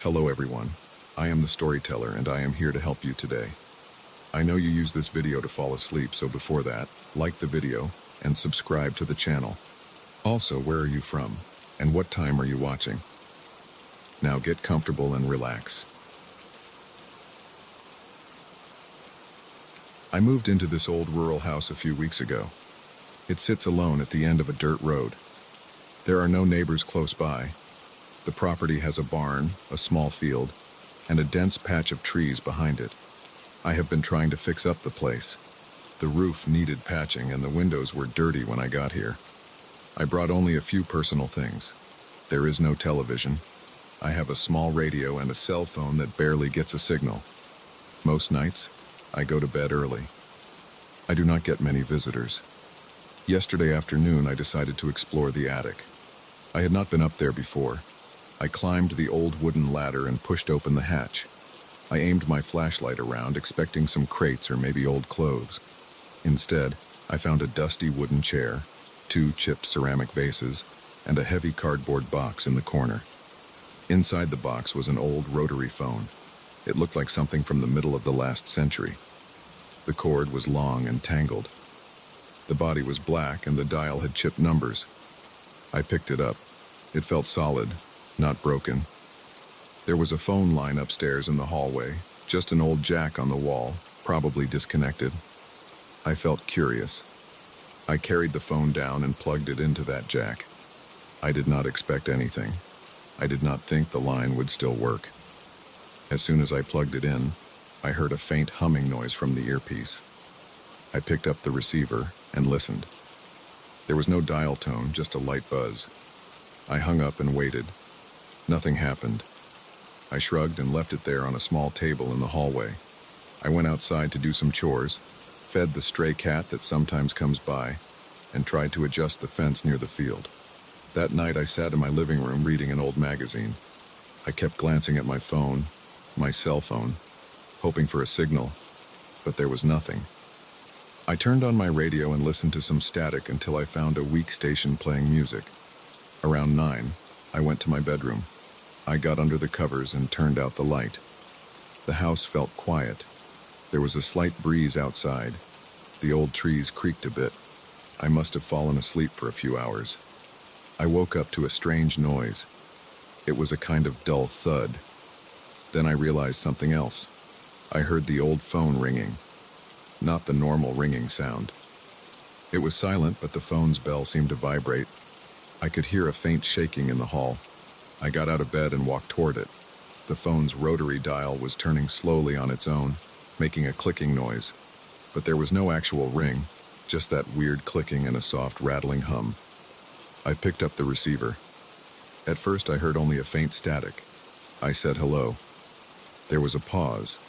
Hello everyone, I am the storyteller and I am here to help you today. I know you use this video to fall asleep, so before that, like the video and subscribe to the channel. Also, where are you from and what time are you watching? Now get comfortable and relax. I moved into this old rural house a few weeks ago. It sits alone at the end of a dirt road. There are no neighbors close by. The property has a barn, a small field, and a dense patch of trees behind it. I have been trying to fix up the place. The roof needed patching and the windows were dirty when I got here. I brought only a few personal things. There is no television. I have a small radio and a cell phone that barely gets a signal. Most nights, I go to bed early. I do not get many visitors. Yesterday afternoon, I decided to explore the attic. I had not been up there before. I climbed the old wooden ladder and pushed open the hatch. I aimed my flashlight around, expecting some crates or maybe old clothes. Instead, I found a dusty wooden chair, 2 chipped ceramic vases, and a heavy cardboard box in the corner. Inside the box was an old rotary phone. It looked like something from the middle of the last century. The cord was long and tangled. The body was black and the dial had chipped numbers. I picked it up. It felt solid, not broken. There was a phone line upstairs in the hallway, just an old jack on the wall, probably disconnected. I felt curious. I carried the phone down and plugged it into that jack. I did not expect anything. I did not think the line would still work. As soon as I plugged it in, I heard a faint humming noise from the earpiece. I picked up the receiver and listened. There was no dial tone, just a light buzz. I hung up and waited. Nothing happened. I shrugged and left it there on a small table in the hallway. I went outside to do some chores, fed the stray cat that sometimes comes by, and tried to adjust the fence near the field. That night I sat in my living room reading an old magazine. I kept glancing at my phone, my cell phone, hoping for a signal, but there was nothing. I turned on my radio and listened to some static until I found a weak station playing music. Around 9, I went to my bedroom. I got under the covers and turned out the light. The house felt quiet. There was a slight breeze outside. The old trees creaked a bit. I must have fallen asleep for a few hours. I woke up to a strange noise. It was a kind of dull thud. Then I realized something else. I heard the old phone ringing. Not the normal ringing sound. It was silent, but the phone's bell seemed to vibrate. I could hear a faint shaking in the hall. I got out of bed and walked toward it. The phone's rotary dial was turning slowly on its own, making a clicking noise. But there was no actual ring, just that weird clicking and a soft rattling hum. I picked up the receiver. At first I heard only a faint static. I said hello. There was a pause.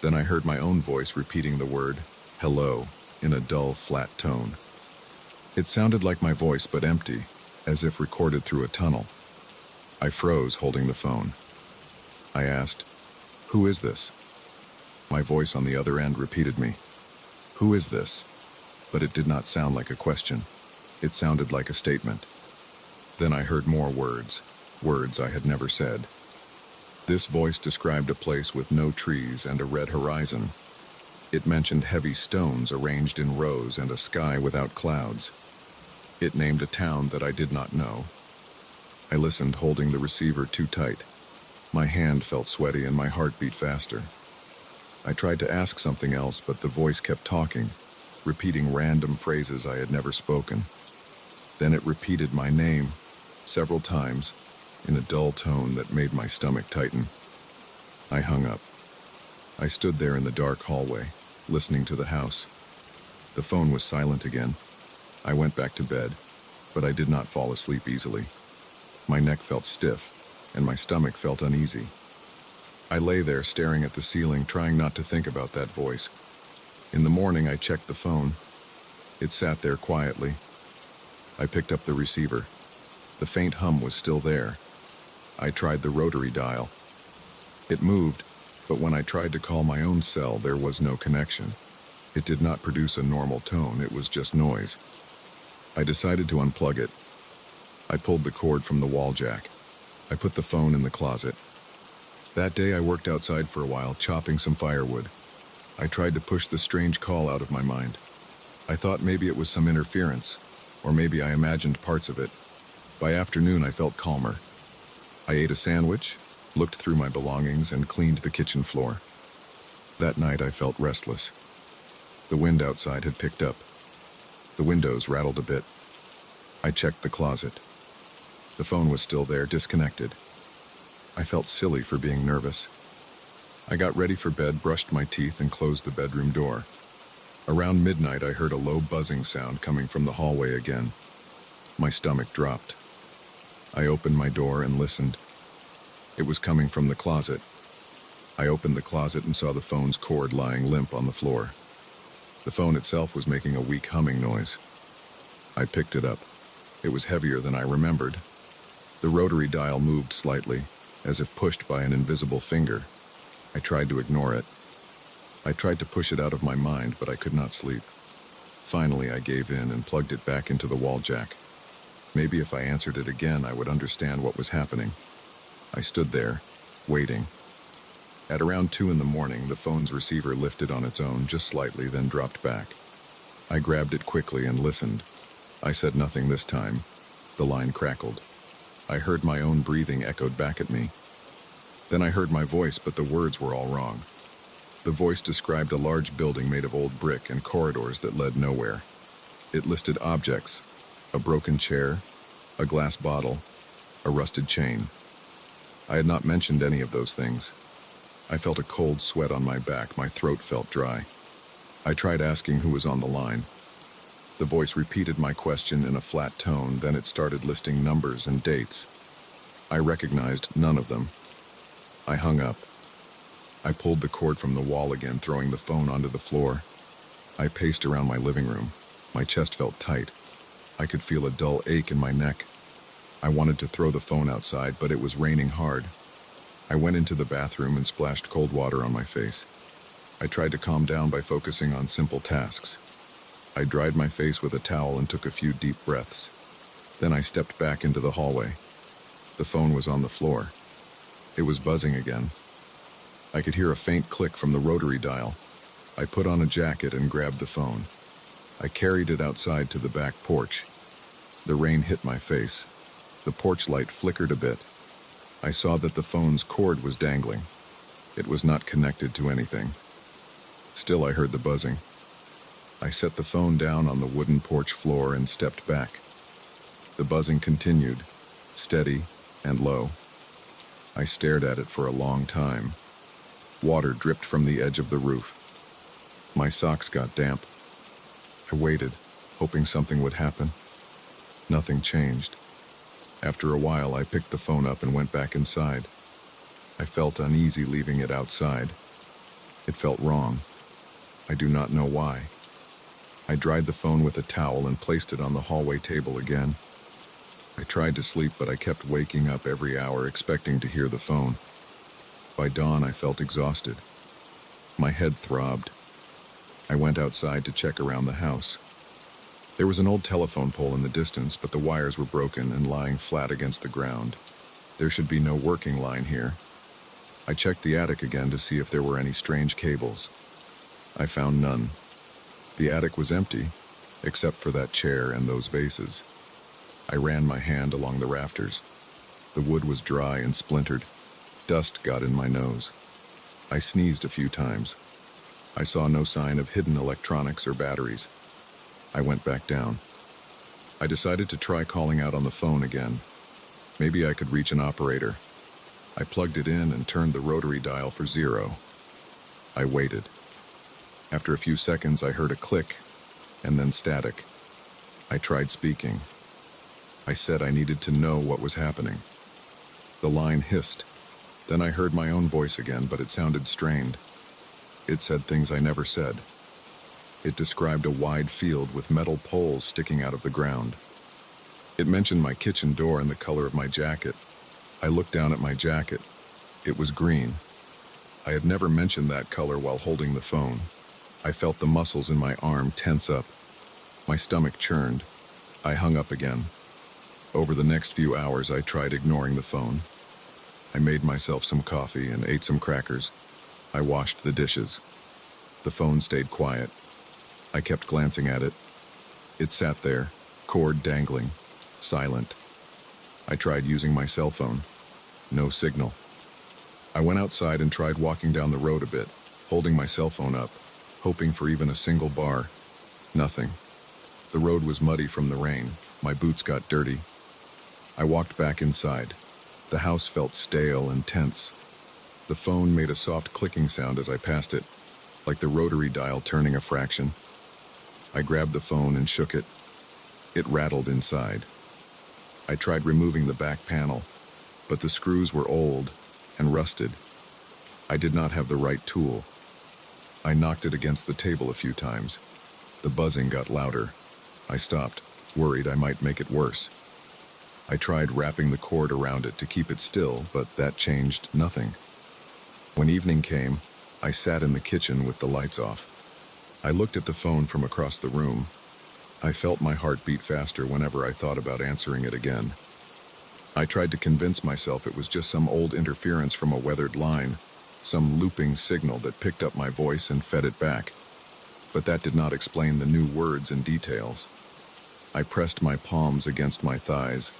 Then I heard my own voice repeating the word, hello, in a dull, flat tone. It sounded like my voice, but empty, as if recorded through a tunnel. I froze, holding the phone. I asked, "Who is this?" My voice on the other end repeated me, "Who is this?" But it did not sound like a question. It sounded like a statement. Then I heard more words I had never said. This voice described a place with no trees and a red horizon. It mentioned heavy stones arranged in rows and a sky without clouds. It named a town that I did not know. I listened, holding the receiver too tight. My hand felt sweaty and my heart beat faster. I tried to ask something else, but the voice kept talking, repeating random phrases I had never spoken. Then it repeated my name several times in a dull tone that made my stomach tighten. I hung up. I stood there in the dark hallway, listening to the house. The phone was silent again. I went back to bed, but I did not fall asleep easily. My neck felt stiff, and my stomach felt uneasy. I lay there staring at the ceiling, trying not to think about that voice. In the morning, I checked the phone. It sat there quietly. I picked up the receiver. The faint hum was still there. I tried the rotary dial. It moved, but when I tried to call my own cell, there was no connection. It did not produce a normal tone, it was just noise. I decided to unplug it. I pulled the cord from the wall jack. I put the phone in the closet. That day I worked outside for a while, chopping some firewood. I tried to push the strange call out of my mind. I thought maybe it was some interference, or maybe I imagined parts of it. By afternoon I felt calmer. I ate a sandwich, looked through my belongings, and cleaned the kitchen floor. That night I felt restless. The wind outside had picked up. The windows rattled a bit. I checked the closet. The phone was still there, disconnected. I felt silly for being nervous. I got ready for bed, brushed my teeth, and closed the bedroom door. Around midnight, I heard a low buzzing sound coming from the hallway again. My stomach dropped. I opened my door and listened. It was coming from the closet. I opened the closet and saw the phone's cord lying limp on the floor. The phone itself was making a weak humming noise. I picked it up. It was heavier than I remembered. The rotary dial moved slightly, as if pushed by an invisible finger. I tried to ignore it. I tried to push it out of my mind, but I could not sleep. Finally, I gave in and plugged it back into the wall jack. Maybe if I answered it again, I would understand what was happening. I stood there, waiting. At around 2 in the morning, the phone's receiver lifted on its own just slightly, then dropped back. I grabbed it quickly and listened. I said nothing this time. The line crackled. I heard my own breathing echoed back at me. Then I heard my voice, but the words were all wrong. The voice described a large building made of old brick and corridors that led nowhere. It listed objects: a broken chair, a glass bottle, a rusted chain. I had not mentioned any of those things. I felt a cold sweat on my back. My throat felt dry. I tried asking who was on the line. The voice repeated my question in a flat tone, then it started listing numbers and dates. I recognized none of them. I hung up. I pulled the cord from the wall again, throwing the phone onto the floor. I paced around my living room. My chest felt tight. I could feel a dull ache in my neck. I wanted to throw the phone outside, but it was raining hard. I went into the bathroom and splashed cold water on my face. I tried to calm down by focusing on simple tasks. I dried my face with a towel and took a few deep breaths. Then I stepped back into the hallway. The phone was on the floor. It was buzzing again. I could hear a faint click from the rotary dial. I put on a jacket and grabbed the phone. I carried it outside to the back porch. The rain hit my face. The porch light flickered a bit. I saw that the phone's cord was dangling. It was not connected to anything. Still, I heard the buzzing. I set the phone down on the wooden porch floor and stepped back. The buzzing continued, steady and low. I stared at it for a long time. Water dripped from the edge of the roof. My socks got damp. I waited, hoping something would happen. Nothing changed. After a while, I picked the phone up and went back inside. I felt uneasy leaving it outside. It felt wrong. I do not know why. I dried the phone with a towel and placed it on the hallway table again. I tried to sleep, but I kept waking up every hour, expecting to hear the phone. By dawn, I felt exhausted. My head throbbed. I went outside to check around the house. There was an old telephone pole in the distance, but the wires were broken and lying flat against the ground. There should be no working line here. I checked the attic again to see if there were any strange cables. I found none. The attic was empty, except for that chair and those vases. I ran my hand along the rafters. The wood was dry and splintered. Dust got in my nose. I sneezed a few times. I saw no sign of hidden electronics or batteries. I went back down. I decided to try calling out on the phone again. Maybe I could reach an operator. I plugged it in and turned the rotary dial for 0. I waited. After a few seconds, I heard a click, and then static. I tried speaking. I said I needed to know what was happening. The line hissed. Then I heard my own voice again, but it sounded strained. It said things I never said. It described a wide field with metal poles sticking out of the ground. It mentioned my kitchen door and the color of my jacket. I looked down at my jacket. It was green. I had never mentioned that color while holding the phone. I felt the muscles in my arm tense up. My stomach churned. I hung up again. Over the next few hours, I tried ignoring the phone. I made myself some coffee and ate some crackers. I washed the dishes. The phone stayed quiet. I kept glancing at it. It sat there, cord dangling, silent. I tried using my cell phone. No signal. I went outside and tried walking down the road a bit, holding my cell phone up, hoping for even a single bar. Nothing. The road was muddy from the rain. My boots got dirty. I walked back inside. The house felt stale and tense. The phone made a soft clicking sound as I passed it, like the rotary dial turning a fraction. I grabbed the phone and shook it. It rattled inside. I tried removing the back panel, but the screws were old and rusted. I did not have the right tool. I knocked it against the table a few times. The buzzing got louder. I stopped, worried I might make it worse. I tried wrapping the cord around it to keep it still, but that changed nothing. When evening came, I sat in the kitchen with the lights off. I looked at the phone from across the room. I felt my heart beat faster whenever I thought about answering it again. I tried to convince myself it was just some old interference from a weathered line, some looping signal that picked up my voice and fed it back. But that did not explain the new words and details. I pressed my palms against my thighs,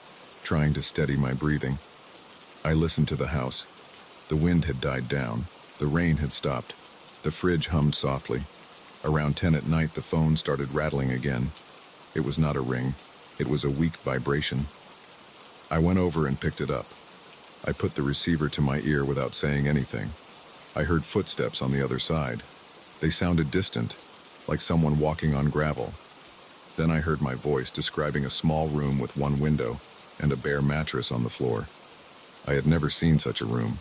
trying to steady my breathing. I listened to the house. The wind had died down. The rain had stopped. The fridge hummed softly. Around 10 at night, the phone started rattling again. It was not a ring. It was a weak vibration. I went over and picked it up. I put the receiver to my ear without saying anything. I heard footsteps on the other side. They sounded distant, like someone walking on gravel. Then I heard my voice describing a small room with one window and a bare mattress on the floor. I had never seen such a room.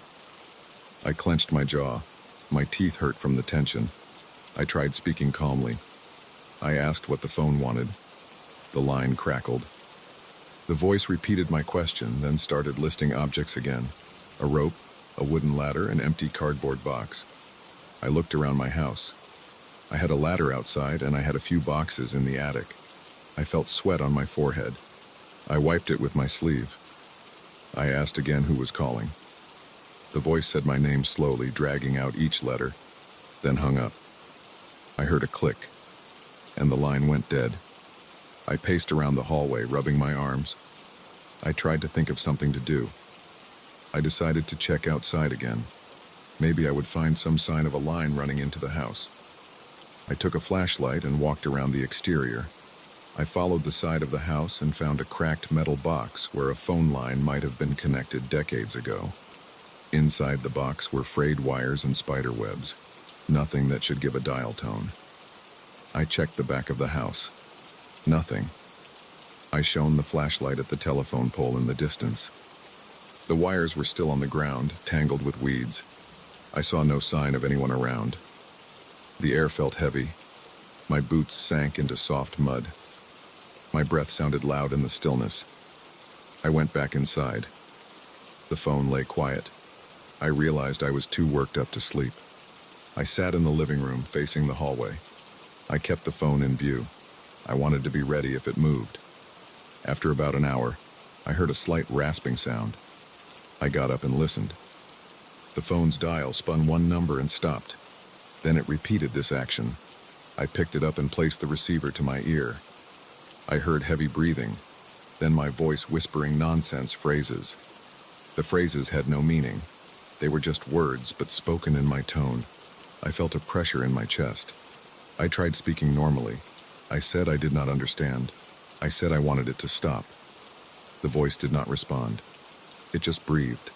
I clenched my jaw. My teeth hurt from the tension. I tried speaking calmly. I asked what the phone wanted. The line crackled. The voice repeated my question, then started listing objects again. A rope, a wooden ladder, an empty cardboard box. I looked around my house. I had a ladder outside, and I had a few boxes in the attic. I felt sweat on my forehead. I wiped it with my sleeve. I asked again who was calling. The voice said my name slowly, dragging out each letter, then hung up. I heard a click, and the line went dead. I paced around the hallway, rubbing my arms. I tried to think of something to do. I decided to check outside again. Maybe I would find some sign of a line running into the house. I took a flashlight and walked around the exterior. I followed the side of the house and found a cracked metal box where a phone line might have been connected decades ago. Inside the box were frayed wires and spider webs. Nothing that should give a dial tone. I checked the back of the house. Nothing. I shone the flashlight at the telephone pole in the distance. The wires were still on the ground, tangled with weeds. I saw no sign of anyone around. The air felt heavy. My boots sank into soft mud. My breath sounded loud in the stillness. I went back inside. The phone lay quiet. I realized I was too worked up to sleep. I sat in the living room, facing the hallway. I kept the phone in view. I wanted to be ready if it moved. After about an hour, I heard a slight rasping sound. I got up and listened. The phone's dial spun one number and stopped. Then it repeated this action. I picked it up and placed the receiver to my ear. I heard heavy breathing, then my voice whispering nonsense phrases. The phrases had no meaning. They were just words, but spoken in my tone. I felt a pressure in my chest. I tried speaking normally. I said I did not understand. I said I wanted it to stop. The voice did not respond. It just breathed.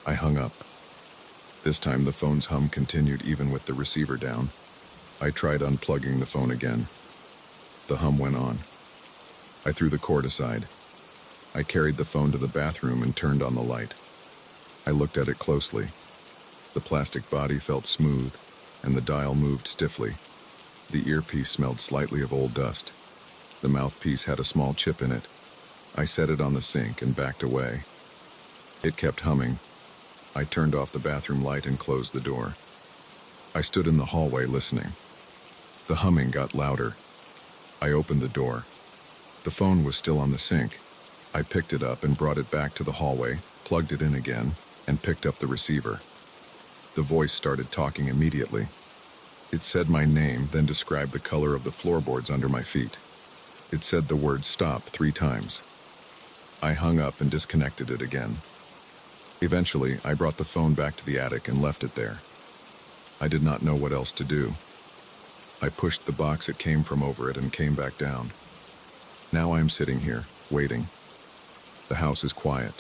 I hung up. This time the phone's hum continued even with the receiver down. I tried unplugging the phone again. The hum went on. I threw the cord aside. I carried the phone to the bathroom and turned on the light. I looked at it closely. The plastic body felt smooth, and the dial moved stiffly. The earpiece smelled slightly of old dust. The mouthpiece had a small chip in it. I set it on the sink and backed away. It kept humming. I turned off the bathroom light and closed the door. I stood in the hallway listening. The humming got louder. I opened the door. The phone was still on the sink. I picked it up and brought it back to the hallway, plugged it in again, and picked up the receiver. The voice started talking immediately. It said my name, then described the color of the floorboards under my feet. It said the word stop 3 times. I hung up and disconnected it again. Eventually, I brought the phone back to the attic and left it there. I did not know what else to do. I pushed the box it came from over it and came back down. Now I am sitting here, waiting. The house is quiet.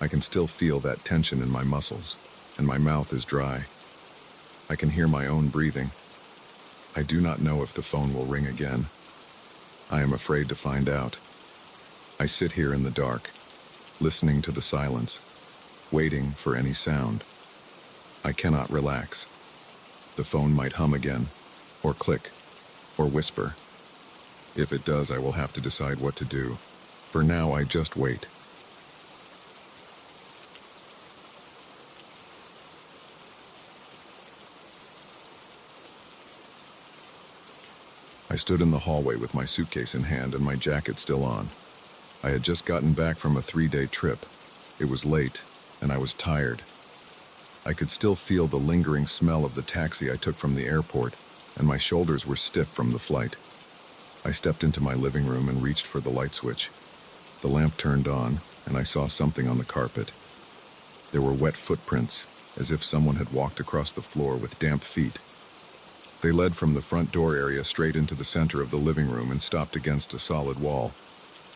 I can still feel that tension in my muscles, and my mouth is dry. I can hear my own breathing. I do not know if the phone will ring again. I am afraid to find out. I sit here in the dark, listening to the silence, waiting for any sound. I cannot relax. The phone might hum again, or click, or whisper. If it does, I will have to decide what to do. For now, I just wait. I stood in the hallway with my suitcase in hand and my jacket still on. I had just gotten back from a 3-day trip. It was late, and I was tired. I could still feel the lingering smell of the taxi I took from the airport, and my shoulders were stiff from the flight. I stepped into my living room and reached for the light switch. The lamp turned on, and I saw something on the carpet. There were wet footprints, as if someone had walked across the floor with damp feet. They led from the front door area straight into the center of the living room and stopped against a solid wall.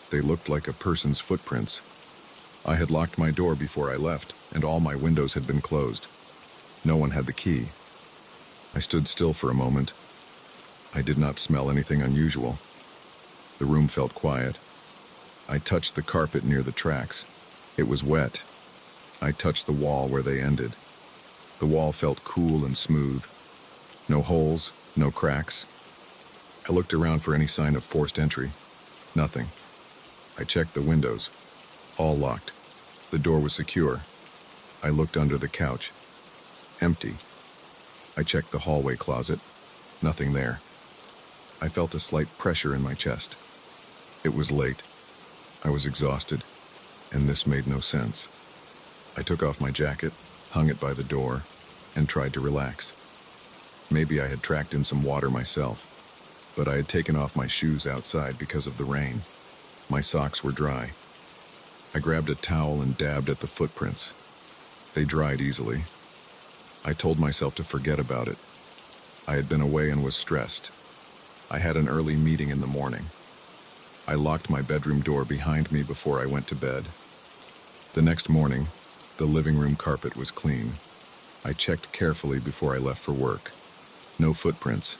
They looked like a person's footprints. I had locked my door before I left, and all my windows had been closed. No one had the key. I stood still for a moment. I did not smell anything unusual. The room felt quiet. I touched the carpet near the tracks. It was wet. I touched the wall where they ended. The wall felt cool and smooth. No holes, no cracks. I looked around for any sign of forced entry. Nothing. I checked the windows. All locked. The door was secure. I looked under the couch. Empty. I checked the hallway closet. Nothing there. I felt a slight pressure in my chest. It was late. I was exhausted, and this made no sense. I took off my jacket, hung it by the door, and tried to relax. Maybe I had tracked in some water myself, but I had taken off my shoes outside because of the rain. My socks were dry. I grabbed a towel and dabbed at the footprints. They dried easily. I told myself to forget about it. I had been away and was stressed. I had an early meeting in the morning. I locked my bedroom door behind me before I went to bed. The next morning, the living room carpet was clean. I checked carefully before I left for work. No footprints.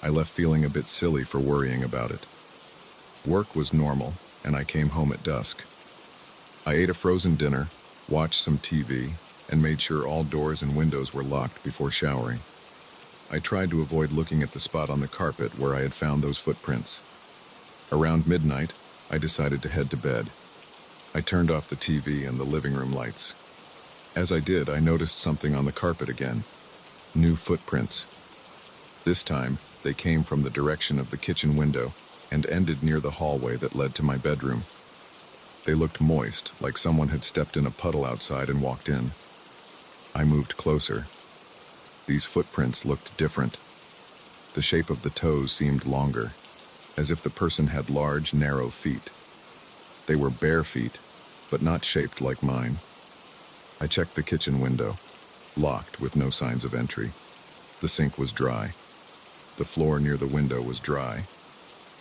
I left feeling a bit silly for worrying about it. Work was normal, and I came home at dusk. I ate a frozen dinner, watched some TV, and made sure all doors and windows were locked before showering. I tried to avoid looking at the spot on the carpet where I had found those footprints. Around midnight, I decided to head to bed. I turned off the TV and the living room lights. As I did, I noticed something on the carpet again. New footprints. This time, they came from the direction of the kitchen window and ended near the hallway that led to my bedroom. They looked moist, like someone had stepped in a puddle outside and walked in. I moved closer. These footprints looked different. The shape of the toes seemed longer, as if the person had large, narrow feet. They were bare feet, but not shaped like mine. I checked the kitchen window, locked with no signs of entry. The sink was dry. The floor near the window was dry.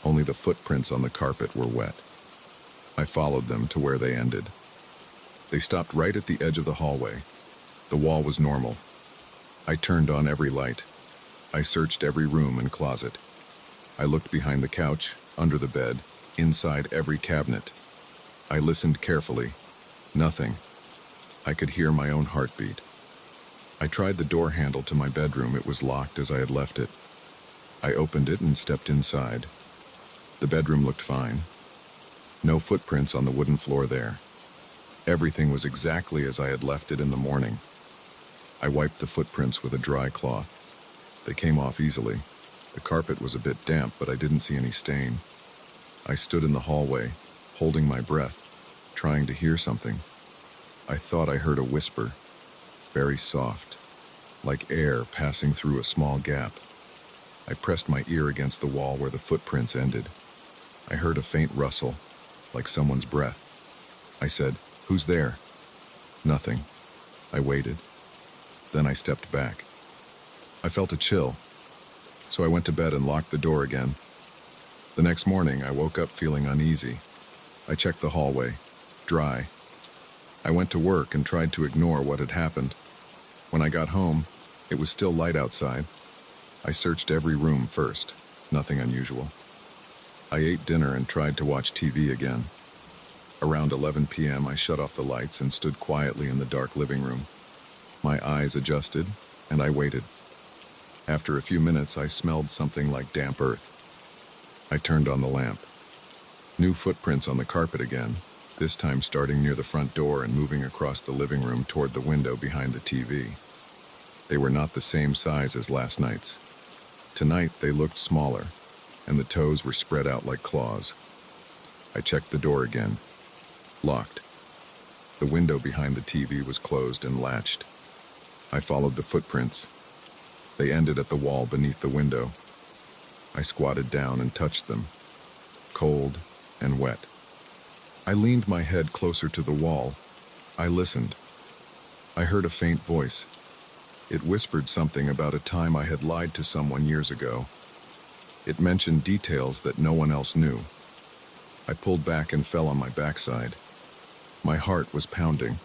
Only the footprints on the carpet were wet. I followed them to where they ended. They stopped right at the edge of the hallway. The wall was normal. I turned on every light. I searched every room and closet. I looked behind the couch, under the bed, inside every cabinet. I listened carefully. Nothing. I could hear my own heartbeat. I tried the door handle to my bedroom. It was locked as I had left it. I opened it and stepped inside. The bedroom looked fine. No footprints on the wooden floor there. Everything was exactly as I had left it in the morning. I wiped the footprints with a dry cloth. They came off easily. The carpet was a bit damp, but I didn't see any stain. I stood in the hallway, holding my breath, trying to hear something. I thought I heard a whisper, very soft, like air passing through a small gap. I pressed my ear against the wall where the footprints ended. I heard a faint rustle, like someone's breath. I said, "Who's there?" Nothing. I waited. Then I stepped back. I felt a chill, so I went to bed and locked the door again. The next morning, I woke up feeling uneasy. I checked the hallway. Dry. I went to work and tried to ignore what had happened. When I got home, it was still light outside. I searched every room first. Nothing unusual. I ate dinner and tried to watch TV again. Around 11 p.m., I shut off the lights and stood quietly in the dark living room. My eyes adjusted, and I waited. After a few minutes, I smelled something like damp earth. I turned on the lamp. New footprints on the carpet again, this time starting near the front door and moving across the living room toward the window behind the TV. They were not the same size as last night's. Tonight, they looked smaller, and the toes were spread out like claws. I checked the door again. Locked. The window behind the TV was closed and latched. I followed the footprints. They ended at the wall beneath the window. I squatted down and touched them, cold and wet. I leaned my head closer to the wall. I listened. I heard a faint voice. It whispered something about a time I had lied to someone years ago. It mentioned details that no one else knew. I pulled back and fell on my backside. My heart was pounding.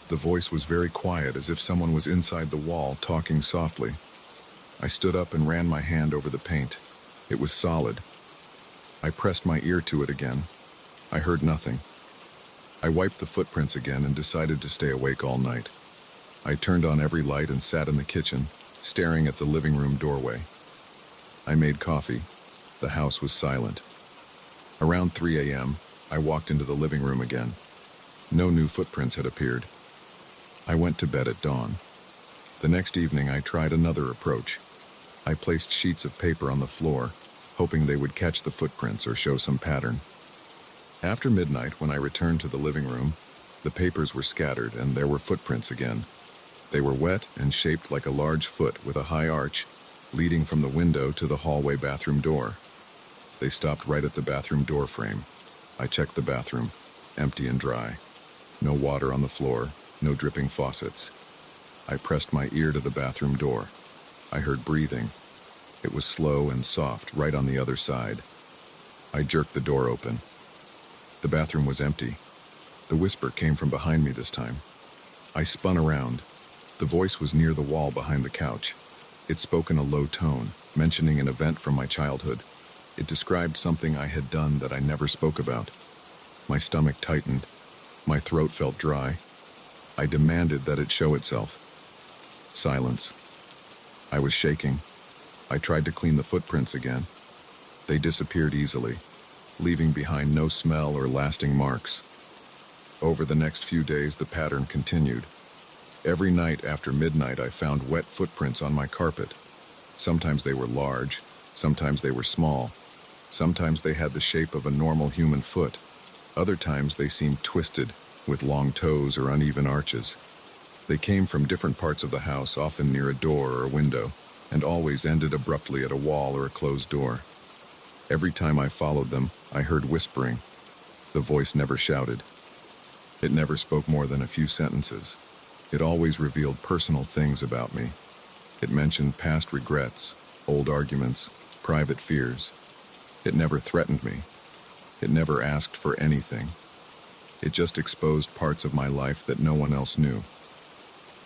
The voice was very quiet, as if someone was inside the wall talking softly. I stood up and ran my hand over the paint. It was solid. I pressed my ear to it again. I heard nothing. I wiped the footprints again and decided to stay awake all night. I turned on every light and sat in the kitchen, staring at the living room doorway. I made coffee. The house was silent. Around 3 a.m., I walked into the living room again. No new footprints had appeared. I went to bed at dawn. The next evening, I tried another approach. I placed sheets of paper on the floor, hoping they would catch the footprints or show some pattern. After midnight, when I returned to the living room, the papers were scattered and there were footprints again. They were wet and shaped like a large foot with a high arch, leading from the window to the hallway bathroom door. They stopped right at the bathroom door frame. I checked the bathroom, empty and dry. No water on the floor, no dripping faucets. I pressed my ear to the bathroom door. I heard breathing. It was slow and soft, right on the other side. I jerked the door open. The bathroom was empty. The whisper came from behind me this time. I spun around. The voice was near the wall behind the couch. It spoke in a low tone, mentioning an event from my childhood. It described something I had done that I never spoke about. My stomach tightened. My throat felt dry. I demanded that it show itself. Silence. I was shaking. I tried to clean the footprints again. They disappeared easily, leaving behind no smell or lasting marks. Over the next few days, the pattern continued. Every night after midnight, I found wet footprints on my carpet. Sometimes they were large, sometimes they were small. Sometimes they had the shape of a normal human foot. Other times they seemed twisted, with long toes or uneven arches. They came from different parts of the house, often near a door or a window, and always ended abruptly at a wall or a closed door. Every time I followed them, I heard whispering. The voice never shouted. It never spoke more than a few sentences. It always revealed personal things about me. It mentioned past regrets, old arguments, private fears. It never threatened me. It never asked for anything. It just exposed parts of my life that no one else knew.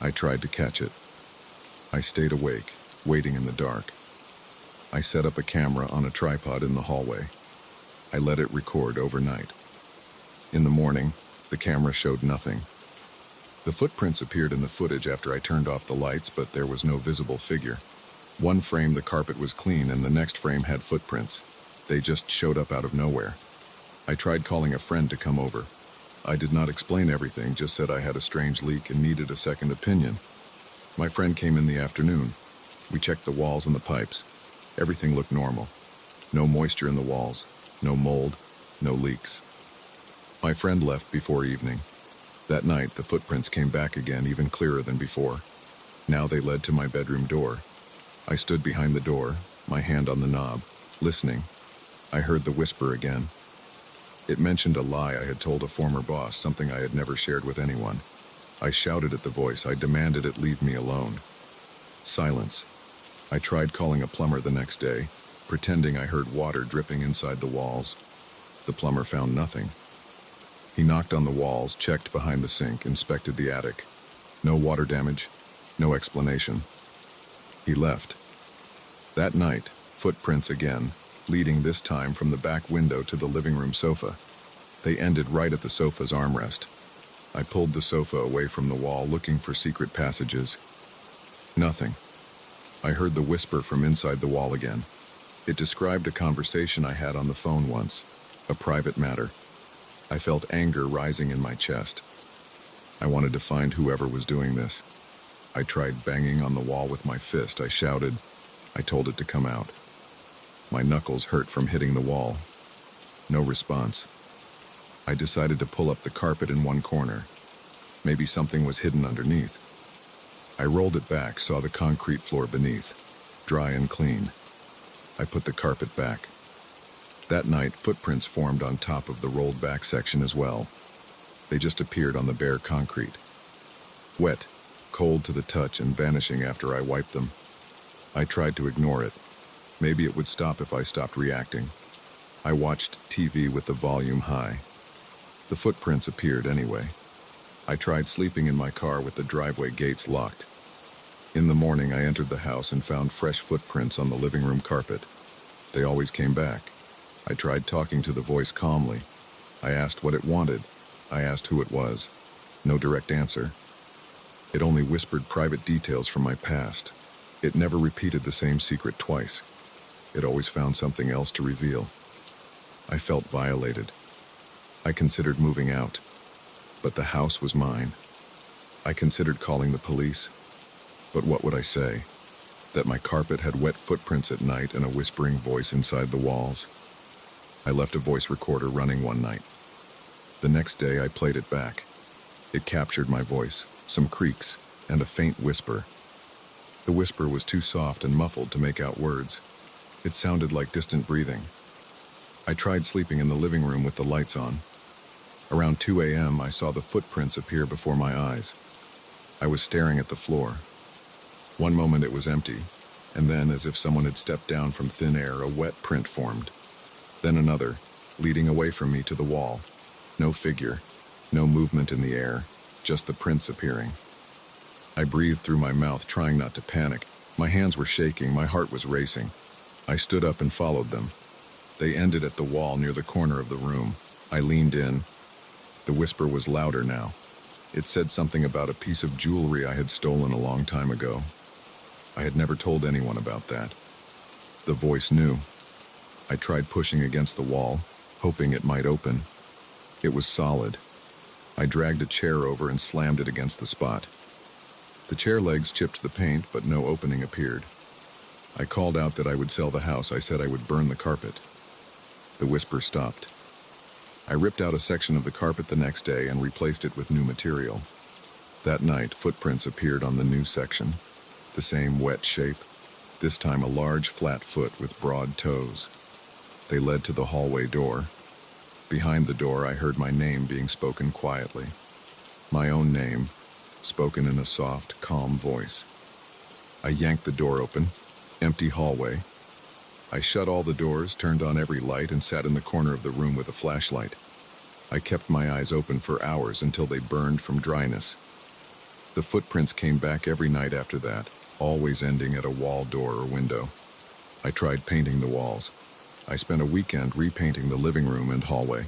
I tried to catch it. I stayed awake, waiting in the dark. I set up a camera on a tripod in the hallway. I let it record overnight. In the morning, the camera showed nothing. The footprints appeared in the footage after I turned off the lights, but there was no visible figure. One frame, the carpet was clean, and the next frame had footprints. They just showed up out of nowhere. I tried calling a friend to come over. I did not explain everything, just said I had a strange leak and needed a second opinion. My friend came in the afternoon. We checked the walls and the pipes. Everything looked normal. No moisture in the walls, no mold, no leaks. My friend left before evening. That night, the footprints came back again, even clearer than before. Now they led to my bedroom door. I stood behind the door, my hand on the knob, listening. I heard the whisper again. It mentioned a lie I had told a former boss, something I had never shared with anyone. I shouted at the voice. I demanded it leave me alone. Silence. I tried calling a plumber the next day, pretending I heard water dripping inside the walls. The plumber found nothing. He knocked on the walls, checked behind the sink, inspected the attic. No water damage, no explanation. He left. That night, footprints again, leading this time from the back window to the living room sofa. They ended right at the sofa's armrest. I pulled the sofa away from the wall, looking for secret passages. Nothing. I heard the whisper from inside the wall again. It described a conversation I had on the phone once, a private matter. I felt anger rising in my chest. I wanted to find whoever was doing this. I tried banging on the wall with my fist. I shouted. I told it to come out. My knuckles hurt from hitting the wall. No response. I decided to pull up the carpet in one corner. Maybe something was hidden underneath. I rolled it back, saw the concrete floor beneath, dry and clean. I put the carpet back. That night, footprints formed on top of the rolled back section as well. They just appeared on the bare concrete. Wet, cold to the touch, and vanishing after I wiped them. I tried to ignore it. Maybe it would stop if I stopped reacting. I watched TV with the volume high. The footprints appeared anyway. I tried sleeping in my car with the driveway gates locked. In the morning, I entered the house and found fresh footprints on the living room carpet. They always came back. I tried talking to the voice calmly. I asked what it wanted. I asked who it was. No direct answer. It only whispered private details from my past. It never repeated the same secret twice. It always found something else to reveal. I felt violated. I considered moving out, but the house was mine. I considered calling the police, but what would I say? That my carpet had wet footprints at night and a whispering voice inside the walls? I left a voice recorder running one night. The next day I played it back. It captured my voice, some creaks, and a faint whisper. The whisper was too soft and muffled to make out words. It sounded like distant breathing. I tried sleeping in the living room with the lights on. Around 2 a.m., I saw the footprints appear before my eyes. I was staring at the floor. One moment it was empty, and then, as if someone had stepped down from thin air, a wet print formed. Then another, leading away from me to the wall. No figure, no movement in the air, just the prints appearing. I breathed through my mouth, trying not to panic. My hands were shaking, my heart was racing. I stood up and followed them. They ended at the wall near the corner of the room. I leaned in. The whisper was louder now. It said something about a piece of jewelry I had stolen a long time ago. I had never told anyone about that. The voice knew. I tried pushing against the wall, hoping it might open. It was solid. I dragged a chair over and slammed it against the spot. The chair legs chipped the paint, but no opening appeared. I called out that I would sell the house. I said I would burn the carpet. The whisper stopped. I ripped out a section of the carpet the next day and replaced it with new material. That night, footprints appeared on the new section. The same wet shape, this time a large flat foot with broad toes. They led to the hallway door. Behind the door, I heard my name being spoken quietly. My own name, spoken in a soft, calm voice. I yanked the door open. Empty hallway. I shut all the doors, turned on every light, and sat in the corner of the room with a flashlight. I kept my eyes open for hours until they burned from dryness. The footprints came back every night after that, always ending at a wall door or window. I tried painting the walls. I spent a weekend repainting the living room and hallway.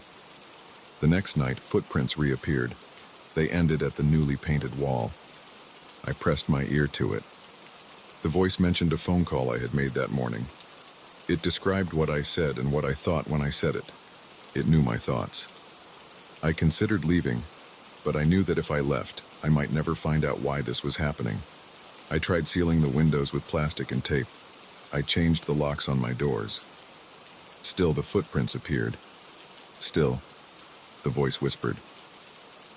The next night, footprints reappeared. They ended at the newly painted wall. I pressed my ear to it. The voice mentioned a phone call I had made that morning. It described what I said and what I thought when I said it. It knew my thoughts. I considered leaving, but I knew that if I left, I might never find out why this was happening. I tried sealing the windows with plastic and tape. I changed the locks on my doors. Still, the footprints appeared. Still, the voice whispered.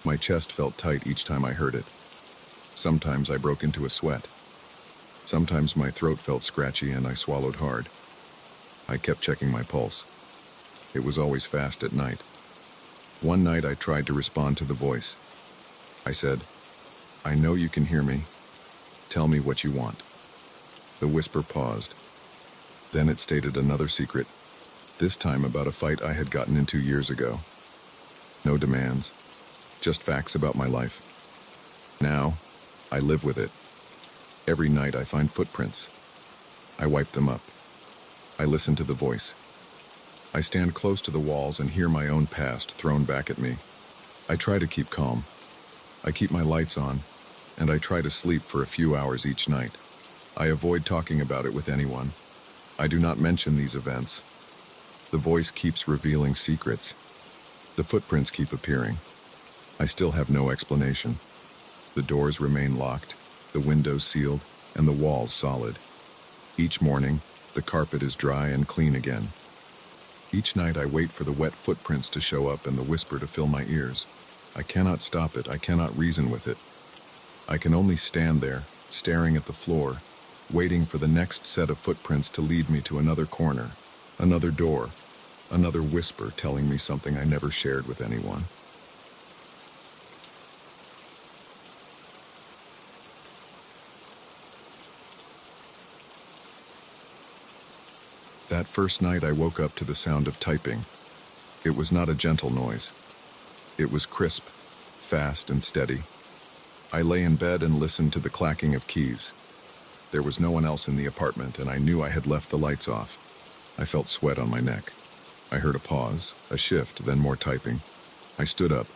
My chest felt tight each time I heard it. Sometimes I broke into a sweat. Sometimes my throat felt scratchy and I swallowed hard. I kept checking my pulse. It was always fast at night. One night I tried to respond to the voice. I said, "I know you can hear me. Tell me what you want." The whisper paused. Then it stated another secret, this time about a fight I had gotten into years ago. No demands, just facts about my life. Now, I live with it. Every night I find footprints. I wipe them up. I listen to the voice. I stand close to the walls and hear my own past thrown back at me. I try to keep calm. I keep my lights on, and I try to sleep for a few hours each night. I avoid talking about it with anyone. I do not mention these events. The voice keeps revealing secrets. The footprints keep appearing. I still have no explanation. The doors remain locked, the windows sealed, and the walls solid. Each morning, the carpet is dry and clean again. Each night I wait for the wet footprints to show up and the whisper to fill my ears. I cannot stop it, I cannot reason with it. I can only stand there, staring at the floor, waiting for the next set of footprints to lead me to another corner, another door, another whisper telling me something I never shared with anyone. That first night I woke up to the sound of typing. It was not a gentle noise. It was crisp, fast and steady. I lay in bed and listened to the clacking of keys. There was no one else in the apartment and I knew I had left the lights off. I felt sweat on my neck. I heard a pause, a shift, then more typing. I stood up,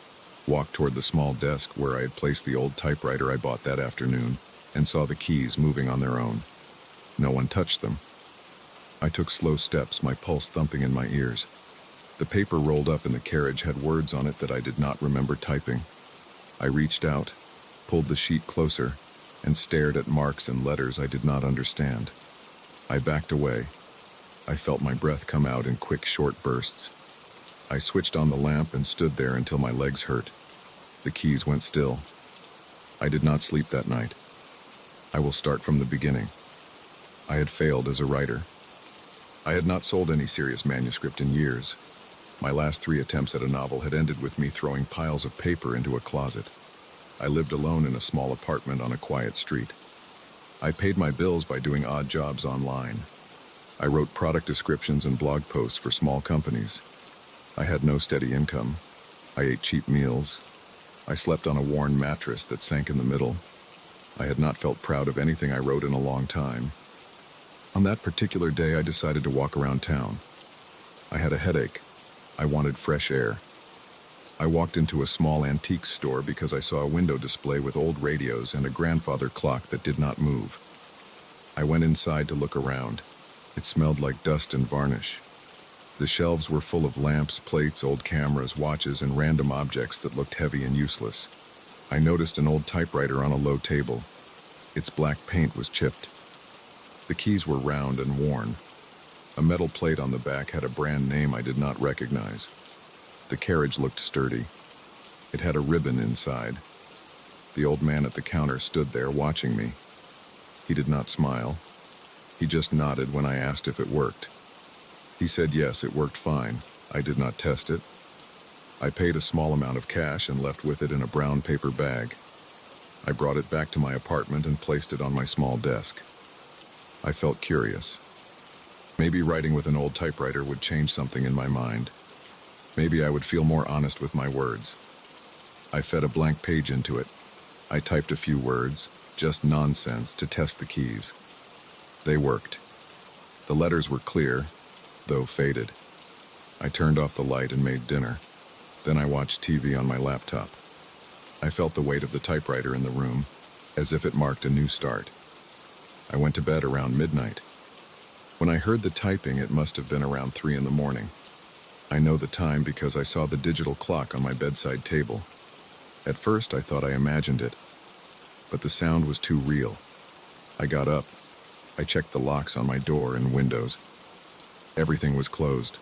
walked toward the small desk where I had placed the old typewriter I bought that afternoon, and saw the keys moving on their own. No one touched them. I took slow steps, my pulse thumping in my ears. The paper rolled up in the carriage had words on it that I did not remember typing. I reached out, pulled the sheet closer, and stared at marks and letters I did not understand. I backed away. I felt my breath come out in quick, short bursts. I switched on the lamp and stood there until my legs hurt. The keys went still. I did not sleep that night. I will start from the beginning. I had failed as a writer. I had not sold any serious manuscript in years. My last 3 attempts at a novel had ended with me throwing piles of paper into a closet. I lived alone in a small apartment on a quiet street. I paid my bills by doing odd jobs online. I wrote product descriptions and blog posts for small companies. I had no steady income. I ate cheap meals. I slept on a worn mattress that sank in the middle. I had not felt proud of anything I wrote in a long time. On that particular day, I decided to walk around town. I had a headache. I wanted fresh air. I walked into a small antique store because I saw a window display with old radios and a grandfather clock that did not move. I went inside to look around. It smelled like dust and varnish. The shelves were full of lamps, plates, old cameras, watches, and random objects that looked heavy and useless. I noticed an old typewriter on a low table. Its black paint was chipped. The keys were round and worn. A metal plate on the back had a brand name I did not recognize. The carriage looked sturdy. It had a ribbon inside. The old man at the counter stood there watching me. He did not smile. He just nodded when I asked if it worked. He said yes, it worked fine. I did not test it. I paid a small amount of cash and left with it in a brown paper bag. I brought it back to my apartment and placed it on my small desk. I felt curious. Maybe writing with an old typewriter would change something in my mind. Maybe I would feel more honest with my words. I fed a blank page into it. I typed a few words, just nonsense, to test the keys. They worked. The letters were clear, though faded. I turned off the light and made dinner. Then I watched TV on my laptop. I felt the weight of the typewriter in the room, as if it marked a new start. I went to bed around midnight. When I heard the typing, it must have been around 3 in the morning. I know the time because I saw the digital clock on my bedside table. At first, I thought I imagined it, but the sound was too real. I got up. I checked the locks on my door and windows. Everything was closed.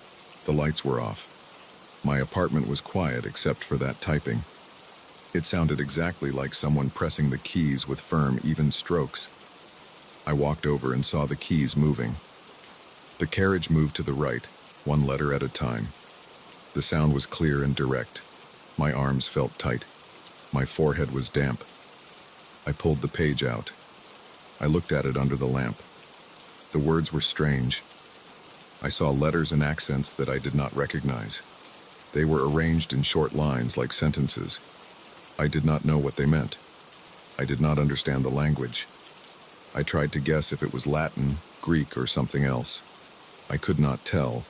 The lights were off. My apartment was quiet except for that typing. It sounded exactly like someone pressing the keys with firm, even strokes. I walked over and saw the keys moving. The carriage moved to the right, one letter at a time. The sound was clear and direct. My arms felt tight. My forehead was damp. I pulled the page out. I looked at it under the lamp. The words were strange. I saw letters and accents that I did not recognize. They were arranged in short lines like sentences. I did not know what they meant. I did not understand the language. I tried to guess if it was Latin, Greek, or something else. I could not tell.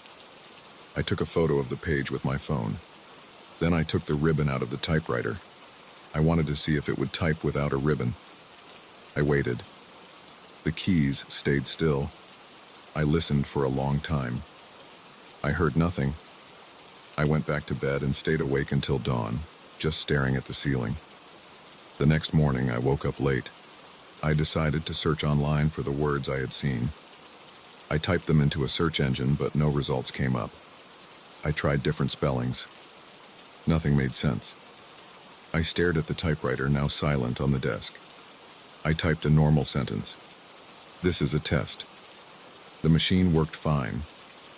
I took a photo of the page with my phone. Then I took the ribbon out of the typewriter. I wanted to see if it would type without a ribbon. I waited. The keys stayed still. I listened for a long time. I heard nothing. I went back to bed and stayed awake until dawn, just staring at the ceiling. The next morning, I woke up late. I decided to search online for the words I had seen. I typed them into a search engine, but no results came up. I tried different spellings. Nothing made sense. I stared at the typewriter, now silent, on the desk. I typed a normal sentence. "This is a test." The machine worked fine.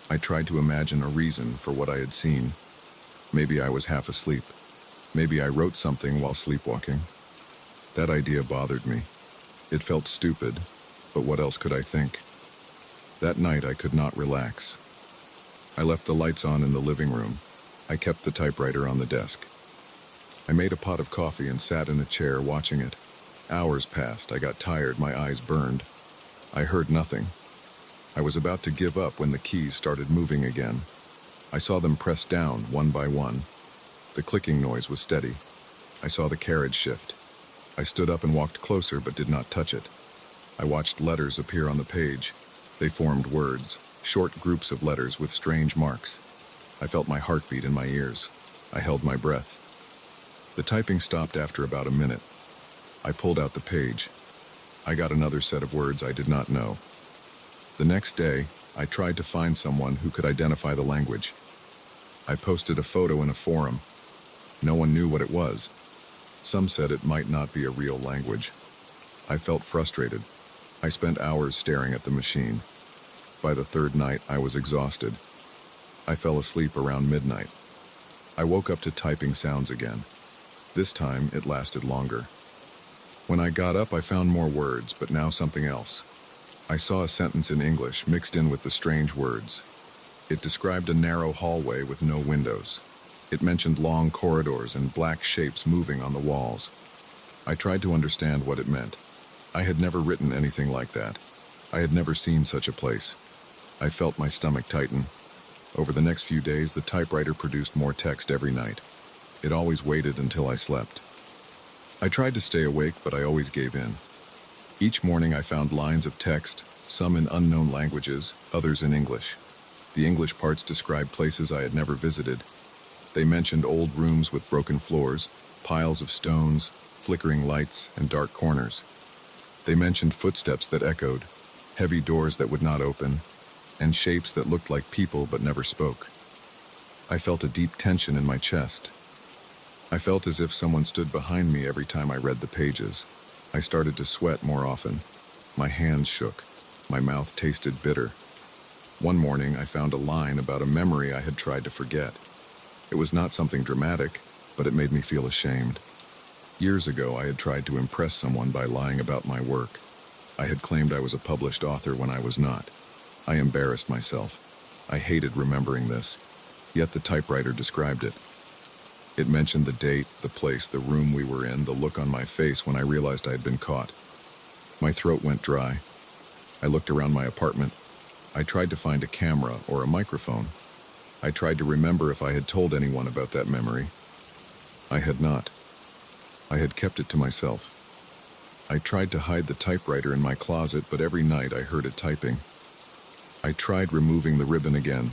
I tried to imagine a reason for what I had seen. Maybe I was half asleep. Maybe I wrote something while sleepwalking. That idea bothered me. It felt stupid, but what else could I think? That night I could not relax. I left the lights on in the living room. I kept the typewriter on the desk. I made a pot of coffee and sat in a chair watching it. Hours passed. I got tired. My eyes burned. I heard nothing. I was about to give up when the keys started moving again. I saw them press down one by one. The clicking noise was steady. I saw the carriage shift. I stood up and walked closer but did not touch it. I watched letters appear on the page. They formed words, short groups of letters with strange marks. I felt my heartbeat in my ears. I held my breath. The typing stopped after about a minute. I pulled out the page. I got another set of words I did not know. The next day, I tried to find someone who could identify the language. I posted a photo in a forum. No one knew what it was. Some said it might not be a real language. I felt frustrated. I spent hours staring at the machine. By the third night, I was exhausted. I fell asleep around midnight. I woke up to typing sounds again. This time, it lasted longer. When I got up, I found more words, but now something else. I saw a sentence in English mixed in with the strange words. It described a narrow hallway with no windows. It mentioned long corridors and black shapes moving on the walls. I tried to understand what it meant. I had never written anything like that. I had never seen such a place. I felt my stomach tighten. Over the next few days, the typewriter produced more text every night. It always waited until I slept. I tried to stay awake, but I always gave in. Each morning I found lines of text, some in unknown languages, others in English. The English parts described places I had never visited. They mentioned old rooms with broken floors, piles of stones, flickering lights, and dark corners. They mentioned footsteps that echoed, heavy doors that would not open, and shapes that looked like people but never spoke. I felt a deep tension in my chest. I felt as if someone stood behind me every time I read the pages. I started to sweat more often. My hands shook. My mouth tasted bitter. One morning, I found a line about a memory I had tried to forget. It was not something dramatic, but it made me feel ashamed. Years ago, I had tried to impress someone by lying about my work. I had claimed I was a published author when I was not. I embarrassed myself. I hated remembering this. Yet the typewriter described it. It mentioned the date, the place, the room we were in, the look on my face when I realized I had been caught. My throat went dry. I looked around my apartment. I tried to find a camera or a microphone. I tried to remember if I had told anyone about that memory. I had not. I had kept it to myself. I tried to hide the typewriter in my closet, but every night I heard it typing. I tried removing the ribbon again.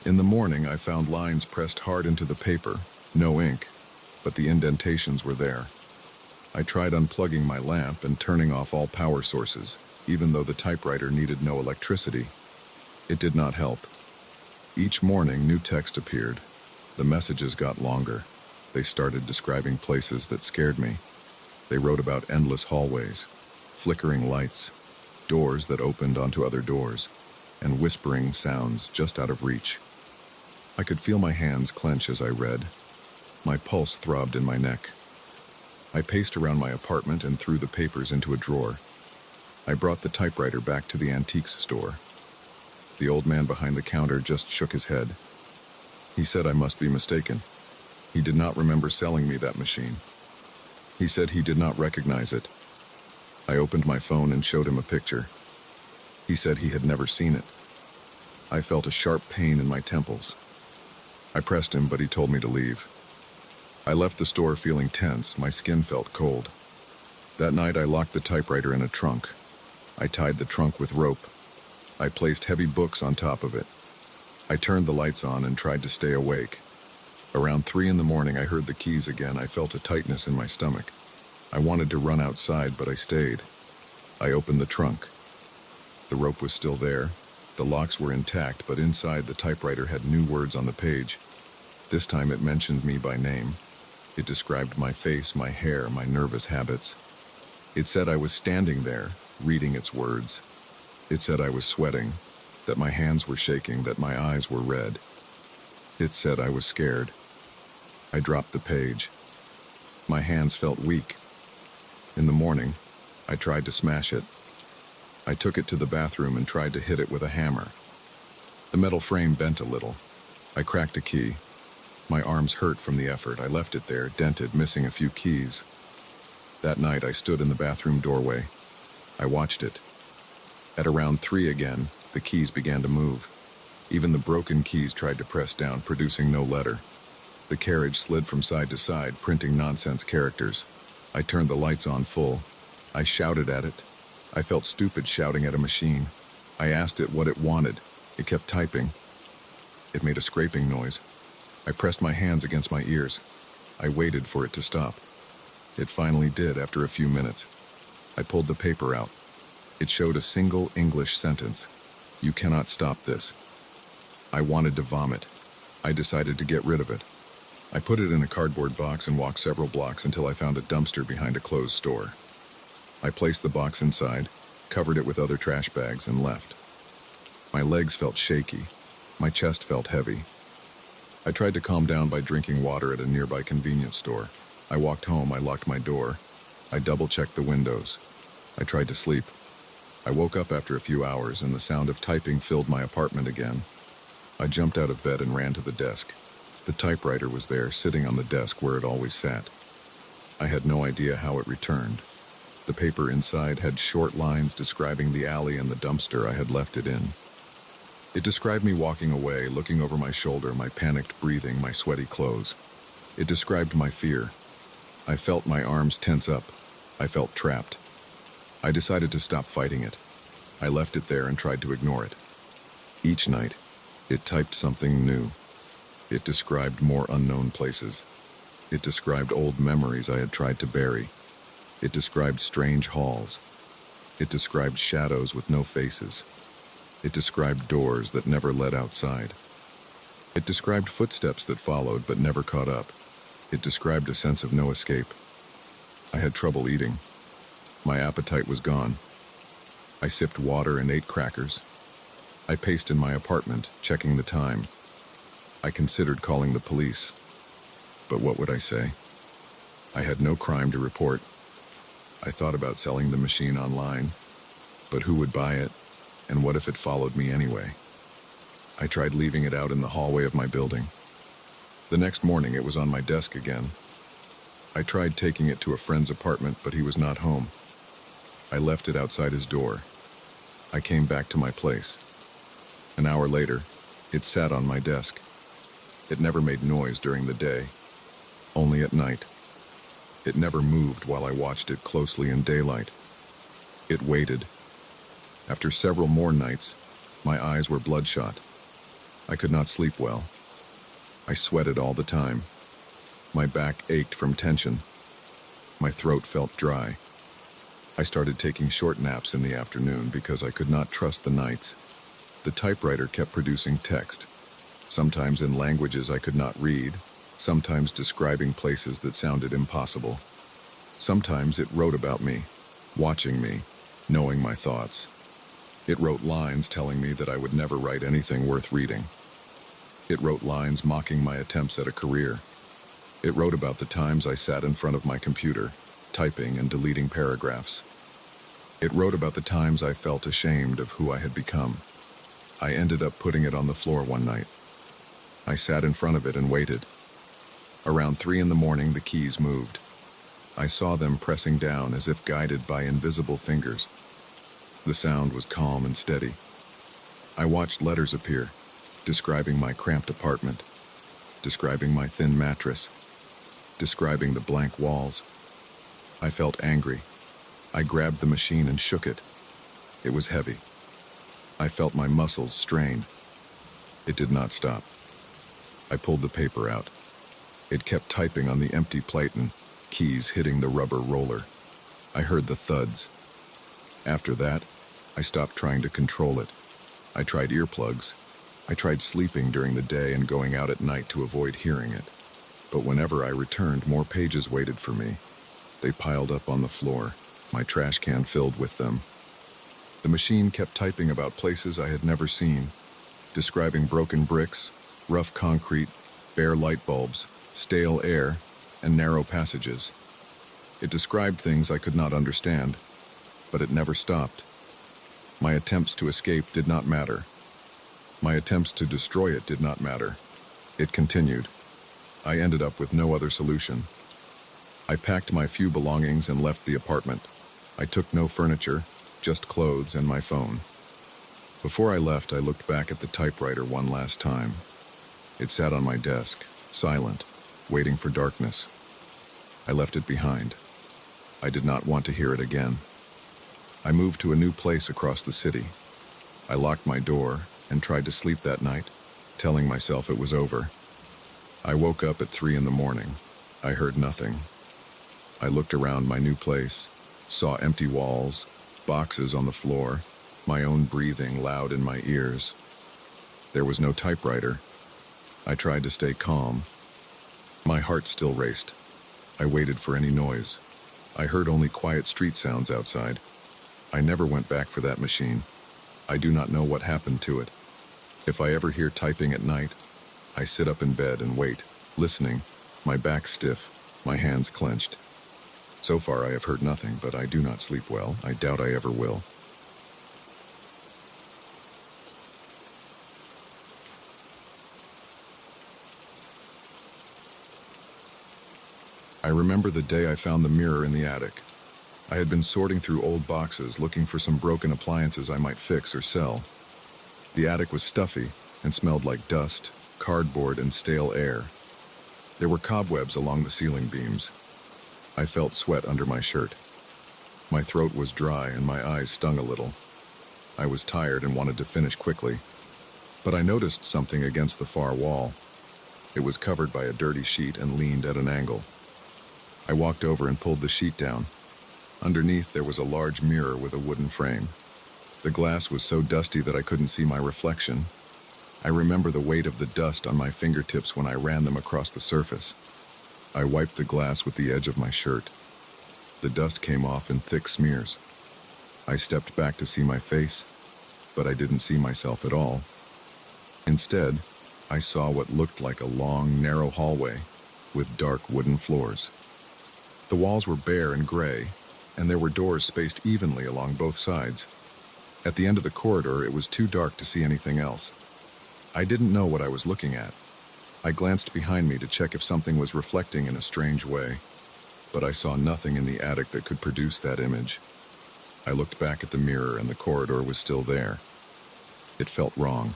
In the morning, I found lines pressed hard into the paper, no ink, but the indentations were there. I tried unplugging my lamp and turning off all power sources, even though the typewriter needed no electricity. It did not help. Each morning, new text appeared. The messages got longer. They started describing places that scared me. They wrote about endless hallways, flickering lights, doors that opened onto other doors, and whispering sounds just out of reach. I could feel my hands clench as I read. My pulse throbbed in my neck. I paced around my apartment and threw the papers into a drawer. I brought the typewriter back to the antiques store. The old man behind the counter just shook his head. He said I must be mistaken. He did not remember selling me that machine. He said he did not recognize it. I opened my phone and showed him a picture. He said he had never seen it. I felt a sharp pain in my temples. I pressed him, but he told me to leave. I left the store feeling tense. My skin felt cold. That night, I locked the typewriter in a trunk. I tied the trunk with rope. I placed heavy books on top of it. I turned the lights on and tried to stay awake. Around 3 in the morning, I heard the keys again. I felt a tightness in my stomach. I wanted to run outside, but I stayed. I opened the trunk. The rope was still there. The locks were intact, but inside the typewriter had new words on the page. This time it mentioned me by name. It described my face, my hair, my nervous habits. It said I was standing there, reading its words. It said I was sweating, that my hands were shaking, that my eyes were red. It said I was scared. I dropped the page. My hands felt weak. In the morning, I tried to smash it. I took it to the bathroom and tried to hit it with a hammer. The metal frame bent a little. I cracked a key. My arms hurt from the effort. I left it there, dented, missing a few keys. That night, I stood in the bathroom doorway. I watched it. At around 3 again, the keys began to move. Even the broken keys tried to press down, producing no letter. The carriage slid from side to side, printing nonsense characters. I turned the lights on full. I shouted at it. I felt stupid shouting at a machine. I asked it what it wanted. It kept typing. It made a scraping noise. I pressed my hands against my ears. I waited for it to stop. It finally did after a few minutes. I pulled the paper out. It showed a single English sentence. "You cannot stop this." I wanted to vomit. I decided to get rid of it. I put it in a cardboard box and walked several blocks until I found a dumpster behind a closed store. I placed the box inside, covered it with other trash bags, and left. My legs felt shaky. My chest felt heavy. I tried to calm down by drinking water at a nearby convenience store. I walked home. I locked my door. I double-checked the windows. I tried to sleep. I woke up after a few hours, and the sound of typing filled my apartment again. I jumped out of bed and ran to the desk. The typewriter was there, sitting on the desk where it always sat. I had no idea how it returned. The paper inside had short lines describing the alley and the dumpster I had left it in. It described me walking away, looking over my shoulder, my panicked breathing, my sweaty clothes. It described my fear. I felt my arms tense up. I felt trapped. I decided to stop fighting it. I left it there and tried to ignore it. Each night, it typed something new. It described more unknown places. It described old memories I had tried to bury. It described strange halls. It described shadows with no faces. It described doors that never led outside. It described footsteps that followed but never caught up. It described a sense of no escape. I had trouble eating. My appetite was gone. I sipped water and ate crackers. I paced in my apartment, checking the time. I considered calling the police. But what would I say? I had no crime to report. I thought about selling the machine online. But who would buy it? And what if it followed me anyway? I tried leaving it out in the hallway of my building. The next morning, it was on my desk again. I tried taking it to a friend's apartment, but he was not home. I left it outside his door. I came back to my place. An hour later, it sat on my desk. It never made noise during the day, only at night. It never moved while I watched it closely in daylight. It waited. After several more nights, my eyes were bloodshot. I could not sleep well. I sweated all the time. My back ached from tension. My throat felt dry. I started taking short naps in the afternoon because I could not trust the nights. The typewriter kept producing text, sometimes in languages I could not read, sometimes describing places that sounded impossible. Sometimes it wrote about me, watching me, knowing my thoughts. It wrote lines telling me that I would never write anything worth reading. It wrote lines mocking my attempts at a career. It wrote about the times I sat in front of my computer, typing and deleting paragraphs. It wrote about the times I felt ashamed of who I had become. I ended up putting it on the floor one night. I sat in front of it and waited. Around 3 a.m, the keys moved. I saw them pressing down as if guided by invisible fingers. The sound was calm and steady. I watched letters appear, describing my cramped apartment, describing my thin mattress, describing the blank walls. I felt angry. I grabbed the machine and shook it. It was heavy. I felt my muscles strain. It did not stop. I pulled the paper out. It kept typing on the empty plate and keys hitting the rubber roller. I heard the thuds. After that, I stopped trying to control it. I tried earplugs. I tried sleeping during the day and going out at night to avoid hearing it. But whenever I returned, more pages waited for me. They piled up on the floor, my trash can filled with them. The machine kept typing about places I had never seen, describing broken bricks, rough concrete, bare light bulbs, stale air, and narrow passages. It described things I could not understand, but it never stopped. My attempts to escape did not matter. My attempts to destroy it did not matter. It continued. I ended up with no other solution. I packed my few belongings and left the apartment. I took no furniture, just clothes and my phone. Before I left, I looked back at the typewriter one last time. It sat on my desk, silent, waiting for darkness. I left it behind. I did not want to hear it again. I moved to a new place across the city. I locked my door and tried to sleep that night, telling myself it was over. I woke up at 3 a.m. I heard nothing. I looked around my new place, saw empty walls, boxes on the floor, my own breathing loud in my ears. There was no typewriter. I tried to stay calm. My heart still raced. I waited for any noise. I heard only quiet street sounds outside. I never went back for that machine. I do not know what happened to it. If I ever hear typing at night, I sit up in bed and wait, listening, my back stiff, my hands clenched. So far I have heard nothing, but I do not sleep well. I doubt I ever will. I remember the day I found the mirror in the attic. I had been sorting through old boxes, looking for some broken appliances I might fix or sell. The attic was stuffy and smelled like dust, cardboard, and stale air. There were cobwebs along the ceiling beams. I felt sweat under my shirt. My throat was dry and my eyes stung a little. I was tired and wanted to finish quickly, but I noticed something against the far wall. It was covered by a dirty sheet and leaned at an angle. I walked over and pulled the sheet down. Underneath there was a large mirror with a wooden frame. The glass was so dusty that I couldn't see my reflection. I remember the weight of the dust on my fingertips when I ran them across the surface. I wiped the glass with the edge of my shirt. The dust came off in thick smears. I stepped back to see my face, but I didn't see myself at all. Instead, I saw what looked like a long, narrow hallway with dark wooden floors. The walls were bare and gray, and there were doors spaced evenly along both sides. At the end of the corridor, it was too dark to see anything else. I didn't know what I was looking at. I glanced behind me to check if something was reflecting in a strange way, but I saw nothing in the attic that could produce that image. I looked back at the mirror and the corridor was still there. It felt wrong.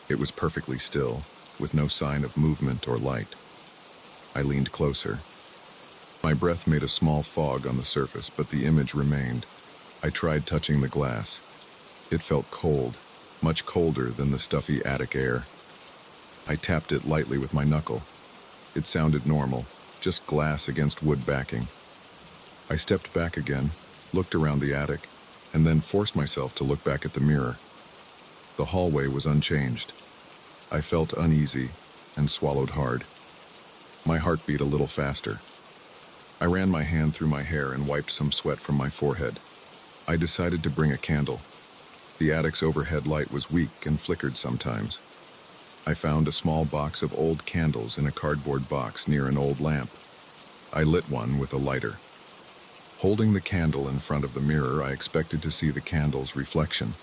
It was perfectly still, with no sign of movement or light. I leaned closer. My breath made a small fog on the surface, but the image remained. I tried touching the glass. It felt cold, much colder than the stuffy attic air. I tapped it lightly with my knuckle. It sounded normal, just glass against wood backing. I stepped back again, looked around the attic, and then forced myself to look back at the mirror. The hallway was unchanged. I felt uneasy and swallowed hard. My heart beat a little faster. I ran my hand through my hair and wiped some sweat from my forehead. I decided to bring a candle. The attic's overhead light was weak and flickered sometimes. I found a small box of old candles in a cardboard box near an old lamp. I lit one with a lighter. Holding the candle in front of the mirror, I expected to see the candle's reflection.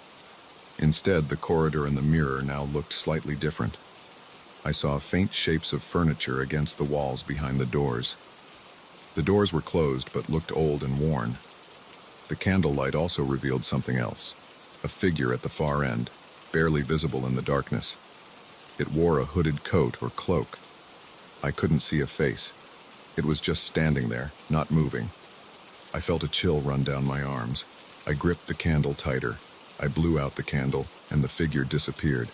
Instead, the corridor and the mirror now looked slightly different. I saw faint shapes of furniture against the walls behind the doors. The doors were closed but looked old and worn. The candlelight also revealed something else, a figure at the far end, barely visible in the darkness. It wore a hooded coat or cloak. I couldn't see a face. It was just standing there, not moving. I felt a chill run down my arms. I gripped the candle tighter. I blew out the candle, and the figure disappeared.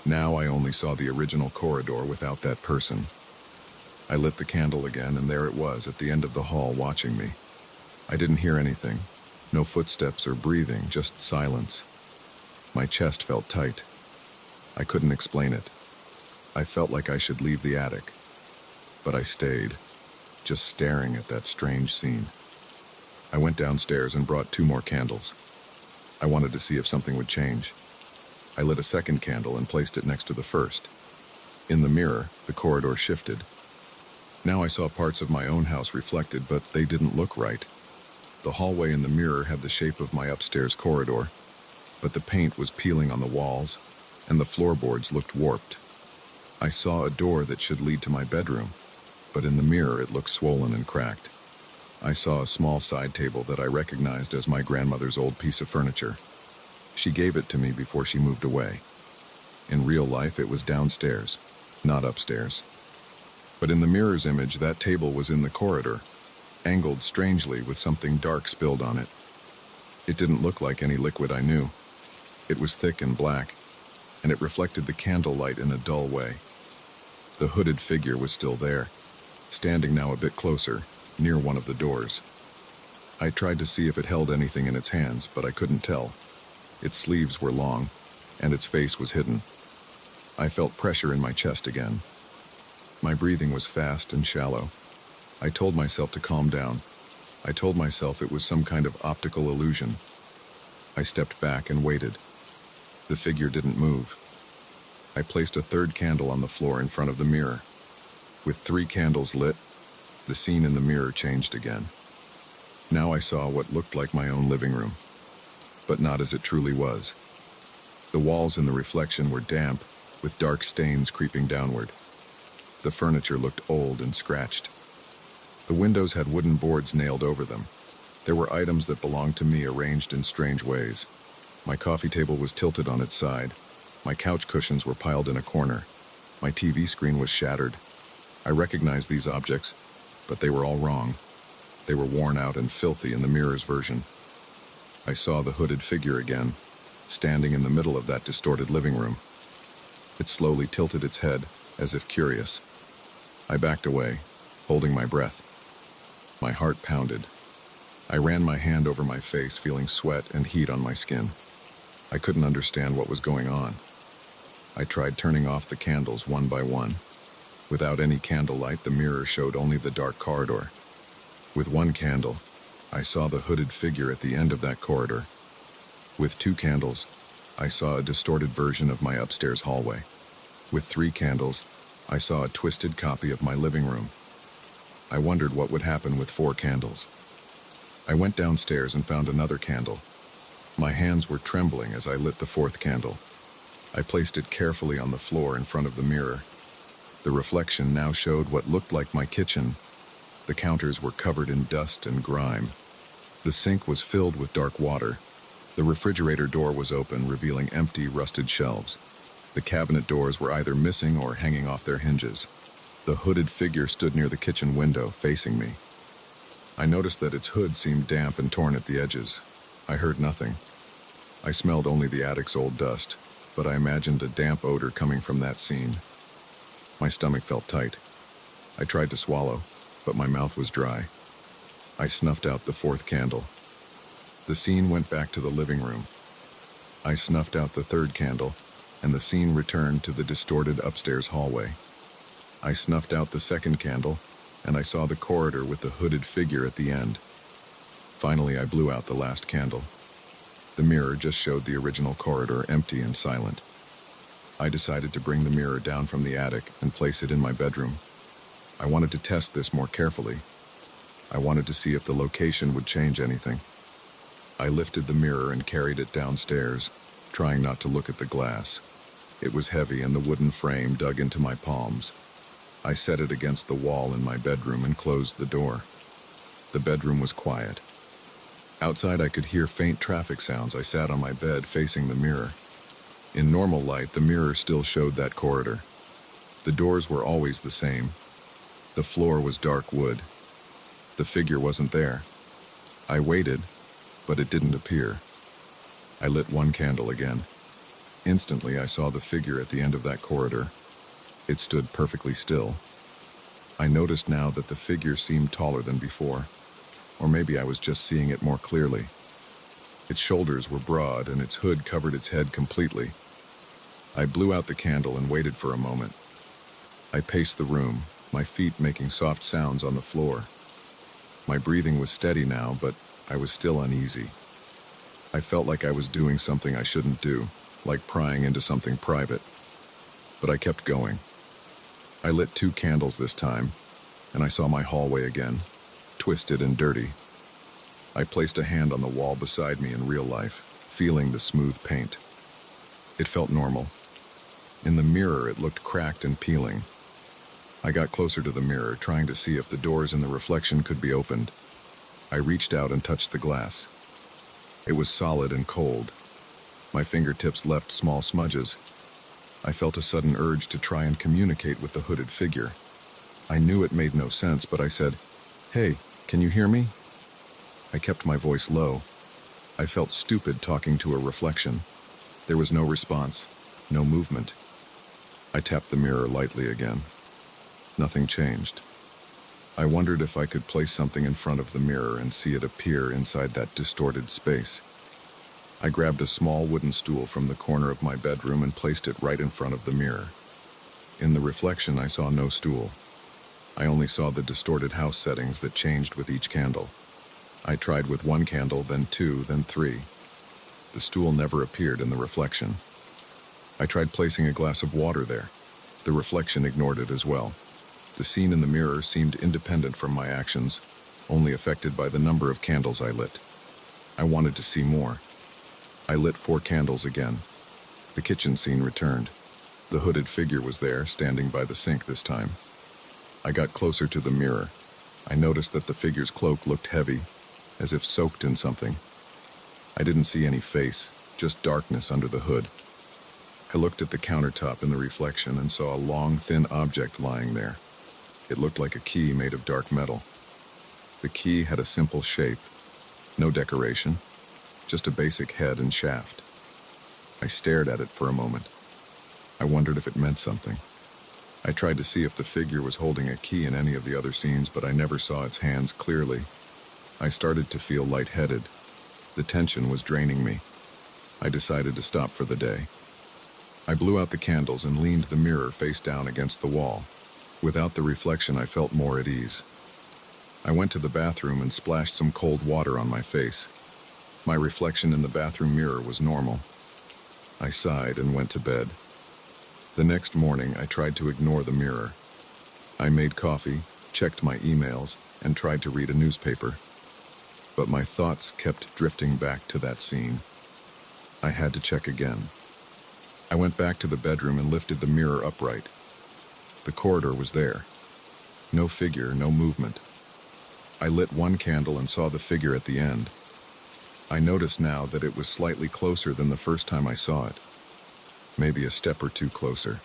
Now I only saw the original corridor without that person. I lit the candle again, and there it was at the end of the hall watching me. I didn't hear anything. No footsteps or breathing, just silence. My chest felt tight. I couldn't explain it. I felt like I should leave the attic. But I stayed, just staring at that strange scene. I went downstairs and brought 2 more candles. I wanted to see if something would change. I lit a second candle and placed it next to the first. In the mirror, the corridor shifted. Now I saw parts of my own house reflected, but they didn't look right. The hallway in the mirror had the shape of my upstairs corridor, but the paint was peeling on the walls, and the floorboards looked warped. I saw a door that should lead to my bedroom, but in the mirror it looked swollen and cracked. I saw a small side table that I recognized as my grandmother's old piece of furniture. She gave it to me before she moved away. In real life, it was downstairs, not upstairs. But in the mirror's image, that table was in the corridor, angled strangely with something dark spilled on it. It didn't look like any liquid I knew. It was thick and black, and it reflected the candlelight in a dull way. The hooded figure was still there, standing now a bit closer, near one of the doors. I tried to see if it held anything in its hands, but I couldn't tell. Its sleeves were long, and its face was hidden. I felt pressure in my chest again. My breathing was fast and shallow. I told myself to calm down. I told myself it was some kind of optical illusion. I stepped back and waited. The figure didn't move. I placed a third candle on the floor in front of the mirror. With 3 candles lit, the scene in the mirror changed again. Now I saw what looked like my own living room, but not as it truly was. The walls in the reflection were damp, with dark stains creeping downward. The furniture looked old and scratched. The windows had wooden boards nailed over them. There were items that belonged to me arranged in strange ways. My coffee table was tilted on its side. My couch cushions were piled in a corner. My TV screen was shattered. I recognized these objects, but they were all wrong. They were worn out and filthy in the mirror's version. I saw the hooded figure again, standing in the middle of that distorted living room. It slowly tilted its head, as if curious. I backed away, holding my breath. My heart pounded. I ran my hand over my face, feeling sweat and heat on my skin. I couldn't understand what was going on. I tried turning off the candles one by one. Without any candlelight, the mirror showed only the dark corridor. With 1 candle, I saw the hooded figure at the end of that corridor. With 2 candles, I saw a distorted version of my upstairs hallway. With 3 candles, I saw a twisted copy of my living room. I wondered what would happen with 4 candles. I went downstairs and found another candle. My hands were trembling as I lit the 4th candle. I placed it carefully on the floor in front of the mirror. The reflection now showed what looked like my kitchen. The counters were covered in dust and grime. The sink was filled with dark water. The refrigerator door was open, revealing empty, rusted shelves. The cabinet doors were either missing or hanging off their hinges. The hooded figure stood near the kitchen window, facing me. I noticed that its hood seemed damp and torn at the edges. I heard nothing. I smelled only the attic's old dust, but I imagined a damp odor coming from that scene. My stomach felt tight. I tried to swallow, but my mouth was dry. I snuffed out the 4th candle. The scene went back to the living room. I snuffed out the 3rd candle, and the scene returned to the distorted upstairs hallway. I snuffed out the second candle, and I saw the corridor with the hooded figure at the end. Finally, I blew out the last candle. The mirror just showed the original corridor empty and silent. I decided to bring the mirror down from the attic and place it in my bedroom. I wanted to test this more carefully. I wanted to see if the location would change anything. I lifted the mirror and carried it downstairs, trying not to look at the glass. It was heavy and the wooden frame dug into my palms. I set it against the wall in my bedroom and closed the door. The bedroom was quiet. Outside, I could hear faint traffic sounds. I sat on my bed facing the mirror. In normal light, the mirror still showed that corridor. The doors were always the same. The floor was dark wood. The figure wasn't there. I waited, but it didn't appear. I lit one candle again. Instantly, I saw the figure at the end of that corridor. It stood perfectly still. I noticed now that the figure seemed taller than before. Or maybe I was just seeing it more clearly. Its shoulders were broad and its hood covered its head completely. I blew out the candle and waited for a moment. I paced the room, my feet making soft sounds on the floor. My breathing was steady now, but I was still uneasy. I felt like I was doing something I shouldn't do, like prying into something private. But I kept going. I lit 2 candles this time, and I saw my hallway again, twisted and dirty. I placed a hand on the wall beside me in real life, feeling the smooth paint. It felt normal. In the mirror, it looked cracked and peeling. I got closer to the mirror, trying to see if the doors in the reflection could be opened. I reached out and touched the glass. It was solid and cold. My fingertips left small smudges. I felt a sudden urge to try and communicate with the hooded figure. I knew it made no sense, but I said, "Hey, can you hear me?" I kept my voice low. I felt stupid talking to a reflection. There was no response, no movement. I tapped the mirror lightly again. Nothing changed. I wondered if I could place something in front of the mirror and see it appear inside that distorted space. I grabbed a small wooden stool from the corner of my bedroom and placed it right in front of the mirror. In the reflection, I saw no stool. I only saw the distorted house settings that changed with each candle. I tried with 1 candle, then 2, then 3. The stool never appeared in the reflection. I tried placing a glass of water there. The reflection ignored it as well. The scene in the mirror seemed independent from my actions, only affected by the number of candles I lit. I wanted to see more. I lit 4 candles again. The kitchen scene returned. The hooded figure was there, standing by the sink this time. I got closer to the mirror. I noticed that the figure's cloak looked heavy, as if soaked in something. I didn't see any face, just darkness under the hood. I looked at the countertop in the reflection and saw a long, thin object lying there. It looked like a key made of dark metal. The key had a simple shape, no decoration, just a basic head and shaft. I stared at it for a moment. I wondered if it meant something. I tried to see if the figure was holding a key in any of the other scenes, but I never saw its hands clearly. I started to feel lightheaded. The tension was draining me. I decided to stop for the day. I blew out the candles and leaned the mirror face down against the wall. Without the reflection, I felt more at ease. I went to the bathroom and splashed some cold water on my face. My reflection in the bathroom mirror was normal. I sighed and went to bed. The next morning, I tried to ignore the mirror. I made coffee, checked my emails, and tried to read a newspaper. But my thoughts kept drifting back to that scene. I had to check again. I went back to the bedroom and lifted the mirror upright. The corridor was there. No figure, no movement. I lit 1 candle and saw the figure at the end. I noticed now that it was slightly closer than the first time I saw it. Maybe a step or 2 closer.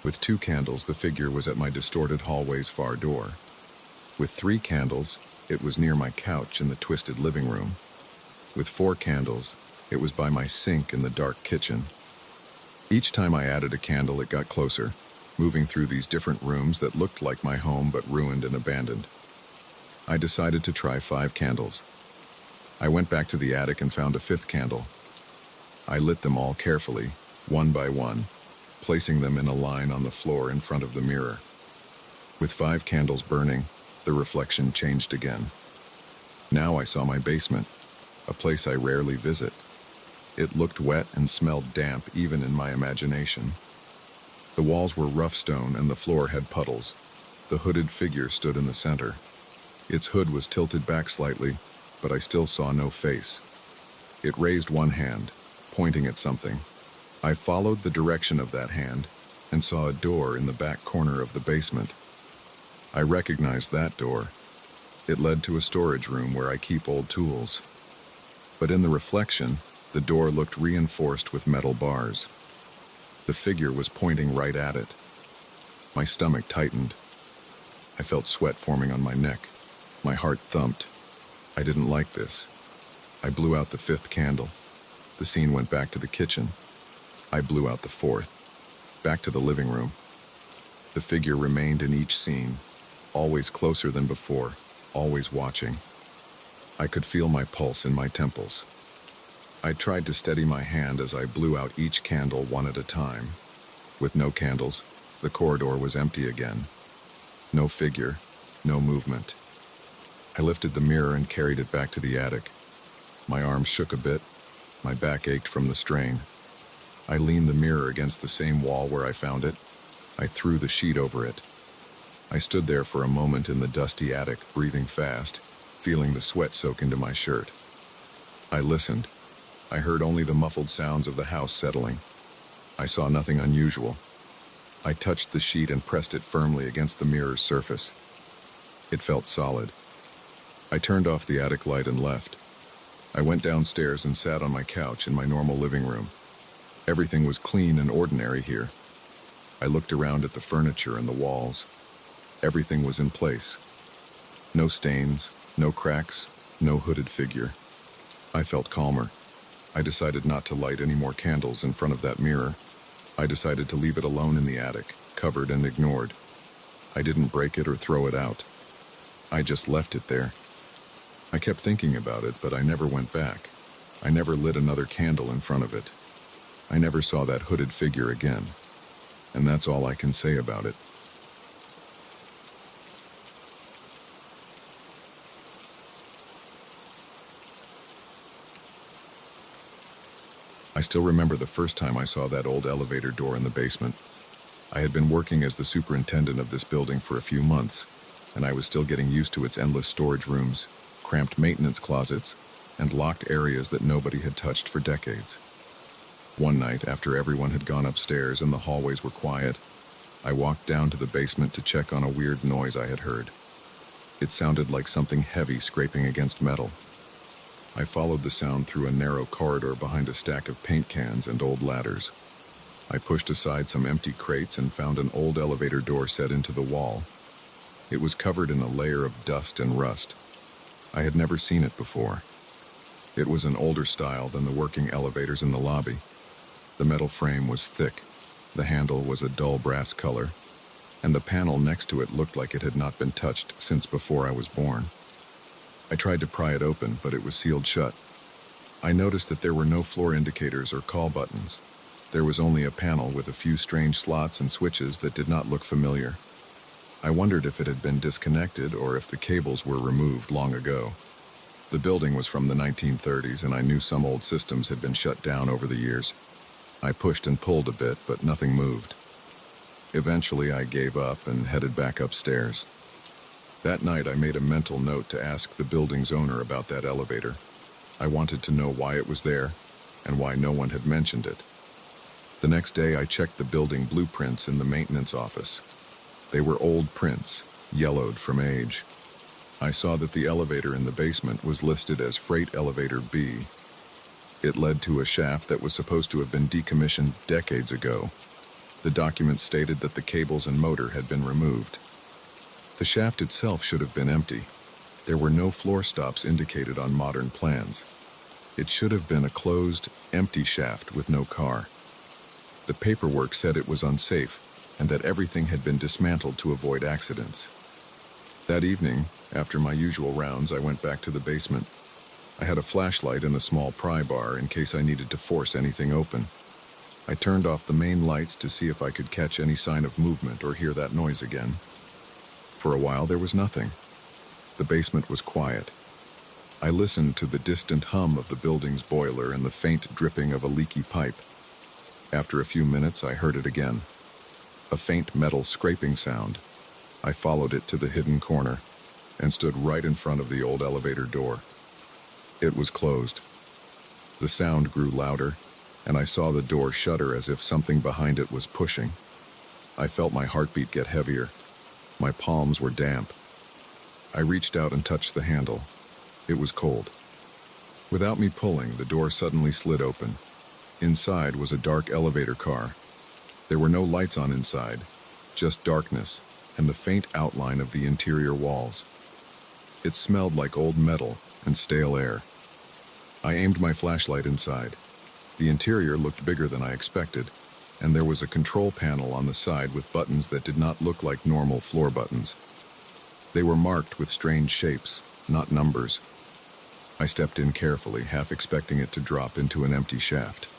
With 2 candles, the figure was at my distorted hallway's far door. With 3 candles, it was near my couch in the twisted living room. With 4 candles, it was by my sink in the dark kitchen. Each time I added a candle, it got closer, moving through these different rooms that looked like my home but ruined and abandoned. I decided to try 5 candles. I went back to the attic and found a 5th candle. I lit them all carefully, one by one, placing them in a line on the floor in front of the mirror. With 5 candles burning, the reflection changed again. Now I saw my basement, a place I rarely visit. It looked wet and smelled damp even in my imagination. The walls were rough stone and the floor had puddles. The hooded figure stood in the center. Its hood was tilted back slightly, but I still saw no face. It raised one hand, pointing at something. I followed the direction of that hand and saw a door in the back corner of the basement. I recognized that door. It led to a storage room where I keep old tools. But in the reflection, the door looked reinforced with metal bars. The figure was pointing right at it. My stomach tightened. I felt sweat forming on my neck. My heart thumped. I didn't like this. I blew out the 5th candle. The scene went back to the kitchen. I blew out the 4th. Back to the living room. The figure remained in each scene, always closer than before, always watching. I could feel my pulse in my temples. I tried to steady my hand as I blew out each candle one at a time. With no candles, the corridor was empty again. No figure, no movement. I lifted the mirror and carried it back to the attic. My arms shook a bit. My back ached from the strain. I leaned the mirror against the same wall where I found it. I threw the sheet over it. I stood there for a moment in the dusty attic, breathing fast, feeling the sweat soak into my shirt. I listened. I heard only the muffled sounds of the house settling. I saw nothing unusual. I touched the sheet and pressed it firmly against the mirror's surface. It felt solid. I turned off the attic light and left. I went downstairs and sat on my couch in my normal living room. Everything was clean and ordinary here. I looked around at the furniture and the walls. Everything was in place. No stains, no cracks, no hooded figure. I felt calmer. I decided not to light any more candles in front of that mirror. I decided to leave it alone in the attic, covered and ignored. I didn't break it or throw it out. I just left it there. I kept thinking about it, but I never went back. I never lit another candle in front of it. I never saw that hooded figure again. And that's all I can say about it. I still remember the first time I saw that old elevator door in the basement. I had been working as the superintendent of this building for a few months, and I was still getting used to its endless storage rooms, cramped maintenance closets, and locked areas that nobody had touched for decades. One night, after everyone had gone upstairs and the hallways were quiet, I walked down to the basement to check on a weird noise I had heard. It sounded like something heavy scraping against metal. I followed the sound through a narrow corridor behind a stack of paint cans and old ladders. I pushed aside some empty crates and found an old elevator door set into the wall. It was covered in a layer of dust and rust. I had never seen it before. It was an older style than the working elevators in the lobby. The metal frame was thick, the handle was a dull brass color, and the panel next to it looked like it had not been touched since before I was born. I tried to pry it open, but it was sealed shut. I noticed that there were no floor indicators or call buttons. There was only a panel with a few strange slots and switches that did not look familiar. I wondered if it had been disconnected or if the cables were removed long ago. The building was from the 1930s, and I knew some old systems had been shut down over the years. I pushed and pulled a bit, but nothing moved. Eventually, I gave up and headed back upstairs. That night, I made a mental note to ask the building's owner about that elevator. I wanted to know why it was there and why no one had mentioned it. The next day, I checked the building blueprints in the maintenance office. They were old prints, yellowed from age. I saw that the elevator in the basement was listed as Freight Elevator B. It led to a shaft that was supposed to have been decommissioned decades ago. The document stated that the cables and motor had been removed. The shaft itself should have been empty. There were no floor stops indicated on modern plans. It should have been a closed, empty shaft with no car. The paperwork said it was unsafe and that everything had been dismantled to avoid accidents. That evening, after my usual rounds, I went back to the basement. I had a flashlight and a small pry bar in case I needed to force anything open. I turned off the main lights to see if I could catch any sign of movement or hear that noise again. For a while there was nothing. The basement was quiet. I listened to the distant hum of the building's boiler and the faint dripping of a leaky pipe. After a few minutes, I heard it again. A faint metal scraping sound. I followed it to the hidden corner and stood right in front of the old elevator door. It was closed. The sound grew louder, and I saw the door shudder as if something behind it was pushing. I felt my heartbeat get heavier. My palms were damp. I reached out and touched the handle. It was cold. Without me pulling, the door suddenly slid open. Inside was a dark elevator car. There were no lights on inside, just darkness and the faint outline of the interior walls. It smelled like old metal and stale air. I aimed my flashlight inside. The interior looked bigger than I expected, and there was a control panel on the side with buttons that did not look like normal floor buttons. They were marked with strange shapes, not numbers. I stepped in carefully, half expecting it to drop into an empty shaft.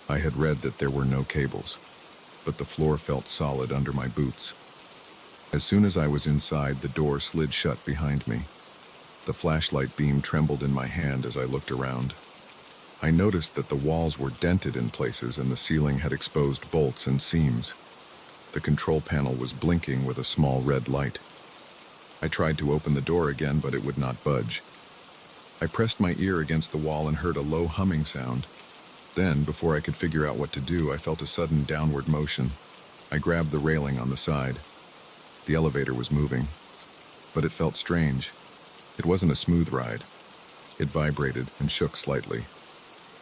I had read that there were no cables, but the floor felt solid under my boots. As soon as I was inside, the door slid shut behind me. The flashlight beam trembled in my hand as I looked around. I noticed that the walls were dented in places and the ceiling had exposed bolts and seams. The control panel was blinking with a small red light. I tried to open the door again, but it would not budge. I pressed my ear against the wall and heard a low humming sound. Then, before I could figure out what to do, I felt a sudden downward motion. I grabbed the railing on the side. The elevator was moving, but it felt strange. It wasn't a smooth ride. It vibrated and shook slightly.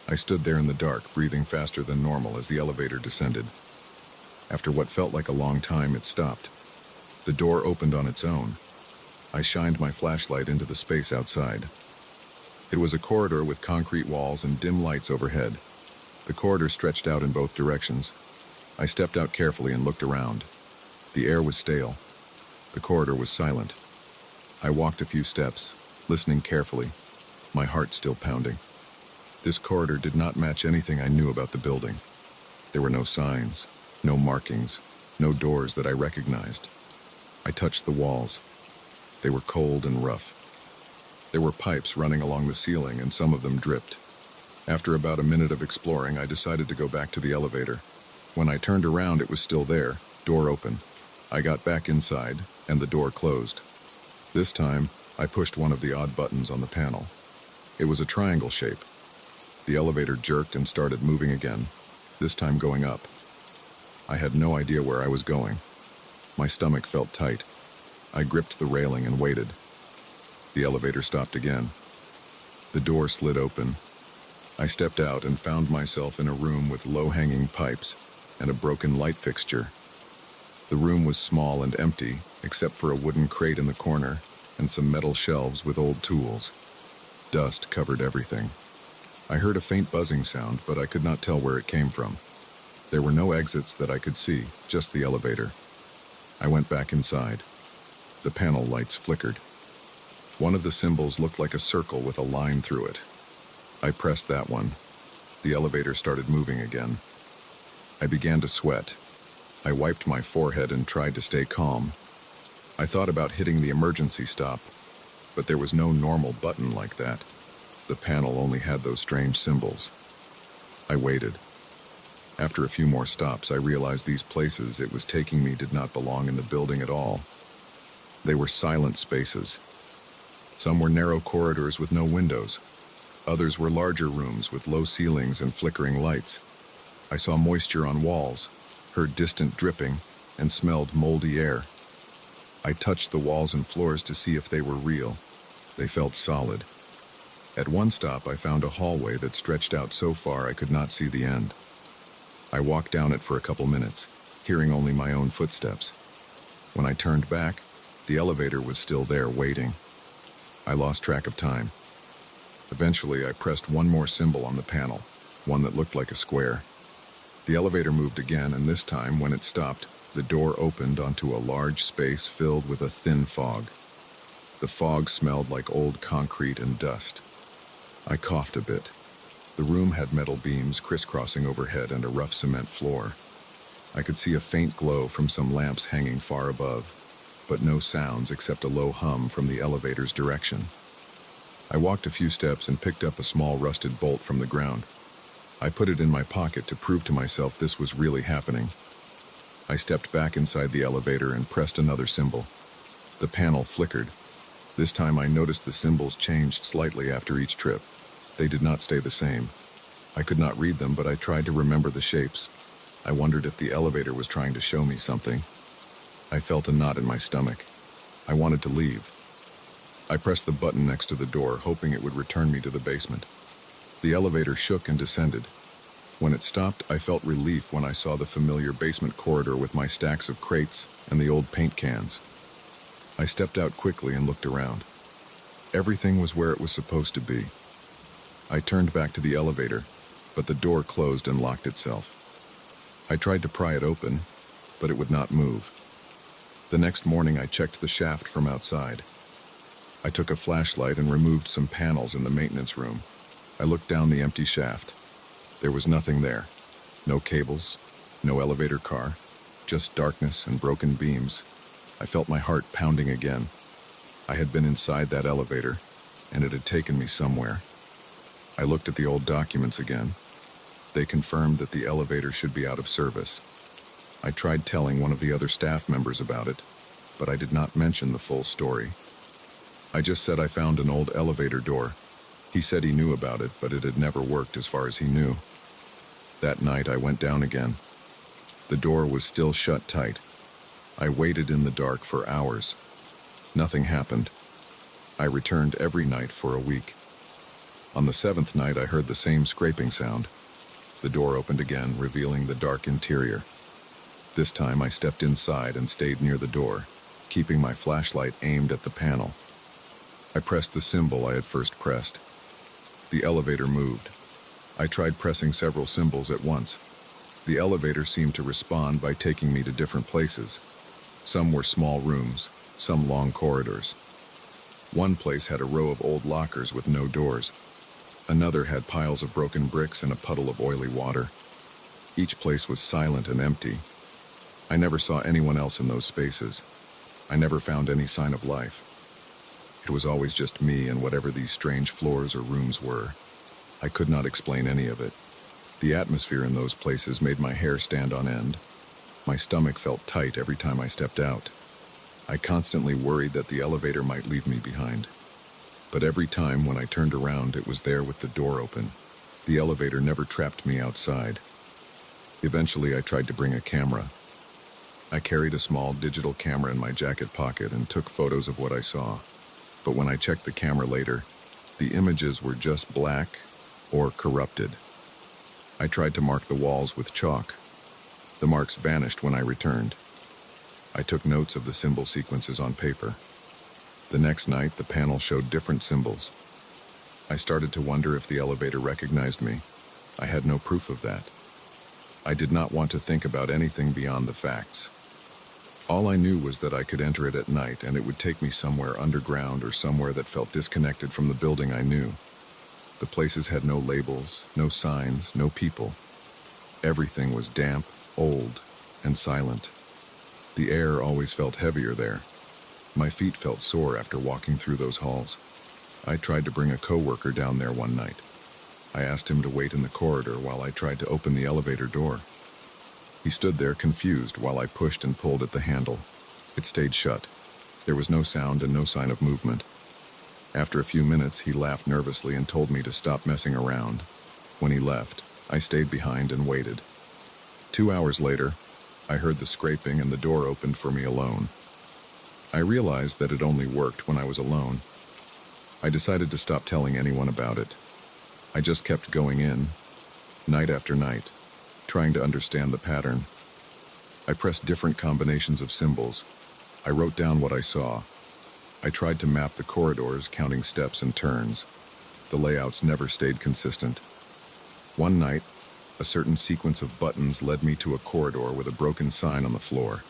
I stood there in the dark, breathing faster than normal as the elevator descended. After what felt like a long time, it stopped. The door opened on its own. I shined my flashlight into the space outside. It was a corridor with concrete walls and dim lights overhead. The corridor stretched out in both directions. I stepped out carefully and looked around. The air was stale. The corridor was silent. I walked a few steps, listening carefully, my heart still pounding. This corridor did not match anything I knew about the building. There were no signs, no markings, no doors that I recognized. I touched the walls. They were cold and rough. There were pipes running along the ceiling, and some of them dripped. After about a minute of exploring, I decided to go back to the elevator. When I turned around, it was still there, door open. I got back inside, and the door closed. This time, I pushed one of the odd buttons on the panel. It was a triangle shape. The elevator jerked and started moving again, this time going up. I had no idea where I was going. My stomach felt tight. I gripped the railing and waited. The elevator stopped again. The door slid open. I stepped out and found myself in a room with low-hanging pipes and a broken light fixture. The room was small and empty, except for a wooden crate in the corner and some metal shelves with old tools. Dust covered everything. I heard a faint buzzing sound, but I could not tell where it came from. There were no exits that I could see, just the elevator. I went back inside. The panel lights flickered. One of the symbols looked like a circle with a line through it. I pressed that one. The elevator started moving again. I began to sweat. I wiped my forehead and tried to stay calm. I thought about hitting the emergency stop, but there was no normal button like that. The panel only had those strange symbols. I waited. After a few more stops, I realized these places it was taking me did not belong in the building at all. They were silent spaces. Some were narrow corridors with no windows. Others were larger rooms with low ceilings and flickering lights. I saw moisture on walls, heard distant dripping, and smelled moldy air. I touched the walls and floors to see if they were real. They felt solid. At one stop, I found a hallway that stretched out so far I could not see the end. I walked down it for a couple minutes, hearing only my own footsteps. When I turned back, the elevator was still there waiting. I lost track of time. Eventually, I pressed one more symbol on the panel, one that looked like a square. The elevator moved again, and this time, when it stopped, the door opened onto a large space filled with a thin fog. The fog smelled like old concrete and dust. I coughed a bit. The room had metal beams crisscrossing overhead and a rough cement floor. I could see a faint glow from some lamps hanging far above. but no sounds except a low hum from the elevator's direction. I walked a few steps and picked up a small rusted bolt from the ground. I put it in my pocket to prove to myself this was really happening. I stepped back inside the elevator and pressed another symbol. The panel flickered. This time I noticed the symbols changed slightly after each trip. They did not stay the same. I could not read them, but I tried to remember the shapes. I wondered if the elevator was trying to show me something. I felt a knot in my stomach. I wanted to leave. I pressed the button next to the door, hoping it would return me to the basement. The elevator shook and descended. When it stopped, I felt relief when I saw the familiar basement corridor with my stacks of crates and the old paint cans. I stepped out quickly and looked around. Everything was where it was supposed to be. I turned back to the elevator, but the door closed and locked itself. I tried to pry it open, but it would not move. The next morning, I checked the shaft from outside. I took a flashlight and removed some panels in the maintenance room. I looked down the empty shaft. There was nothing there. No cables, no elevator car, just darkness and broken beams. I felt my heart pounding again. I had been inside that elevator, and it had taken me somewhere. I looked at the old documents again. They confirmed that the elevator should be out of service. I tried telling one of the other staff members about it, but I did not mention the full story. I just said I found an old elevator door. He said he knew about it, but it had never worked as far as he knew. That night I went down again. The door was still shut tight. I waited in the dark for hours. Nothing happened. I returned every night for a week. On the 7th night I heard the same scraping sound. The door opened again, revealing the dark interior. This time I stepped inside and stayed near the door, keeping my flashlight aimed at the panel. I pressed the symbol I had first pressed. The elevator moved. I tried pressing several symbols at once. The elevator seemed to respond by taking me to different places. Some were small rooms, some long corridors. One place had a row of old lockers with no doors. Another had piles of broken bricks and a puddle of oily water. Each place was silent and empty. I never saw anyone else in those spaces. I never found any sign of life. It was always just me and whatever these strange floors or rooms were. I could not explain any of it. The atmosphere in those places made my hair stand on end. My stomach felt tight every time I stepped out. I constantly worried that the elevator might leave me behind. But every time when I turned around, it was there with the door open. The elevator never trapped me outside. Eventually, I tried to bring a camera. I carried a small digital camera in my jacket pocket and took photos of what I saw. But when I checked the camera later, the images were just black or corrupted. I tried to mark the walls with chalk. The marks vanished when I returned. I took notes of the symbol sequences on paper. The next night, the panel showed different symbols. I started to wonder if the elevator recognized me. I had no proof of that. I did not want to think about anything beyond the facts. All I knew was that I could enter it at night and it would take me somewhere underground or somewhere that felt disconnected from the building I knew. The places had no labels, no signs, no people. Everything was damp, old, and silent. The air always felt heavier there. My feet felt sore after walking through those halls. I tried to bring a coworker down there one night. I asked him to wait in the corridor while I tried to open the elevator door. He stood there confused while I pushed and pulled at the handle. It stayed shut. There was no sound and no sign of movement. After a few minutes, he laughed nervously and told me to stop messing around. When he left, I stayed behind and waited. 2 hours later, I heard the scraping and the door opened for me alone. I realized that it only worked when I was alone. I decided to stop telling anyone about it. I just kept going in, night after night, trying to understand the pattern. I pressed different combinations of symbols. I wrote down what I saw. I tried to map the corridors, counting steps and turns. The layouts never stayed consistent. One night, a certain sequence of buttons led me to a corridor with a broken sign on the floor.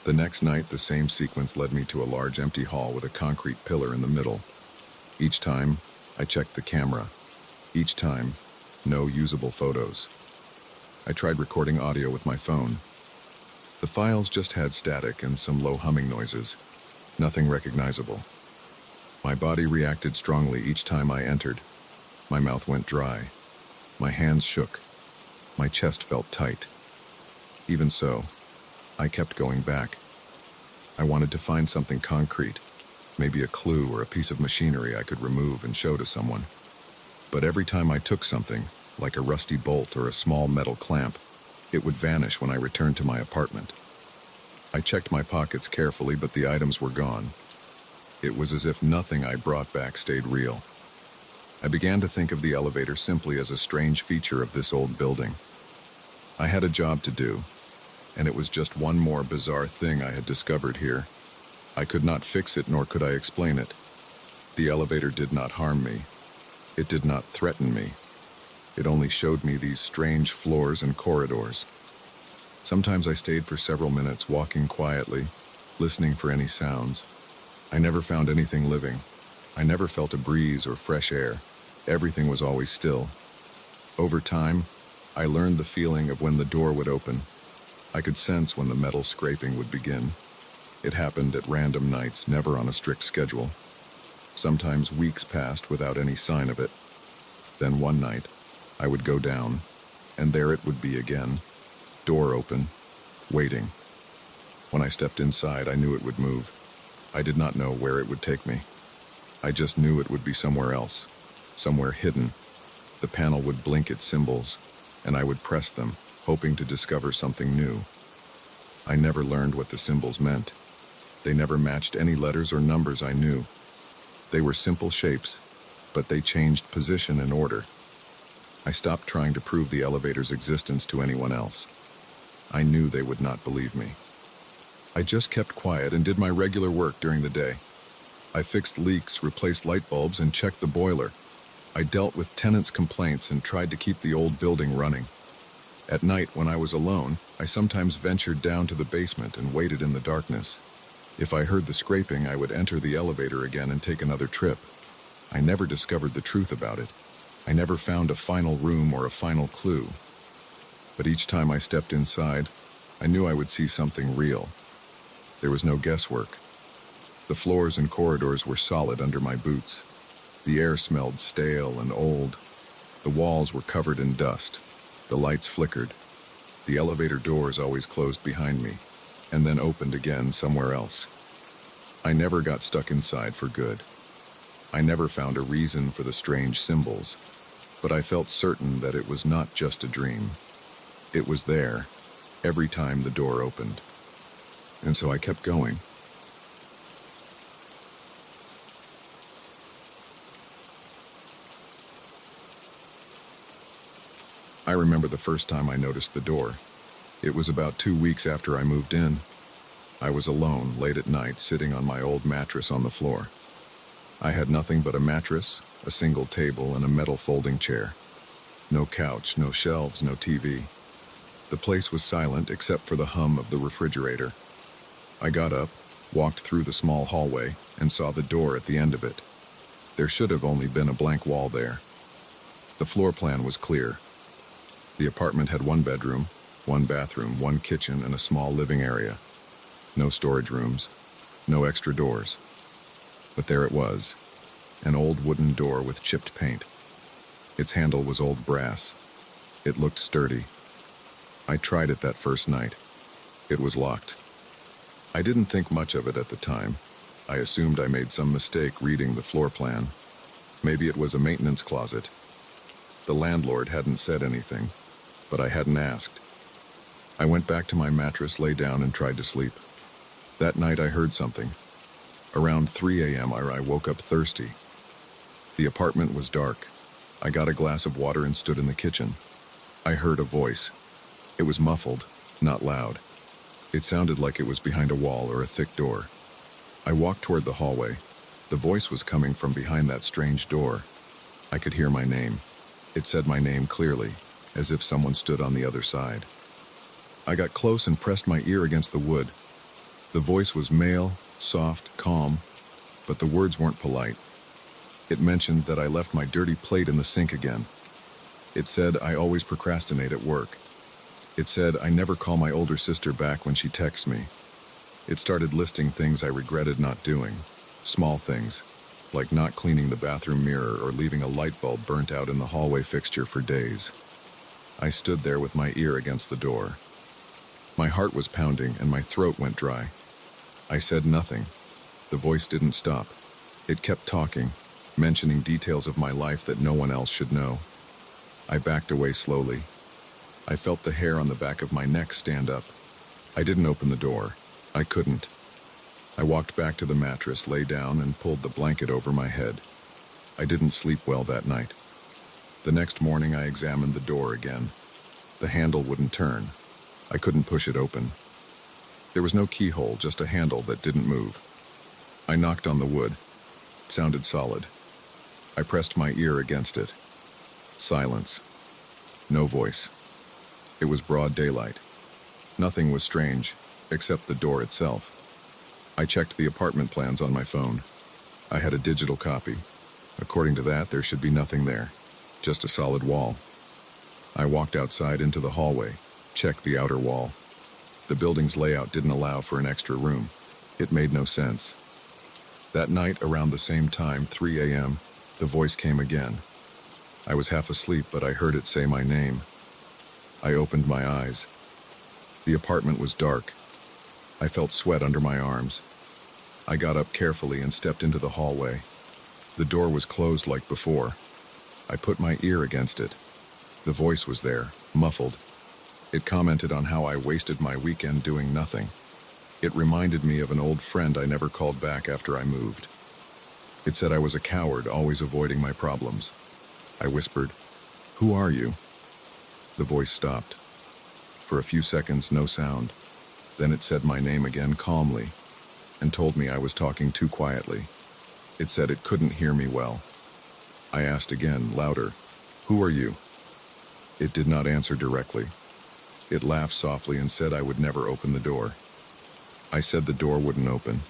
The next night, the same sequence led me to a large empty hall with a concrete pillar in the middle. Each time, I checked the camera. Each time, no usable photos. I tried recording audio with my phone. The files just had static and some low humming noises, nothing recognizable. My body reacted strongly each time I entered. My mouth went dry. My hands shook. My chest felt tight. Even so, I kept going back. I wanted to find something concrete, maybe a clue or a piece of machinery I could remove and show to someone. But every time I took something, like a rusty bolt or a small metal clamp, it would vanish when I returned to my apartment. I checked my pockets carefully, but the items were gone. It was as if nothing I brought back stayed real. I began to think of the elevator simply as a strange feature of this old building. I had a job to do, and it was just one more bizarre thing I had discovered here. I could not fix it, nor could I explain it. The elevator did not harm me. It did not threaten me. It only showed me these strange floors and corridors. Sometimes I stayed for several minutes, walking quietly, listening for any sounds. I never found anything living. I never felt a breeze or fresh air. Everything was always still. Over time, I learned the feeling of when the door would open. I could sense when the metal scraping would begin. It happened at random nights, never on a strict schedule. Sometimes weeks passed without any sign of it. Then one night, I would go down, and there it would be again. Door open, waiting. When I stepped inside, I knew it would move. I did not know where it would take me. I just knew it would be somewhere else, somewhere hidden. The panel would blink its symbols, and I would press them, hoping to discover something new. I never learned what the symbols meant. They never matched any letters or numbers I knew. They were simple shapes, but they changed position and order. I stopped trying to prove the elevator's existence to anyone else. I knew they would not believe me. I just kept quiet and did my regular work during the day. I fixed leaks, replaced light bulbs, and checked the boiler. I dealt with tenants' complaints and tried to keep the old building running. At night, when I was alone, I sometimes ventured down to the basement and waited in the darkness. If I heard the scraping, I would enter the elevator again and take another trip. I never discovered the truth about it. I never found a final room or a final clue. But each time I stepped inside, I knew I would see something real. There was no guesswork. The floors and corridors were solid under my boots. The air smelled stale and old. The walls were covered in dust. The lights flickered. The elevator doors always closed behind me, and then opened again somewhere else. I never got stuck inside for good. I never found a reason for the strange symbols, but I felt certain that it was not just a dream. It was there, every time the door opened. And so I kept going. I remember the first time I noticed the door. It was about 2 weeks after I moved in. I was alone, late at night, sitting on my old mattress on the floor. I had nothing but a mattress, a single table, and a metal folding chair. No couch, no shelves, no TV. The place was silent except for the hum of the refrigerator. I got up, walked through the small hallway, and saw the door at the end of it. There should have only been a blank wall there. The floor plan was clear. The apartment had 1 bedroom, 1 bathroom, 1 kitchen, and a small living area. No storage rooms, no extra doors. But there it was, an old wooden door with chipped paint. Its handle was old brass. It looked sturdy. I tried it that first night. It was locked. I didn't think much of it at the time. I assumed I made some mistake reading the floor plan. Maybe it was a maintenance closet. The landlord hadn't said anything, but I hadn't asked. I went back to my mattress, lay down, and tried to sleep. That night I heard something. Around 3 a.m. I woke up thirsty. The apartment was dark. I got a glass of water and stood in the kitchen. I heard a voice. It was muffled, not loud. It sounded like it was behind a wall or a thick door. I walked toward the hallway. The voice was coming from behind that strange door. I could hear my name. It said my name clearly, as if someone stood on the other side. I got close and pressed my ear against the wood. The voice was male, soft, calm, but the words weren't polite. It mentioned that I left my dirty plate in the sink again. It said I always procrastinate at work. It said I never call my older sister back when she texts me. It started listing things I regretted not doing. Small things, like not cleaning the bathroom mirror or leaving a light bulb burnt out in the hallway fixture for days. I stood there with my ear against the door. My heart was pounding and my throat went dry. I said nothing. The voice didn't stop. It kept talking, mentioning details of my life that no one else should know. I backed away slowly. I felt the hair on the back of my neck stand up. I didn't open the door. I couldn't. I walked back to the mattress, lay down, and pulled the blanket over my head. I didn't sleep well that night. The next morning I examined the door again. The handle wouldn't turn. I couldn't push it open. There was no keyhole, just a handle that didn't move. I knocked on the wood. It sounded solid. I pressed my ear against it. Silence. No voice. It was broad daylight. Nothing was strange, except the door itself. I checked the apartment plans on my phone. I had a digital copy. According to that, there should be nothing there, just a solid wall. I walked outside into the hallway, checked the outer wall. The building's layout didn't allow for an extra room. It made no sense. That night, around the same time, 3 a.m., the voice came again. I was half asleep, but I heard it say my name. I opened my eyes. The apartment was dark. I felt sweat under my arms. I got up carefully and stepped into the hallway. The door was closed like before. I put my ear against it. The voice was there, muffled. It commented on how I wasted my weekend doing nothing. It reminded me of an old friend I never called back after I moved. It said I was a coward, always avoiding my problems. I whispered, "Who are you?" The voice stopped. For a few seconds, no sound. Then it said my name again calmly and told me I was talking too quietly. It said it couldn't hear me well. I asked again, louder, "Who are you?" It did not answer directly. It laughed softly and said I would never open the door. I said the door wouldn't open.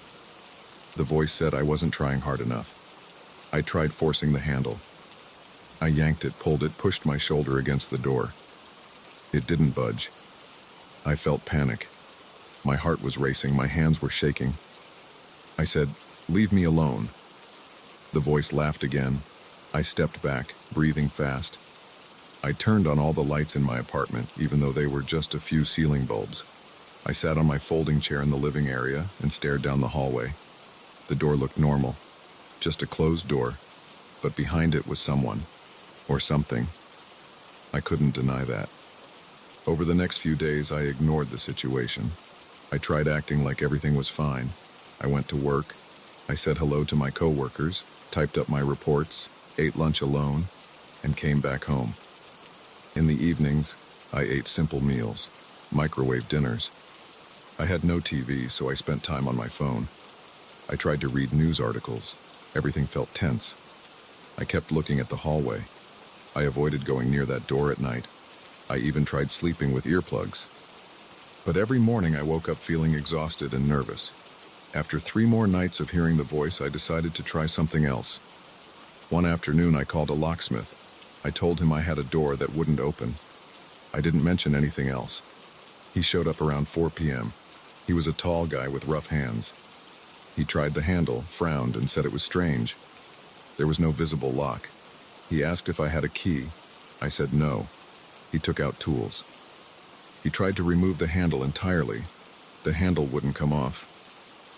The voice said I wasn't trying hard enough. I tried forcing the handle. I yanked it, pulled it, pushed my shoulder against the door. It didn't budge. I felt panic. My heart was racing, my hands were shaking. I said, "Leave me alone." The voice laughed again. I stepped back, breathing fast. I turned on all the lights in my apartment, even though they were just a few ceiling bulbs. I sat on my folding chair in the living area and stared down the hallway. The door looked normal, just a closed door, but behind it was someone, or something. I couldn't deny that. Over the next few days, I ignored the situation. I tried acting like everything was fine. I went to work. I said hello to my coworkers, typed up my reports, ate lunch alone, and came back home. In the evenings, I ate simple meals, microwave dinners. I had no TV, so I spent time on my phone. I tried to read news articles. Everything felt tense. I kept looking at the hallway. I avoided going near that door at night. I even tried sleeping with earplugs. But every morning I woke up feeling exhausted and nervous. After 3 more nights of hearing the voice, I decided to try something else. One afternoon I called a locksmith. I told him I had a door that wouldn't open. I didn't mention anything else. He showed up around 4 p.m. He was a tall guy with rough hands. He tried the handle, frowned, and said it was strange. There was no visible lock. He asked if I had a key. I said no. He took out tools. He tried to remove the handle entirely. The handle wouldn't come off.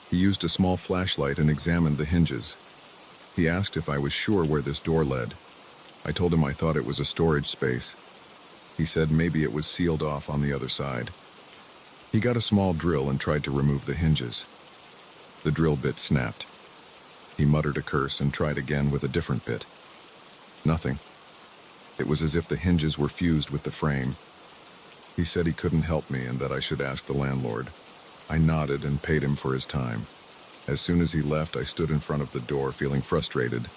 He used a small flashlight and examined the hinges. He asked if I was sure where this door led. I told him I thought it was a storage space. He said maybe it was sealed off on the other side. He got a small drill and tried to remove the hinges. The drill bit snapped. He muttered a curse and tried again with a different bit. Nothing. It was as if the hinges were fused with the frame. He said he couldn't help me and that I should ask the landlord. I nodded and paid him for his time. As soon as he left, I stood in front of the door feeling frustrated.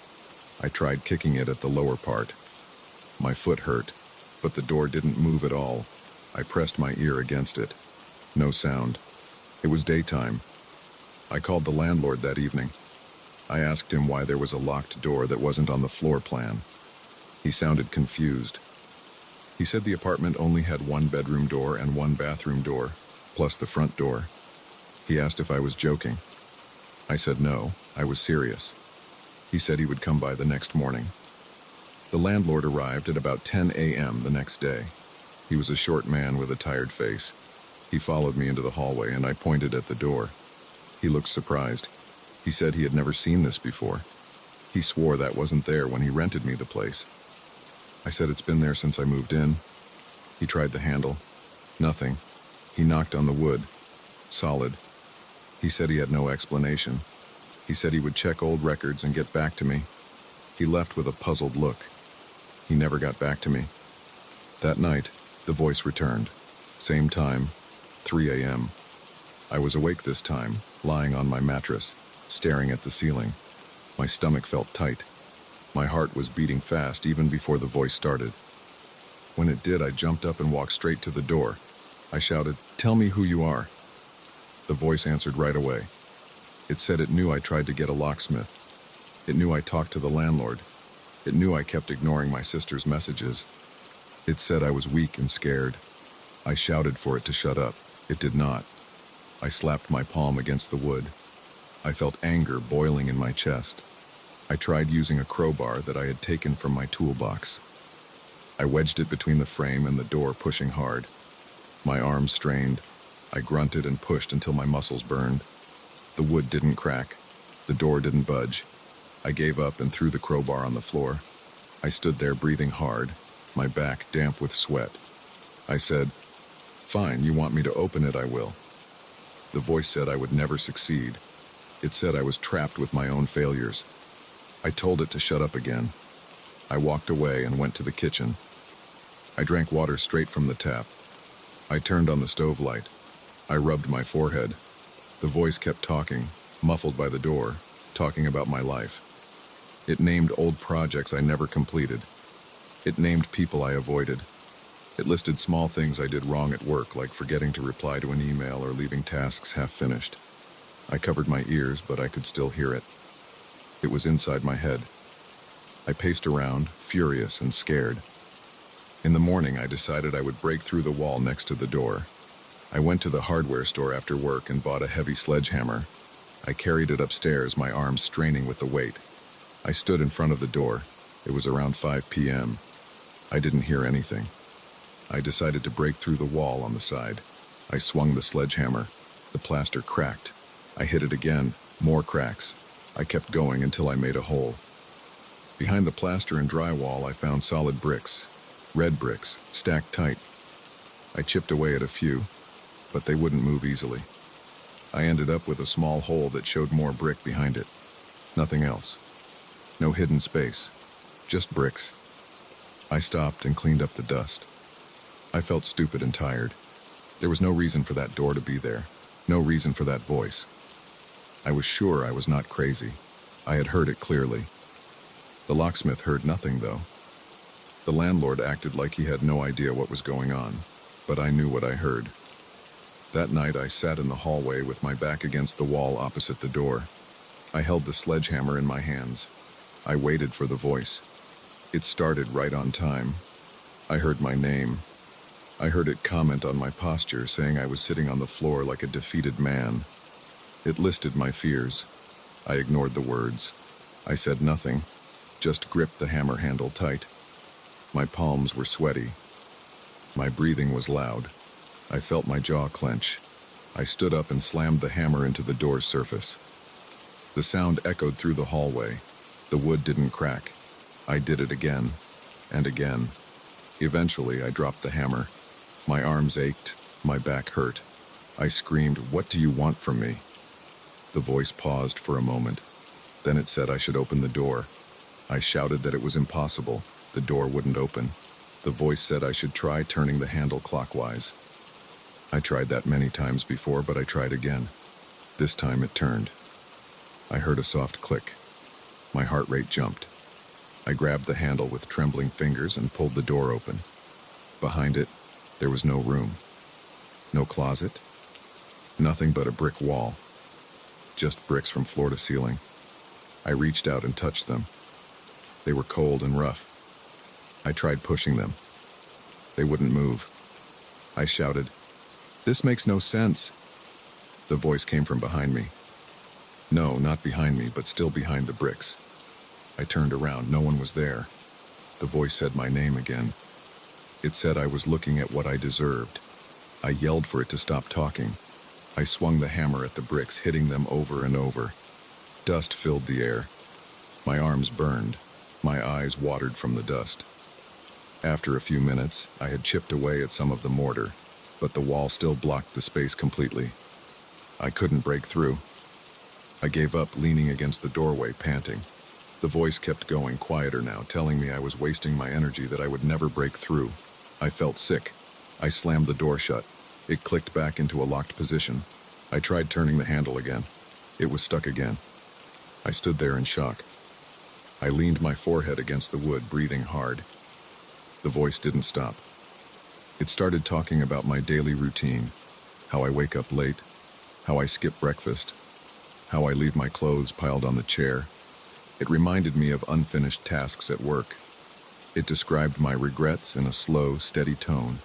I tried kicking it at the lower part. My foot hurt, but the door didn't move at all. I pressed my ear against it. No sound. It was daytime. I called the landlord that evening. I asked him why there was a locked door that wasn't on the floor plan. He sounded confused. He said the apartment only had one bedroom door and one bathroom door, plus the front door. He asked if I was joking. I said no, I was serious. He said he would come by the next morning. The landlord arrived at about 10 a.m. the next day. He was a short man with a tired face. He followed me into the hallway and I pointed at the door. He looked surprised. He said he had never seen this before. He swore that wasn't there when he rented me the place. I said it's been there since I moved in. He tried the handle. Nothing. He knocked on the wood. Solid. He said he had no explanation. He said he would check old records and get back to me. He left with a puzzled look. He never got back to me. That night, the voice returned. Same time, 3 a.m. I was awake this time, lying on my mattress, staring at the ceiling. My stomach felt tight. My heart was beating fast even before the voice started. When it did, I jumped up and walked straight to the door. I shouted, "Tell me who you are." The voice answered right away. It said it knew I tried to get a locksmith. It knew I talked to the landlord. It knew I kept ignoring my sister's messages. It said I was weak and scared. I shouted for it to shut up. It did not. I slapped my palm against the wood. I felt anger boiling in my chest. I tried using a crowbar that I had taken from my toolbox. I wedged it between the frame and the door, pushing hard. My arms strained. I grunted and pushed until my muscles burned. The wood didn't crack. The door didn't budge. I gave up and threw the crowbar on the floor. I stood there breathing hard, my back damp with sweat. I said, "Fine, you want me to open it, I will." The voice said I would never succeed. It said I was trapped with my own failures. I told it to shut up again. I walked away and went to the kitchen. I drank water straight from the tap. I turned on the stove light. I rubbed my forehead. The voice kept talking, muffled by the door, talking about my life. It named old projects I never completed. It named people I avoided. It listed small things I did wrong at work, like forgetting to reply to an email or leaving tasks half-finished. I covered my ears, but I could still hear it. It was inside my head. I paced around, furious and scared. In the morning, I decided I would break through the wall next to the door. I went to the hardware store after work and bought a heavy sledgehammer. I carried it upstairs, my arms straining with the weight. I stood in front of the door. It was around 5 p.m. I didn't hear anything. I decided to break through the wall on the side. I swung the sledgehammer. The plaster cracked. I hit it again. More cracks. I kept going until I made a hole. Behind the plaster and drywall, I found solid bricks. Red bricks, stacked tight. I chipped away at a few, but they wouldn't move easily. I ended up with a small hole that showed more brick behind it. Nothing else. No hidden space. Just bricks. I stopped and cleaned up the dust. I felt stupid and tired. There was no reason for that door to be there. No reason for that voice. I was sure I was not crazy. I had heard it clearly. The locksmith heard nothing, though. The landlord acted like he had no idea what was going on, but I knew what I heard. That night, I sat in the hallway with my back against the wall opposite the door. I held the sledgehammer in my hands. I waited for the voice. It started right on time. I heard my name. I heard it comment on my posture, saying I was sitting on the floor like a defeated man. It listed my fears. I ignored the words. I said nothing, just gripped the hammer handle tight. My palms were sweaty. My breathing was loud. I felt my jaw clench. I stood up and slammed the hammer into the door's surface. The sound echoed through the hallway. The wood didn't crack. I did it again and again. Eventually, I dropped the hammer. My arms ached. My back hurt. I screamed, "What do you want from me?" The voice paused for a moment. Then it said I should open the door. I shouted that it was impossible. The door wouldn't open. The voice said I should try turning the handle clockwise. I tried that many times before, but I tried again. This time it turned. I heard a soft click. My heart rate jumped. I grabbed the handle with trembling fingers and pulled the door open. Behind it, there was no room. No closet. Nothing but a brick wall. Just bricks from floor to ceiling. I reached out and touched them. They were cold and rough. I tried pushing them. They wouldn't move. I shouted, "This makes no sense." The voice came from behind me. No, not behind me, but still behind the bricks. I turned around. No one was there. The voice said my name again. It said I was looking at what I deserved. I yelled for it to stop talking. I swung the hammer at the bricks, hitting them over and over. Dust filled the air. My arms burned. My eyes watered from the dust. After a few minutes, I had chipped away at some of the mortar, but the wall still blocked the space completely. I couldn't break through. I gave up, leaning against the doorway, panting. The voice kept going, quieter now, telling me I was wasting my energy, that I would never break through. I felt sick. I slammed the door shut. It clicked back into a locked position. I tried turning the handle again. It was stuck again. I stood there in shock. I leaned my forehead against the wood, breathing hard. The voice didn't stop. It started talking about my daily routine, how I wake up late, how I skip breakfast, how I leave my clothes piled on the chair. It reminded me of unfinished tasks at work. It described my regrets in a slow, steady tone.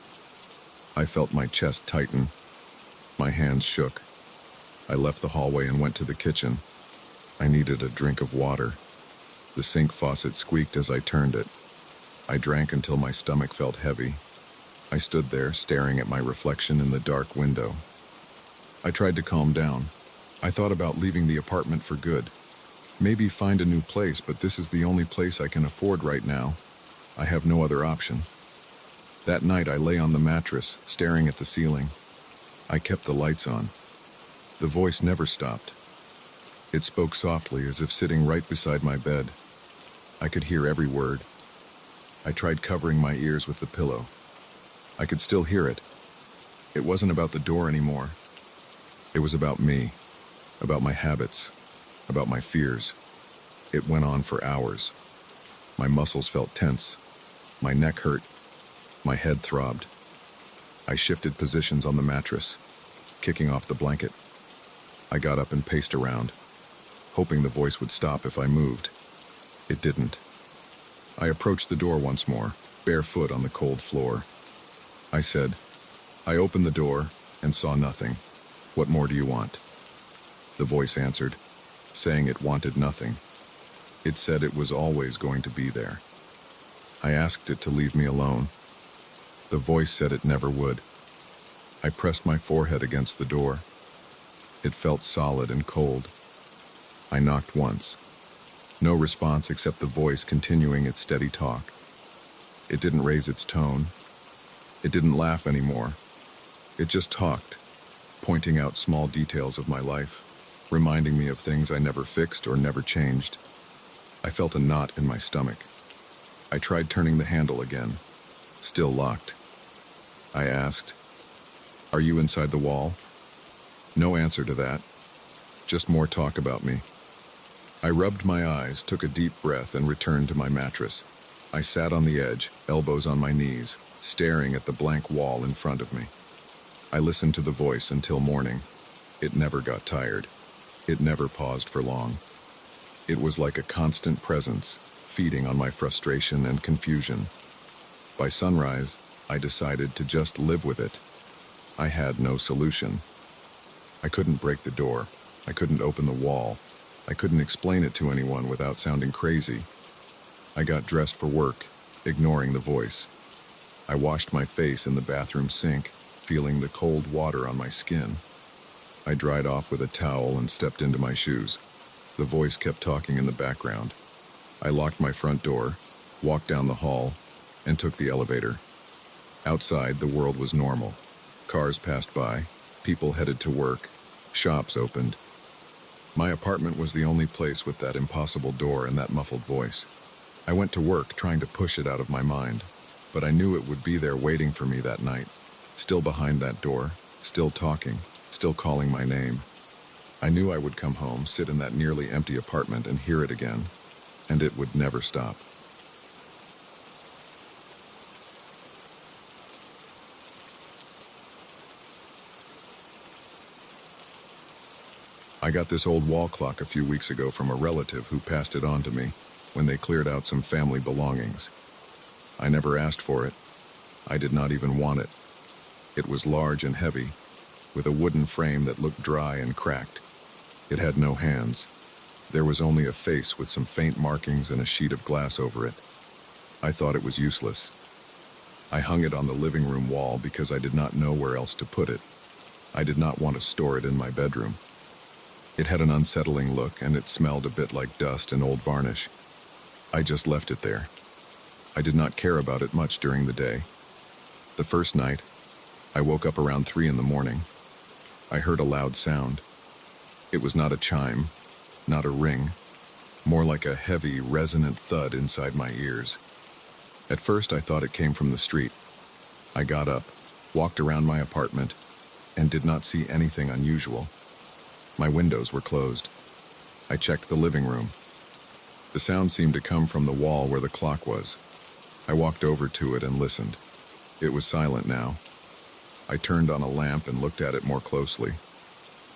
I felt my chest tighten. My hands shook. I left the hallway and went to the kitchen. I needed a drink of water. The sink faucet squeaked as I turned it. I drank until my stomach felt heavy. I stood there, staring at my reflection in the dark window. I tried to calm down. I thought about leaving the apartment for good. Maybe find a new place, but this is the only place I can afford right now. I have no other option. That night I lay on the mattress, staring at the ceiling. I kept the lights on. The voice never stopped. It spoke softly, as if sitting right beside my bed. I could hear every word. I tried covering my ears with the pillow. I could still hear it. It wasn't about the door anymore. It was about me, about my habits, about my fears. It went on for hours. My muscles felt tense. My neck hurt. My head throbbed. I shifted positions on the mattress, kicking off the blanket. I got up and paced around, hoping the voice would stop if I moved. It didn't. I approached the door once more, barefoot on the cold floor. I said, I opened the door and saw nothing. What more do you want? The voice answered, saying it wanted nothing. It said it was always going to be there. I asked it to leave me alone. The voice said it never would. I pressed my forehead against the door. It felt solid and cold. I knocked once. No response except the voice continuing its steady talk. It didn't raise its tone. It didn't laugh anymore. It just talked, pointing out small details of my life, reminding me of things I never fixed or never changed. I felt a knot in my stomach. I tried turning the handle again. Still locked. I asked, "Are you inside the wall?" No answer to that. Just more talk about me. I rubbed my eyes, took a deep breath, and returned to my mattress. I sat on the edge, elbows on my knees, staring at the blank wall in front of me. I listened to the voice until morning. It never got tired. It never paused for long. It was like a constant presence, feeding on my frustration and confusion. By sunrise, I decided to just live with it. I had no solution. I couldn't break the door. I couldn't open the wall. I couldn't explain it to anyone without sounding crazy. I got dressed for work, ignoring the voice. I washed my face in the bathroom sink, feeling the cold water on my skin. I dried off with a towel and stepped into my shoes. The voice kept talking in the background. I locked my front door, walked down the hall, and took the elevator. Outside, the world was normal. Cars passed by, people headed to work, shops opened. My apartment was the only place with that impossible door and that muffled voice. I went to work trying to push it out of my mind, but I knew it would be there waiting for me that night, still behind that door, still talking, still calling my name. I knew I would come home, sit in that nearly empty apartment, and hear it again, and it would never stop. I got this old wall clock a few weeks ago from a relative who passed it on to me when they cleared out some family belongings. I never asked for it. I did not even want it. It was large and heavy, with a wooden frame that looked dry and cracked. It had no hands. There was only a face with some faint markings and a sheet of glass over it. I thought it was useless. I hung it on the living room wall because I did not know where else to put it. I did not want to store it in my bedroom. It had an unsettling look, and it smelled a bit like dust and old varnish. I just left it there. I did not care about it much during the day. The first night, I woke up around 3 in the morning. I heard a loud sound. It was not a chime, not a ring, more like a heavy, resonant thud inside my ears. At first, I thought it came from the street. I got up, walked around my apartment, and did not see anything unusual. My windows were closed. I checked the living room. The sound seemed to come from the wall where the clock was. I walked over to it and listened. It was silent now. I turned on a lamp and looked at it more closely.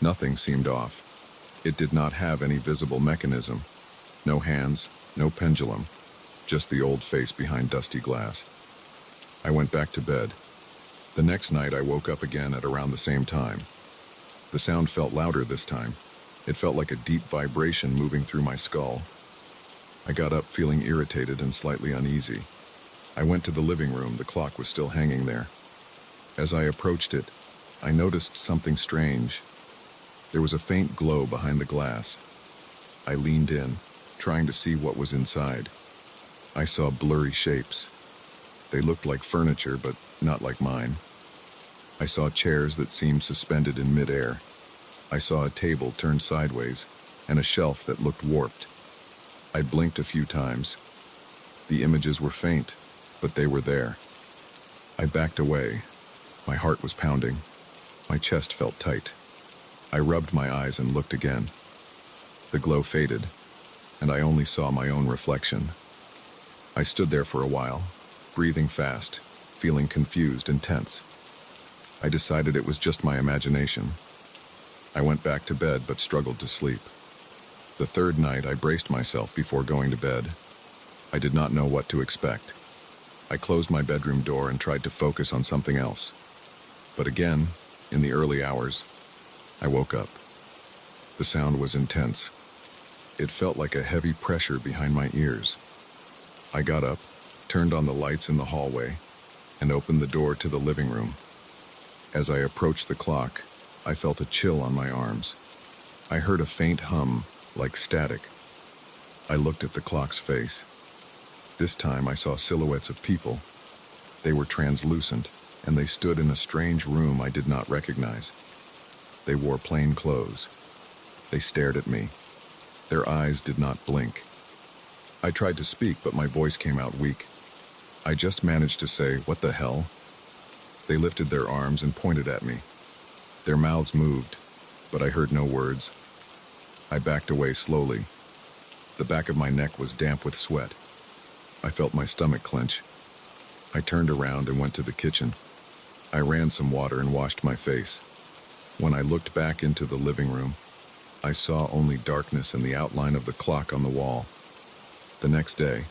Nothing seemed off. It did not have any visible mechanism. No hands, no pendulum, just the old face behind dusty glass. I went back to bed. The next night I woke up again at around the same time. The sound felt louder this time. It felt like a deep vibration moving through my skull. I got up feeling irritated and slightly uneasy. I went to the living room. The clock was still hanging there. As I approached it, I noticed something strange. There was a faint glow behind the glass. I leaned in, trying to see what was inside. I saw blurry shapes. They looked like furniture, but not like mine. I saw chairs that seemed suspended in midair. I saw a table turned sideways and a shelf that looked warped. I blinked a few times. The images were faint, but they were there. I backed away. My heart was pounding. My chest felt tight. I rubbed my eyes and looked again. The glow faded, and I only saw my own reflection. I stood there for a while, breathing fast, feeling confused and tense. I decided it was just my imagination. I went back to bed but struggled to sleep. The third night, I braced myself before going to bed. I did not know what to expect. I closed my bedroom door and tried to focus on something else. But again, in the early hours, I woke up. The sound was intense. It felt like a heavy pressure behind my ears. I got up, turned on the lights in the hallway, and opened the door to the living room. As I approached the clock, I felt a chill on my arms. I heard a faint hum, like static. I looked at the clock's face. This time I saw silhouettes of people. They were translucent, and they stood in a strange room I did not recognize. They wore plain clothes. They stared at me. Their eyes did not blink. I tried to speak, but my voice came out weak. I just managed to say, "What the hell?" They lifted their arms and pointed at me. Their mouths moved, but I heard no words. I backed away slowly. The back of my neck was damp with sweat. I felt my stomach clench. I turned around and went to the kitchen. I ran some water and washed my face. When I looked back into the living room, I saw only darkness and the outline of the clock on the wall. The next day,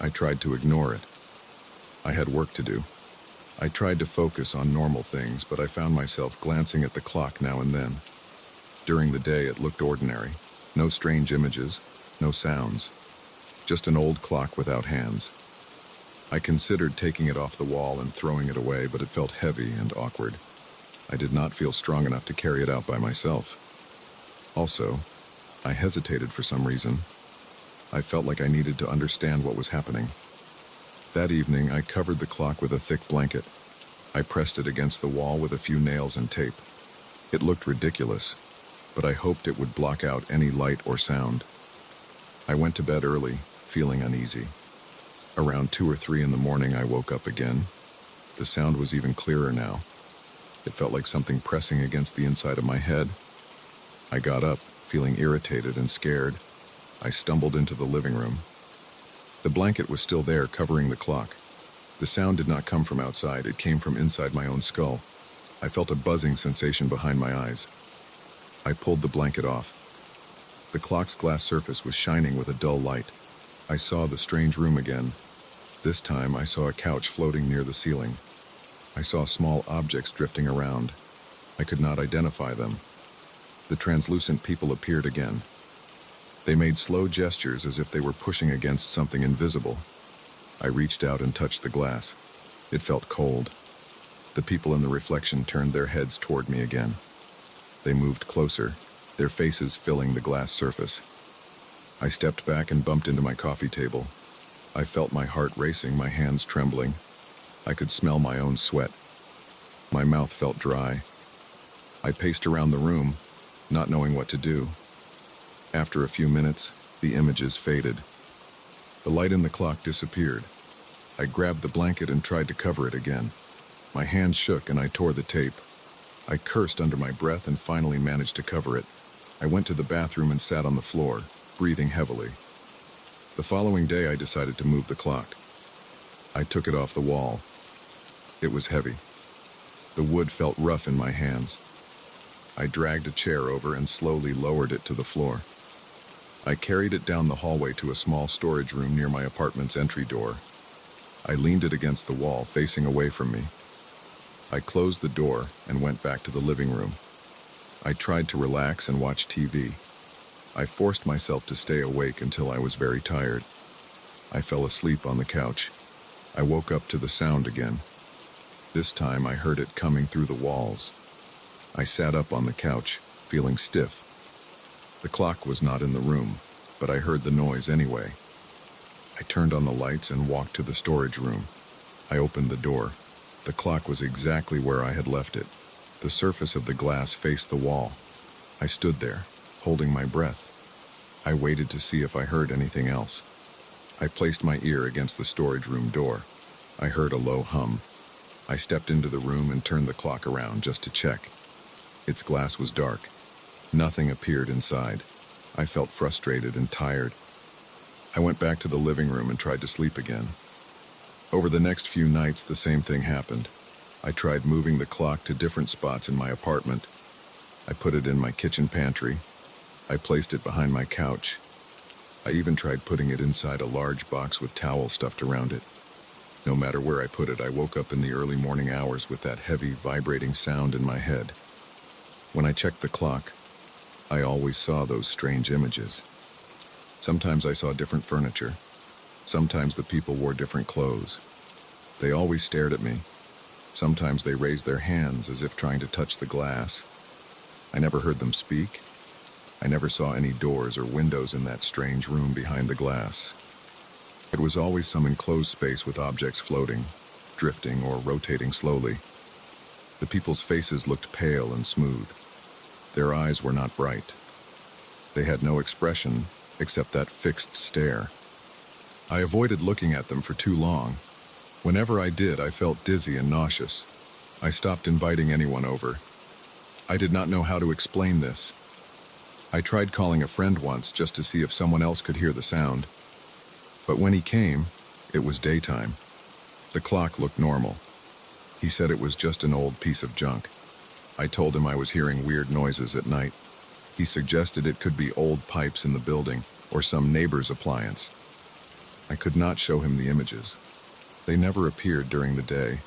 I tried to ignore it. I had work to do. I tried to focus on normal things, but I found myself glancing at the clock now and then. During the day, it looked ordinary. No strange images, no sounds. Just an old clock without hands. I considered taking it off the wall and throwing it away, but it felt heavy and awkward. I did not feel strong enough to carry it out by myself. Also, I hesitated for some reason. I felt like I needed to understand what was happening. That evening, I covered the clock with a thick blanket. I pressed it against the wall with a few nails and tape. It looked ridiculous, but I hoped it would block out any light or sound. I went to bed early, feeling uneasy. Around 2 or 3 in the morning, I woke up again. The sound was even clearer now. It felt like something pressing against the inside of my head. I got up, feeling irritated and scared. I stumbled into the living room. The blanket was still there, covering the clock. The sound did not come from outside, it came from inside my own skull. I felt a buzzing sensation behind my eyes. I pulled the blanket off. The clock's glass surface was shining with a dull light. I saw the strange room again. This time I saw a couch floating near the ceiling. I saw small objects drifting around. I could not identify them. The translucent people appeared again. They made slow gestures as if they were pushing against something invisible. I reached out and touched the glass. It felt cold. The people in the reflection turned their heads toward me again. They moved closer, their faces filling the glass surface. I stepped back and bumped into my coffee table. I felt my heart racing, my hands trembling. I could smell my own sweat. My mouth felt dry. I paced around the room, not knowing what to do. After a few minutes, the images faded. The light in the clock disappeared. I grabbed the blanket and tried to cover it again. My hands shook and I tore the tape. I cursed under my breath and finally managed to cover it. I went to the bathroom and sat on the floor, breathing heavily. The following day, I decided to move the clock. I took it off the wall. It was heavy. The wood felt rough in my hands. I dragged a chair over and slowly lowered it to the floor. I carried it down the hallway to a small storage room near my apartment's entry door. I leaned it against the wall, facing away from me. I closed the door and went back to the living room. I tried to relax and watch TV. I forced myself to stay awake until I was very tired. I fell asleep on the couch. I woke up to the sound again. This time I heard it coming through the walls. I sat up on the couch, feeling stiff. The clock was not in the room, but I heard the noise anyway. I turned on the lights and walked to the storage room. I opened the door. The clock was exactly where I had left it. The surface of the glass faced the wall. I stood there, holding my breath. I waited to see if I heard anything else. I placed my ear against the storage room door. I heard a low hum. I stepped into the room and turned the clock around just to check. Its glass was dark. Nothing appeared inside. I felt frustrated and tired. I went back to the living room and tried to sleep again. Over the next few nights, the same thing happened. I tried moving the clock to different spots in my apartment. I put it in my kitchen pantry. I placed it behind my couch. I even tried putting it inside a large box with towels stuffed around it. No matter where I put it, I woke up in the early morning hours with that heavy, vibrating sound in my head. When I checked the clock, I always saw those strange images. Sometimes I saw different furniture. Sometimes the people wore different clothes. They always stared at me. Sometimes they raised their hands as if trying to touch the glass. I never heard them speak. I never saw any doors or windows in that strange room behind the glass. It was always some enclosed space with objects floating, drifting, or rotating slowly. The people's faces looked pale and smooth. Their eyes were not bright. They had no expression except that fixed stare. I avoided looking at them for too long. Whenever I did, I felt dizzy and nauseous. I stopped inviting anyone over. I did not know how to explain this. I tried calling a friend once just to see if someone else could hear the sound. But when he came, it was daytime. The clock looked normal. He said it was just an old piece of junk. I told him I was hearing weird noises at night. He suggested it could be old pipes in the building or some neighbor's appliance. I could not show him the images. They never appeared during the day.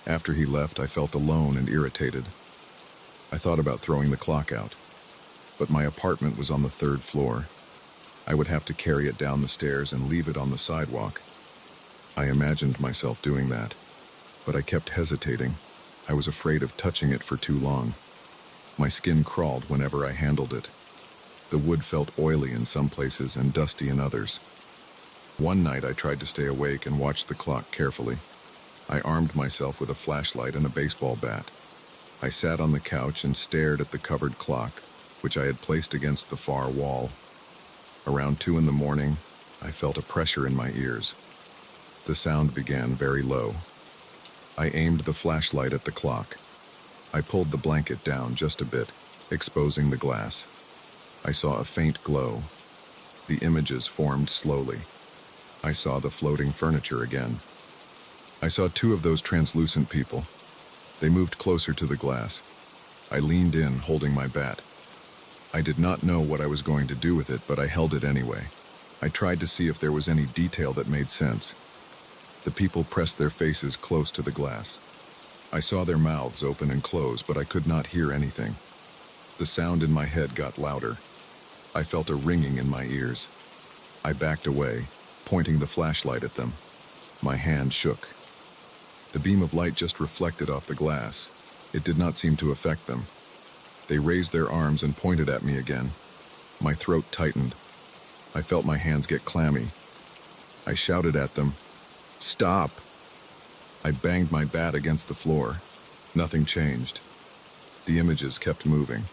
After he left, I felt alone and irritated. I thought about throwing the clock out, but my apartment was on the 3rd floor. I would have to carry it down the stairs and leave it on the sidewalk. I imagined myself doing that, but I kept hesitating. I was afraid of touching it for too long. My skin crawled whenever I handled it. The wood felt oily in some places and dusty in others. One night I tried to stay awake and watch the clock carefully. I armed myself with a flashlight and a baseball bat. I sat on the couch and stared at the covered clock, which I had placed against the far wall. Around 2 in the morning, I felt a pressure in my ears. The sound began very low. I aimed the flashlight at the clock. I pulled the blanket down just a bit, exposing the glass. I saw a faint glow. The images formed slowly. I saw the floating furniture again. I saw 2 of those translucent people. They moved closer to the glass. I leaned in, holding my bat. I did not know what I was going to do with it, but I held it anyway. I tried to see if there was any detail that made sense. The people pressed their faces close to the glass. I saw their mouths open and close, but I could not hear anything. The sound in my head got louder. I felt a ringing in my ears. I backed away, pointing the flashlight at them. My hand shook. The beam of light just reflected off the glass. It did not seem to affect them. They raised their arms and pointed at me again. My throat tightened. I felt my hands get clammy. I shouted at them, "Stop!" I banged my bat against the floor. Nothing changed. The images kept moving.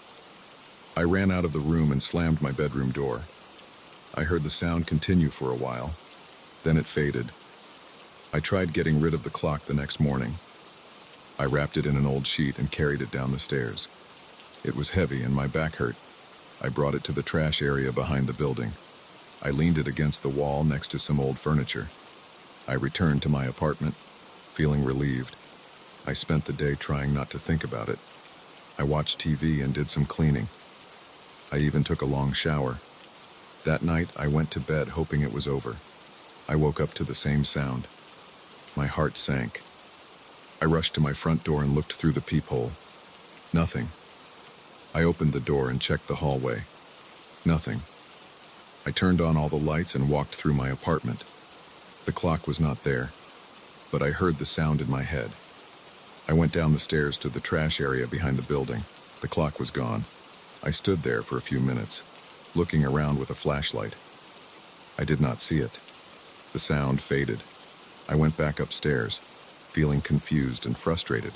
I ran out of the room and slammed my bedroom door. I heard the sound continue for a while. Then it faded. I tried getting rid of the clock the next morning. I wrapped it in an old sheet and carried it down the stairs. It was heavy and my back hurt. I brought it to the trash area behind the building. I leaned it against the wall next to some old furniture. I returned to my apartment, feeling relieved. I spent the day trying not to think about it. I watched TV and did some cleaning. I even took a long shower. That night, I went to bed hoping it was over. I woke up to the same sound. My heart sank. I rushed to my front door and looked through the peephole. Nothing. I opened the door and checked the hallway. Nothing. I turned on all the lights and walked through my apartment. The clock was not there, but I heard the sound in my head. I went down the stairs to the trash area behind the building. The clock was gone. I stood there for a few minutes, looking around with a flashlight. I did not see it. The sound faded. I went back upstairs, feeling confused and frustrated.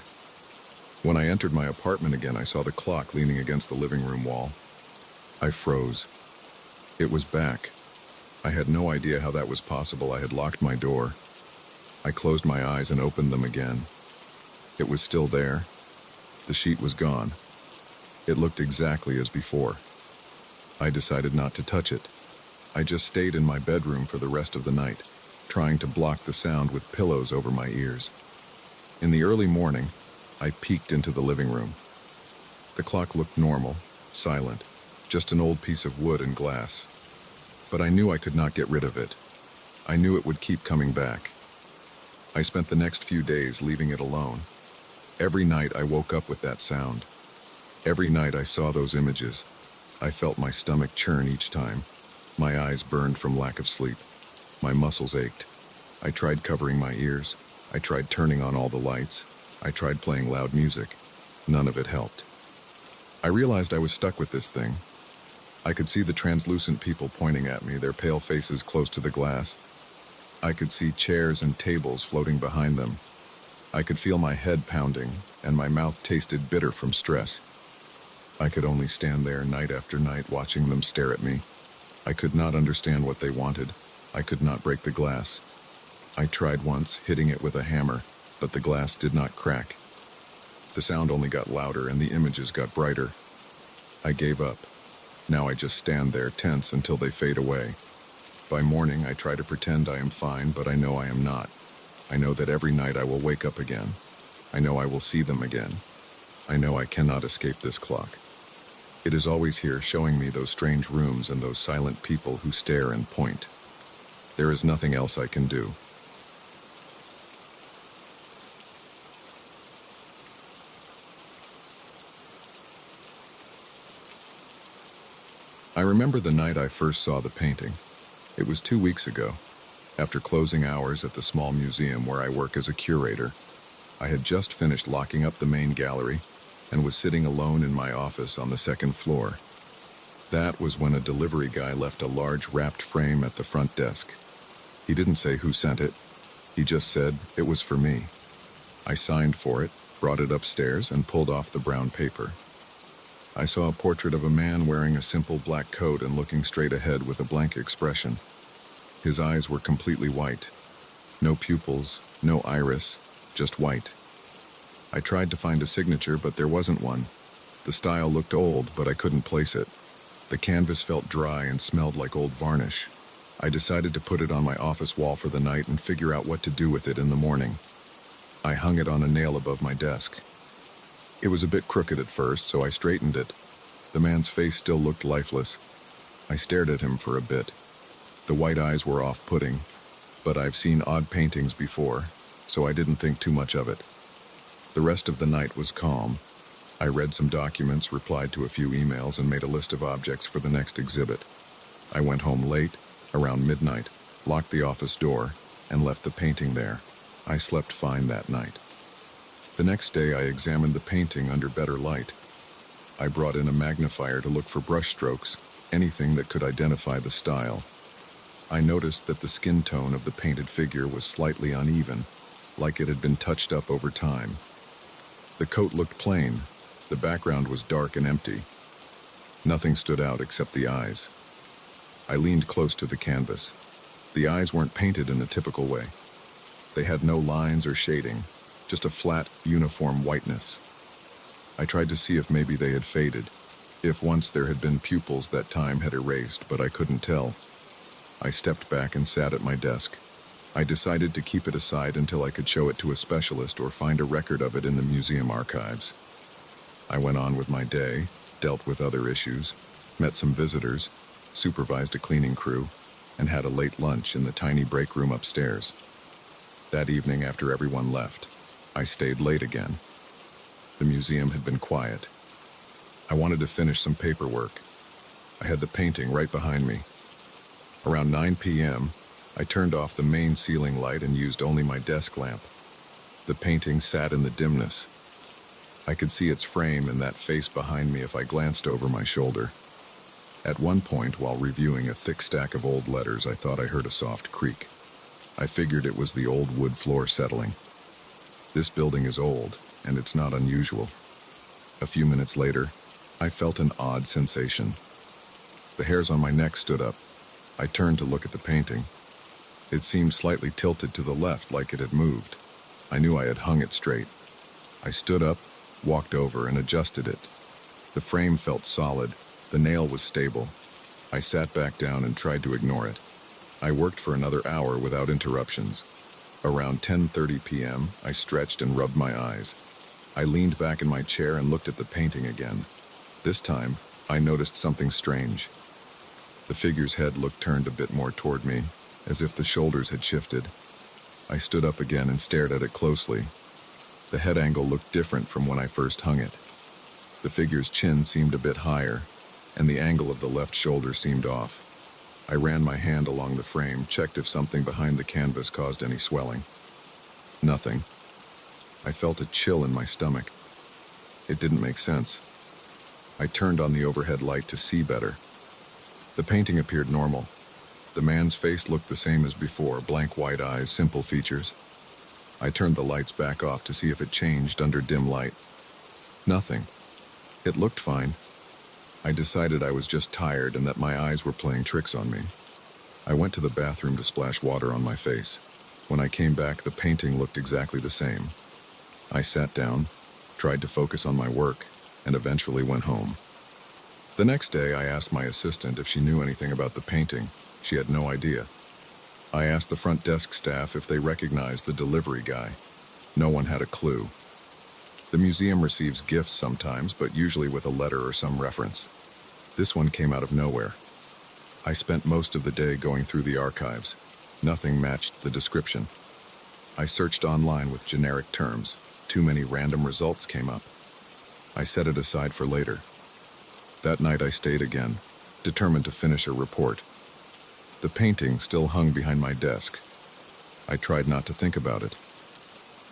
When I entered my apartment again, I saw the clock leaning against the living room wall. I froze. It was back. I had no idea how that was possible. I had locked my door. I closed my eyes and opened them again. It was still there. The sheet was gone. It looked exactly as before. I decided not to touch it. I just stayed in my bedroom for the rest of the night, trying to block the sound with pillows over my ears. In the early morning, I peeked into the living room. The clock looked normal, silent, just an old piece of wood and glass. But I knew I could not get rid of it. I knew it would keep coming back. I spent the next few days leaving it alone. Every night I woke up with that sound. Every night I saw those images. I felt my stomach churn each time. My eyes burned from lack of sleep. My muscles ached. I tried covering my ears. I tried turning on all the lights. I tried playing loud music. None of it helped. I realized I was stuck with this thing. I could see the translucent people pointing at me, their pale faces close to the glass. I could see chairs and tables floating behind them. I could feel my head pounding, and my mouth tasted bitter from stress. I could only stand there night after night watching them stare at me. I could not understand what they wanted. I could not break the glass. I tried once, hitting it with a hammer, but the glass did not crack. The sound only got louder and the images got brighter. I gave up. Now I just stand there tense until they fade away. By morning, I try to pretend I am fine, but I know I am not. I know that every night I will wake up again. I know I will see them again. I know I cannot escape this clock. It is always here, showing me those strange rooms and those silent people who stare and point. There is nothing else I can do. I remember the night I first saw the painting. It was 2 weeks ago. After closing hours at the small museum where I work as a curator, I had just finished locking up the main gallery and was sitting alone in my office on the second floor. That was when a delivery guy left a large wrapped frame at the front desk. He didn't say who sent it. He just said it was for me. I signed for it, brought it upstairs, and pulled off the brown paper. I saw a portrait of a man wearing a simple black coat and looking straight ahead with a blank expression. His eyes were completely white. No pupils, no iris, just white. I tried to find a signature, but there wasn't one. The style looked old, but I couldn't place it. The canvas felt dry and smelled like old varnish. I decided to put it on my office wall for the night and figure out what to do with it in the morning. I hung it on a nail above my desk. It was a bit crooked at first, so I straightened it. The man's face still looked lifeless. I stared at him for a bit. The white eyes were off-putting, but I've seen odd paintings before, so I didn't think too much of it. The rest of the night was calm. I read some documents, replied to a few emails, and made a list of objects for the next exhibit. I went home late, around midnight, locked the office door, and left the painting there. I slept fine that night. The next day I examined the painting under better light. I brought in a magnifier to look for brush strokes, anything that could identify the style. I noticed that the skin tone of the painted figure was slightly uneven, like it had been touched up over time. The coat looked plain. The background was dark and empty. Nothing stood out except the eyes. I leaned close to the canvas. The eyes weren't painted in a typical way. They had no lines or shading, just a flat, uniform whiteness. I tried to see if maybe they had faded, if once there had been pupils that time had erased, but I couldn't tell. I stepped back and sat at my desk. I decided to keep it aside until I could show it to a specialist or find a record of it in the museum archives. I went on with my day, dealt with other issues, met some visitors, supervised a cleaning crew, and had a late lunch in the tiny break room upstairs. That evening, after everyone left, I stayed late again. The museum had been quiet. I wanted to finish some paperwork. I had the painting right behind me. Around 9 p.m., I turned off the main ceiling light and used only my desk lamp. The painting sat in the dimness. I could see its frame and that face behind me if I glanced over my shoulder. At one point, while reviewing a thick stack of old letters, I thought I heard a soft creak. I figured it was the old wood floor settling. This building is old, and it's not unusual. A few minutes later, I felt an odd sensation. The hairs on my neck stood up. I turned to look at the painting. It seemed slightly tilted to the left, like it had moved. I knew I had hung it straight. I stood up, walked over, and adjusted it. The frame felt solid. The nail was stable. I sat back down and tried to ignore it. I worked for another hour without interruptions. Around 10:30 p.m., I stretched and rubbed my eyes. I leaned back in my chair and looked at the painting again. This time, I noticed something strange. The figure's head looked turned a bit more toward me, as if the shoulders had shifted. I stood up again and stared at it closely. The head angle looked different from when I first hung it. The figure's chin seemed a bit higher, and the angle of the left shoulder seemed off. I ran my hand along the frame, checked if something behind the canvas caused any swelling. Nothing. I felt a chill in my stomach. It didn't make sense. I turned on the overhead light to see better. The painting appeared normal. The man's face looked the same as before, blank white eyes, simple features. I turned the lights back off to see if it changed under dim light. Nothing. It looked fine. I decided I was just tired and that my eyes were playing tricks on me. I went to the bathroom to splash water on my face. When I came back, the painting looked exactly the same. I sat down, tried to focus on my work, and eventually went home. The next day, I asked my assistant if she knew anything about the painting. She had no idea. I asked the front desk staff if they recognized the delivery guy. No one had a clue. The museum receives gifts sometimes, but usually with a letter or some reference. This one came out of nowhere. I spent most of the day going through the archives. Nothing matched the description. I searched online with generic terms. Too many random results came up. I set it aside for later. That night I stayed again, determined to finish a report. The painting still hung behind my desk. I tried not to think about it.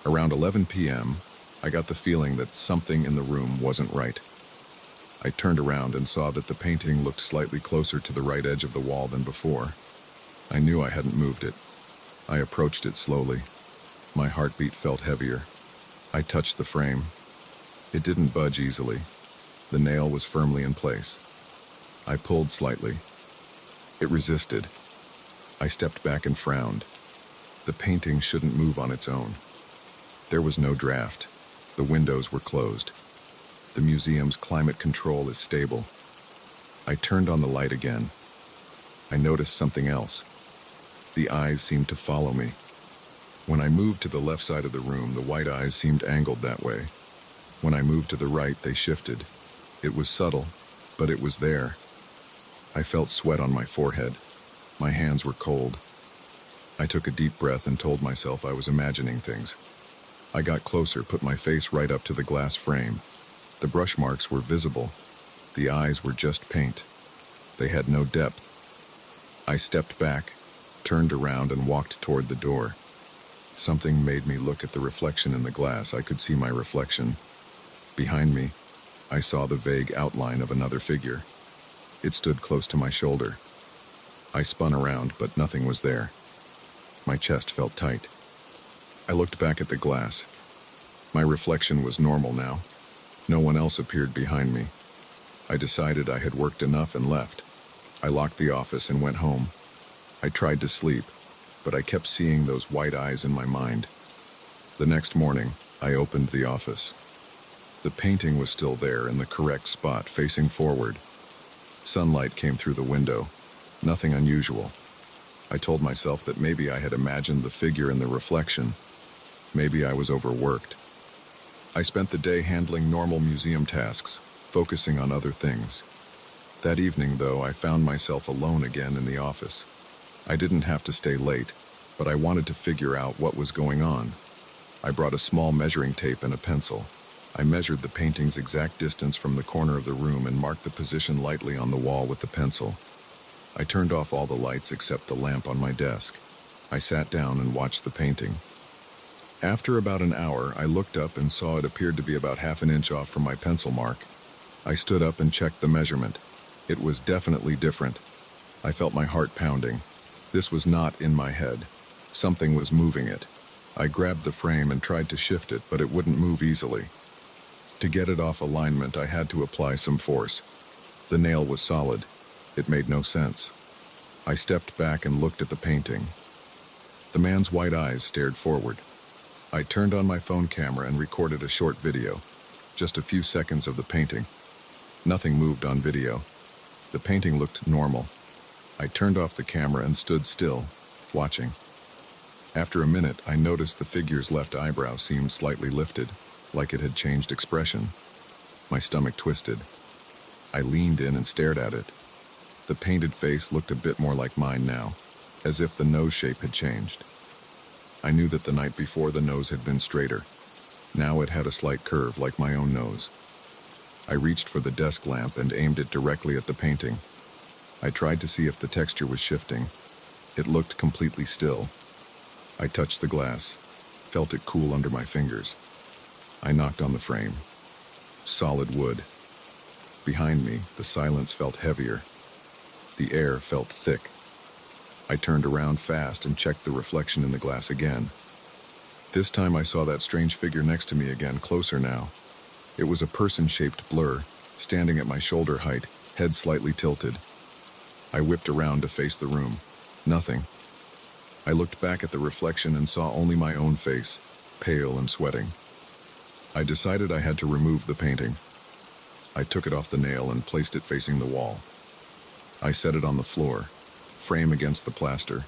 Around 11 p.m., I got the feeling that something in the room wasn't right. I turned around and saw that the painting looked slightly closer to the right edge of the wall than before. I knew I hadn't moved it. I approached it slowly. My heartbeat felt heavier. I touched the frame. It didn't budge easily. The nail was firmly in place. I pulled slightly. It resisted. I stepped back and frowned. The painting shouldn't move on its own. There was no draft. The windows were closed. The museum's climate control is stable. I turned on the light again. I noticed something else. The eyes seemed to follow me. When I moved to the left side of the room, the white eyes seemed angled that way. When I moved to the right, they shifted. It was subtle, but it was there. I felt sweat on my forehead. My hands were cold. I took a deep breath and told myself I was imagining things. I got closer, put my face right up to the glass frame. The brush marks were visible. The eyes were just paint. They had no depth. I stepped back, turned around, and walked toward the door. Something made me look at the reflection in the glass. I could see my reflection. Behind me, I saw the vague outline of another figure. It stood close to my shoulder. I spun around, but nothing was there. My chest felt tight. I looked back at the glass. My reflection was normal now. No one else appeared behind me. I decided I had worked enough and left. I locked the office and went home. I tried to sleep, but I kept seeing those white eyes in my mind. The next morning, I opened the office. The painting was still there in the correct spot, facing forward. Sunlight came through the window. Nothing unusual. I told myself that maybe I had imagined the figure in the reflection. Maybe I was overworked. I spent the day handling normal museum tasks, focusing on other things. That evening, though, I found myself alone again in the office. I didn't have to stay late, but I wanted to figure out what was going on. I brought a small measuring tape and a pencil. I measured the painting's exact distance from the corner of the room and marked the position lightly on the wall with the pencil. I turned off all the lights except the lamp on my desk. I sat down and watched the painting. After about an hour, I looked up and saw it appeared to be about half an inch off from my pencil mark. I stood up and checked the measurement. It was definitely different. I felt my heart pounding. This was not in my head. Something was moving it. I grabbed the frame and tried to shift it, but it wouldn't move easily. To get it off alignment, I had to apply some force. The nail was solid. It made no sense. I stepped back and looked at the painting. The man's white eyes stared forward. I turned on my phone camera and recorded a short video. Just a few seconds of the painting. Nothing moved on video. The painting looked normal. I turned off the camera and stood still, watching. After a minute, I noticed the figure's left eyebrow seemed slightly lifted, like it had changed expression. My stomach twisted. I leaned in and stared at it. The painted face looked a bit more like mine now, as if the nose shape had changed. I knew that the night before the nose had been straighter. Now it had a slight curve like my own nose. I reached for the desk lamp and aimed it directly at the painting. I tried to see if the texture was shifting. It looked completely still. I touched the glass, felt it cool under my fingers. I knocked on the frame. Solid wood. Behind me, the silence felt heavier. The air felt thick. I turned around fast and checked the reflection in the glass again. This time I saw that strange figure next to me again, closer now. It was a person-shaped blur, standing at my shoulder height, head slightly tilted. I whipped around to face the room. Nothing. I looked back at the reflection and saw only my own face, pale and sweating. I decided I had to remove the painting. I took it off the nail and placed it facing the wall. I set it on the floor, frame against the plaster,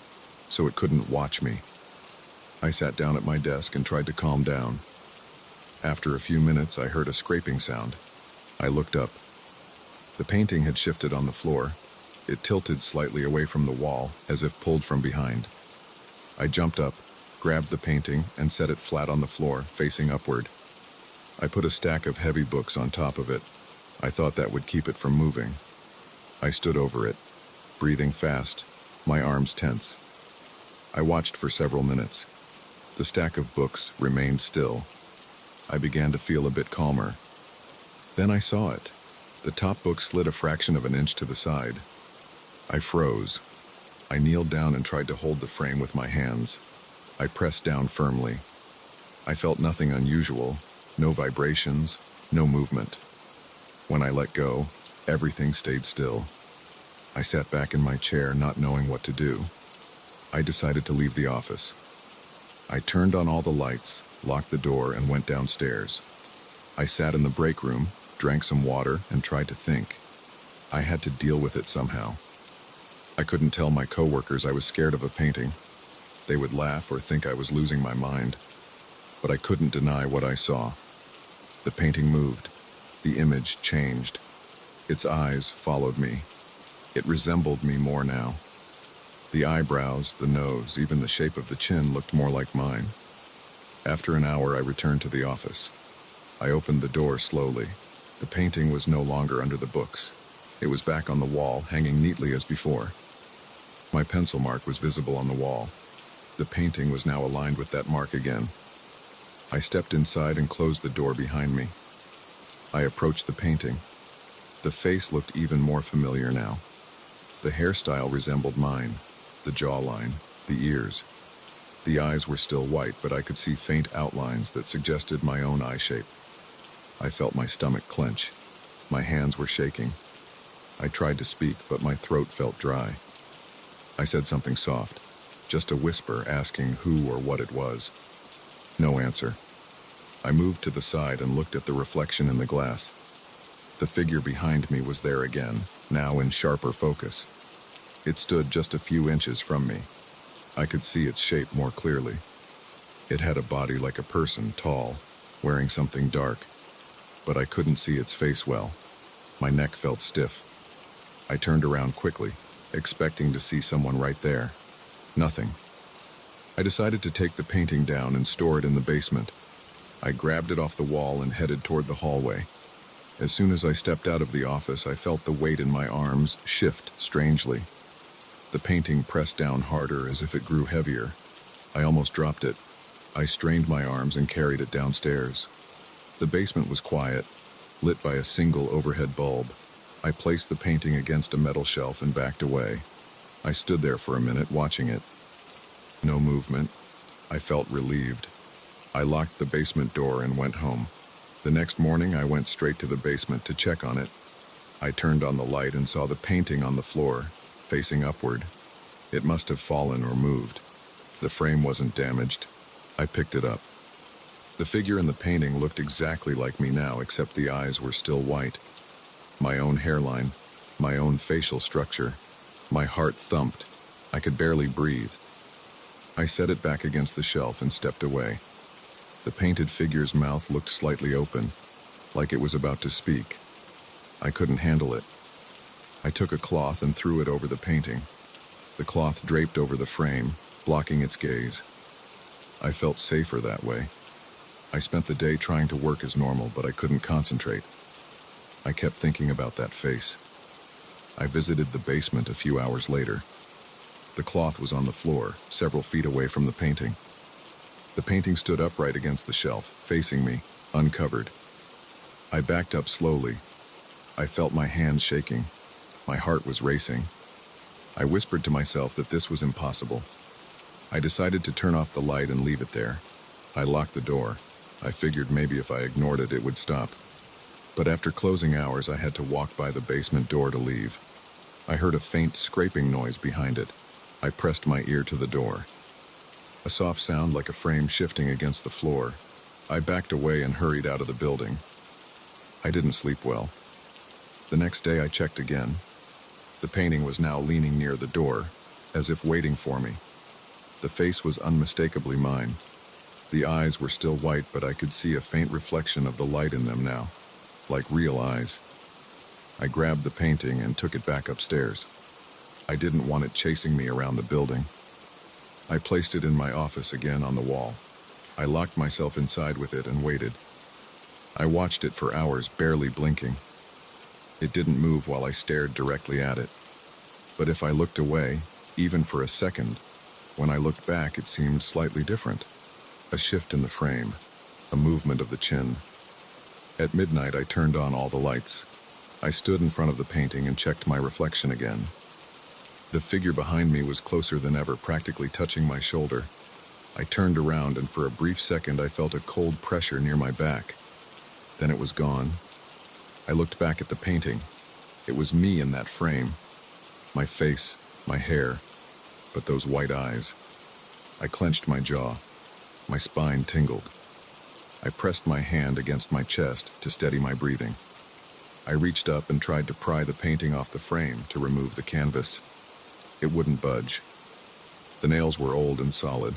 so it couldn't watch me. I sat down at my desk and tried to calm down. After a few minutes, I heard a scraping sound. I looked up. The painting had shifted on the floor. It tilted slightly away from the wall, as if pulled from behind. I jumped up, grabbed the painting, and set it flat on the floor, facing upward. I put a stack of heavy books on top of it. I thought that would keep it from moving. I stood over it, breathing fast, my arms tense. I watched for several minutes. The stack of books remained still. I began to feel a bit calmer. Then I saw it. The top book slid a fraction of an inch to the side. I froze. I kneeled down and tried to hold the frame with my hands. I pressed down firmly. I felt nothing unusual, no vibrations, no movement. When I let go, everything stayed still. I sat back in my chair, not knowing what to do. I decided to leave the office. I turned on all the lights, locked the door, and went downstairs. I sat in the break room, drank some water, and tried to think. I had to deal with it somehow. I couldn't tell my coworkers I was scared of a painting. They would laugh or think I was losing my mind. But I couldn't deny what I saw. The painting moved. The image changed. Its eyes followed me. It resembled me more now. The eyebrows, the nose, even the shape of the chin looked more like mine. After an hour, I returned to the office. I opened the door slowly. The painting was no longer under the books. It was back on the wall, hanging neatly as before. My pencil mark was visible on the wall. The painting was now aligned with that mark again. I stepped inside and closed the door behind me. I approached the painting. The face looked even more familiar now. The hairstyle resembled mine, the jawline, the ears. The eyes were still white, but I could see faint outlines that suggested my own eye shape. I felt my stomach clench. My hands were shaking. I tried to speak, but my throat felt dry. I said something soft, just a whisper asking who or what it was. No answer. I moved to the side and looked at the reflection in the glass. The figure behind me was there again, now in sharper focus. It stood just a few inches from me. I could see its shape more clearly. It had a body like a person, tall, wearing something dark, but I couldn't see its face well. My neck felt stiff. I turned around quickly, expecting to see someone right there. Nothing. I decided to take the painting down and store it in the basement. I grabbed it off the wall and headed toward the hallway. As soon as I stepped out of the office, I felt the weight in my arms shift strangely. The painting pressed down harder as if it grew heavier. I almost dropped it. I strained my arms and carried it downstairs. The basement was quiet, lit by a single overhead bulb. I placed the painting against a metal shelf and backed away. I stood there for a minute, watching it. No movement. I felt relieved. I locked the basement door and went home. The next morning, I went straight to the basement to check on it. I turned on the light and saw the painting on the floor, facing upward. It must have fallen or moved. The frame wasn't damaged. I picked it up. The figure in the painting looked exactly like me now, except the eyes were still white. My own hairline, my own facial structure. My heart thumped. I could barely breathe. I set it back against the shelf and stepped away. The painted figure's mouth looked slightly open, like it was about to speak. I couldn't handle it. I took a cloth and threw it over the painting. The cloth draped over the frame, blocking its gaze. I felt safer that way. I spent the day trying to work as normal, but I couldn't concentrate. I kept thinking about that face. I visited the basement a few hours later. The cloth was on the floor, several feet away from the painting. The painting stood upright against the shelf, facing me, uncovered. I backed up slowly. I felt my hands shaking. My heart was racing. I whispered to myself that this was impossible. I decided to turn off the light and leave it there. I locked the door. I figured maybe if I ignored it, it would stop. But after closing hours, I had to walk by the basement door to leave. I heard a faint scraping noise behind it. I pressed my ear to the door. A soft sound like a frame shifting against the floor. I backed away and hurried out of the building. I didn't sleep well. The next day I checked again. The painting was now leaning near the door, as if waiting for me. The face was unmistakably mine. The eyes were still white, but I could see a faint reflection of the light in them now, like real eyes. I grabbed the painting and took it back upstairs. I didn't want it chasing me around the building. I placed it in my office again on the wall. I locked myself inside with it and waited. I watched it for hours, barely blinking. It didn't move while I stared directly at it. But if I looked away, even for a second, when I looked back, it seemed slightly different. A shift in the frame, a movement of the chin. At midnight, I turned on all the lights. I stood in front of the painting and checked my reflection again. The figure behind me was closer than ever, practically touching my shoulder. I turned around, and for a brief second I felt a cold pressure near my back. Then it was gone. I looked back at the painting. It was me in that frame. My face, my hair, but those white eyes. I clenched my jaw. My spine tingled. I pressed my hand against my chest to steady my breathing. I reached up and tried to pry the painting off the frame to remove the canvas. It wouldn't budge. The nails were old and solid.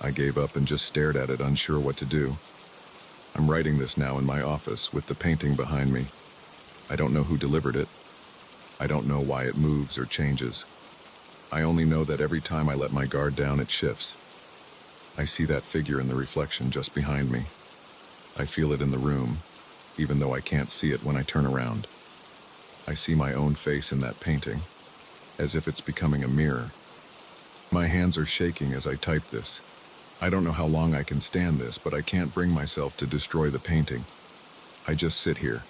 I gave up and just stared at it, unsure what to do. I'm writing this now in my office with the painting behind me. I don't know who delivered it. I don't know why it moves or changes. I only know that every time I let my guard down, it shifts. I see that figure in the reflection just behind me. I feel it in the room, even though I can't see it when I turn around. I see my own face in that painting, as if it's becoming a mirror. My hands are shaking as I type this. I don't know how long I can stand this, but I can't bring myself to destroy the painting. I just sit here,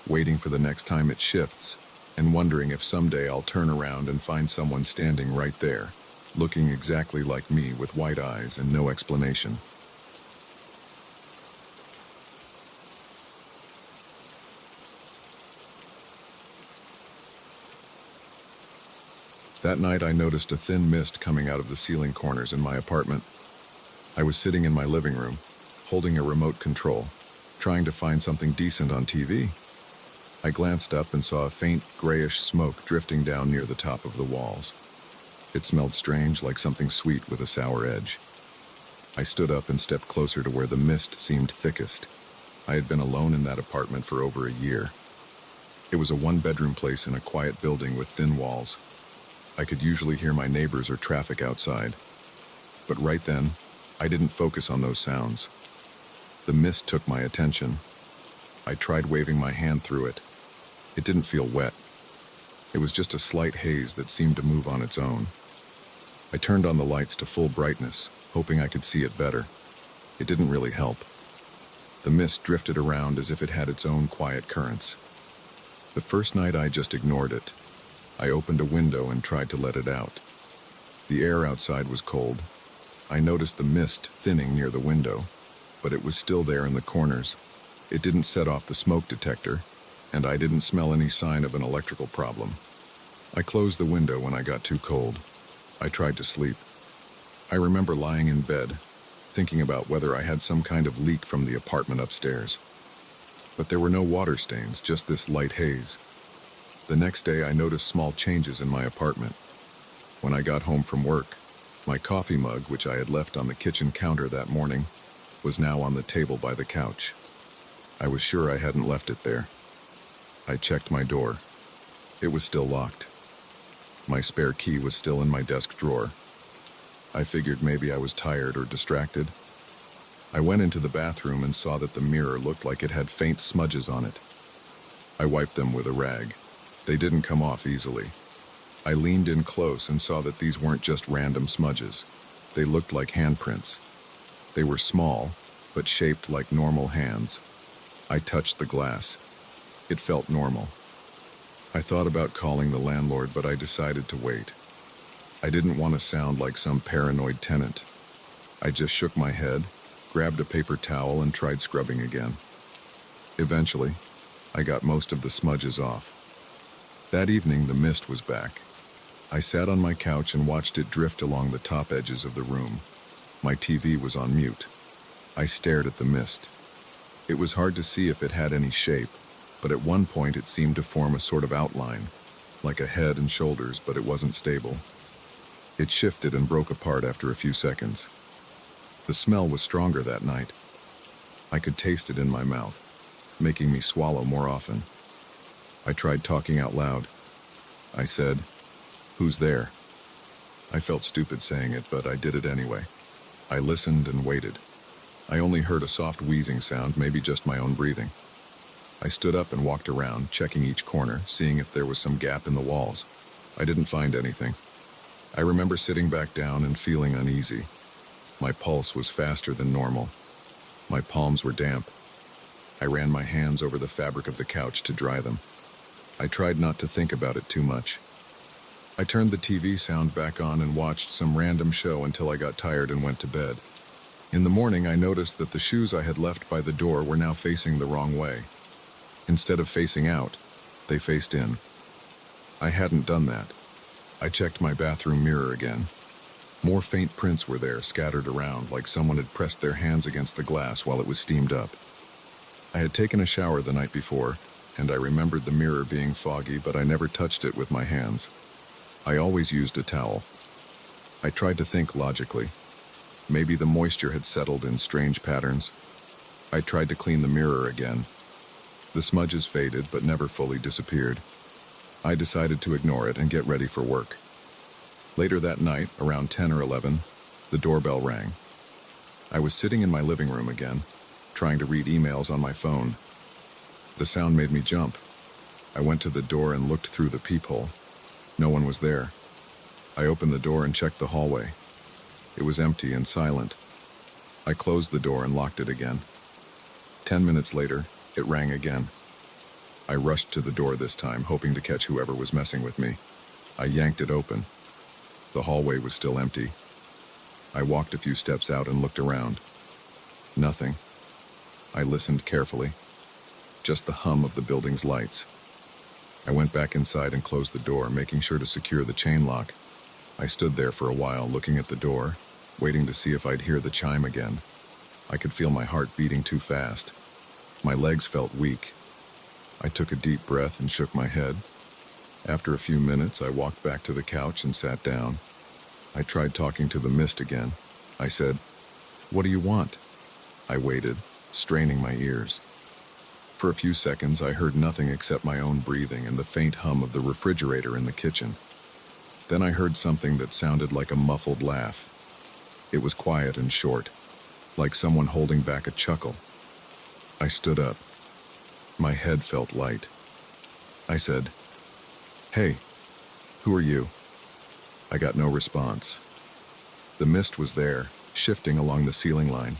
waiting for the next time it shifts, and wondering if someday I'll turn around and find someone standing right there, looking exactly like me with white eyes and no explanation. That night I noticed a thin mist coming out of the ceiling corners in my apartment. I was sitting in my living room, holding a remote control, trying to find something decent on TV. I glanced up and saw a faint, grayish smoke drifting down near the top of the walls. It smelled strange, like something sweet with a sour edge. I stood up and stepped closer to where the mist seemed thickest. I had been alone in that apartment for over a year. It was a one-bedroom place in a quiet building with thin walls. I could usually hear my neighbors or traffic outside. But right then, I didn't focus on those sounds. The mist took my attention. I tried waving my hand through it. It didn't feel wet. It was just a slight haze that seemed to move on its own. I turned on the lights to full brightness, hoping I could see it better. It didn't really help. The mist drifted around as if it had its own quiet currents. The first night I just ignored it. I opened a window and tried to let it out. The air outside was cold. I noticed the mist thinning near the window, but it was still there in the corners. It didn't set off the smoke detector, and I didn't smell any sign of an electrical problem. I closed the window when I got too cold. I tried to sleep. I remember lying in bed, thinking about whether I had some kind of leak from the apartment upstairs. But there were no water stains, just this light haze. The next day I noticed small changes in my apartment. When I got home from work, my coffee mug, which I had left on the kitchen counter that morning, was now on the table by the couch. I was sure I hadn't left it there. I checked my door. It was still locked. My spare key was still in my desk drawer. I figured maybe I was tired or distracted. I went into the bathroom and saw that the mirror looked like it had faint smudges on it. I wiped them with a rag. They didn't come off easily. I leaned in close and saw that these weren't just random smudges. They looked like handprints. They were small, but shaped like normal hands. I touched the glass. It felt normal. I thought about calling the landlord, but I decided to wait. I didn't want to sound like some paranoid tenant. I just shook my head, grabbed a paper towel, and tried scrubbing again. Eventually, I got most of the smudges off. That evening, the mist was back. I sat on my couch and watched it drift along the top edges of the room. My TV was on mute. I stared at the mist. It was hard to see if it had any shape, but at one point it seemed to form a sort of outline, like a head and shoulders, but it wasn't stable. It shifted and broke apart after a few seconds. The smell was stronger that night. I could taste it in my mouth, making me swallow more often. I tried talking out loud. I said, "Who's there?" I felt stupid saying it, but I did it anyway. I listened and waited. I only heard a soft wheezing sound, maybe just my own breathing. I stood up and walked around, checking each corner, seeing if there was some gap in the walls. I didn't find anything. I remember sitting back down and feeling uneasy. My pulse was faster than normal. My palms were damp. I ran my hands over the fabric of the couch to dry them. I tried not to think about it too much. I turned the TV sound back on and watched some random show until I got tired and went to bed. In the morning, I noticed that the shoes I had left by the door were now facing the wrong way. Instead of facing out, they faced in. I hadn't done that. I checked my bathroom mirror again. More faint prints were there, scattered around, like someone had pressed their hands against the glass while it was steamed up. I had taken a shower the night before, and I remembered the mirror being foggy, but I never touched it with my hands. I always used a towel. I tried to think logically. Maybe the moisture had settled in strange patterns. I tried to clean the mirror again. The smudges faded, but never fully disappeared. I decided to ignore it and get ready for work. Later that night, around 10 or 11, the doorbell rang. I was sitting in my living room again, trying to read emails on my phone. The sound made me jump. I went to the door and looked through the peephole. No one was there. I opened the door and checked the hallway. It was empty and silent. I closed the door and locked it again. 10 minutes later, it rang again. I rushed to the door this time, hoping to catch whoever was messing with me. I yanked it open. The hallway was still empty. I walked a few steps out and looked around. Nothing. I listened carefully. Just the hum of the building's lights. I went back inside and closed the door, making sure to secure the chain lock. I stood there for a while, looking at the door, waiting to see if I'd hear the chime again. I could feel my heart beating too fast. My legs felt weak. I took a deep breath and shook my head. After a few minutes, I walked back to the couch and sat down. I tried talking to the mist again. I said, "What do you want?" I waited, straining my ears. For a few seconds, I heard nothing except my own breathing and the faint hum of the refrigerator in the kitchen. Then I heard something that sounded like a muffled laugh. It was quiet and short, like someone holding back a chuckle. I stood up. My head felt light. I said, "Hey, who are you?" I got no response. The mist was there, shifting along the ceiling line.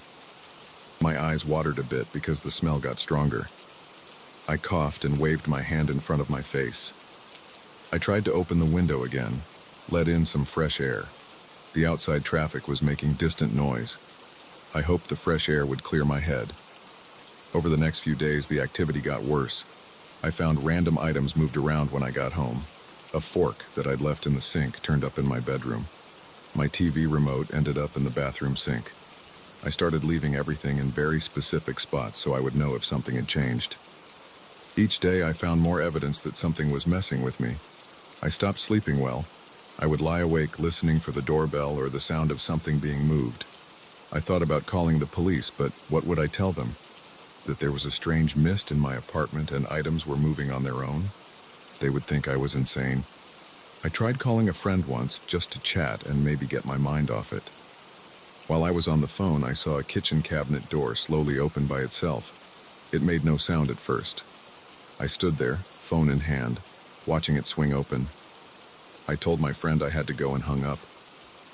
My eyes watered a bit because the smell got stronger. I coughed and waved my hand in front of my face. I tried to open the window again, let in some fresh air. The outside traffic was making distant noise. I hoped the fresh air would clear my head. Over the next few days, the activity got worse. I found random items moved around when I got home. A fork that I'd left in the sink turned up in my bedroom. My TV remote ended up in the bathroom sink. I started leaving everything in very specific spots so I would know if something had changed. Each day I found more evidence that something was messing with me. I stopped sleeping well. I would lie awake listening for the doorbell or the sound of something being moved. I thought about calling the police, but what would I tell them? That there was a strange mist in my apartment and items were moving on their own? They would think I was insane. I tried calling a friend once just to chat and maybe get my mind off it. While I was on the phone, I saw a kitchen cabinet door slowly open by itself. It made no sound at first. I stood there, phone in hand, watching it swing open. I told my friend I had to go and hung up.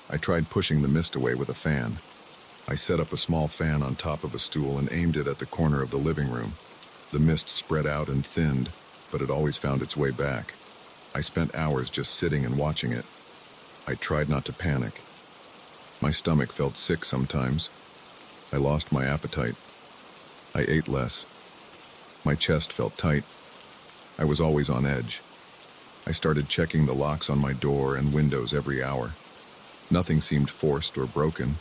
I tried pushing the mist away with a fan. I set up a small fan on top of a stool and aimed it at the corner of the living room. The mist spread out and thinned, but it always found its way back. I spent hours just sitting and watching it. I tried not to panic. My stomach felt sick sometimes. I lost my appetite. I ate less. My chest felt tight. I was always on edge. I started checking the locks on my door and windows every hour. Nothing seemed forced or broken.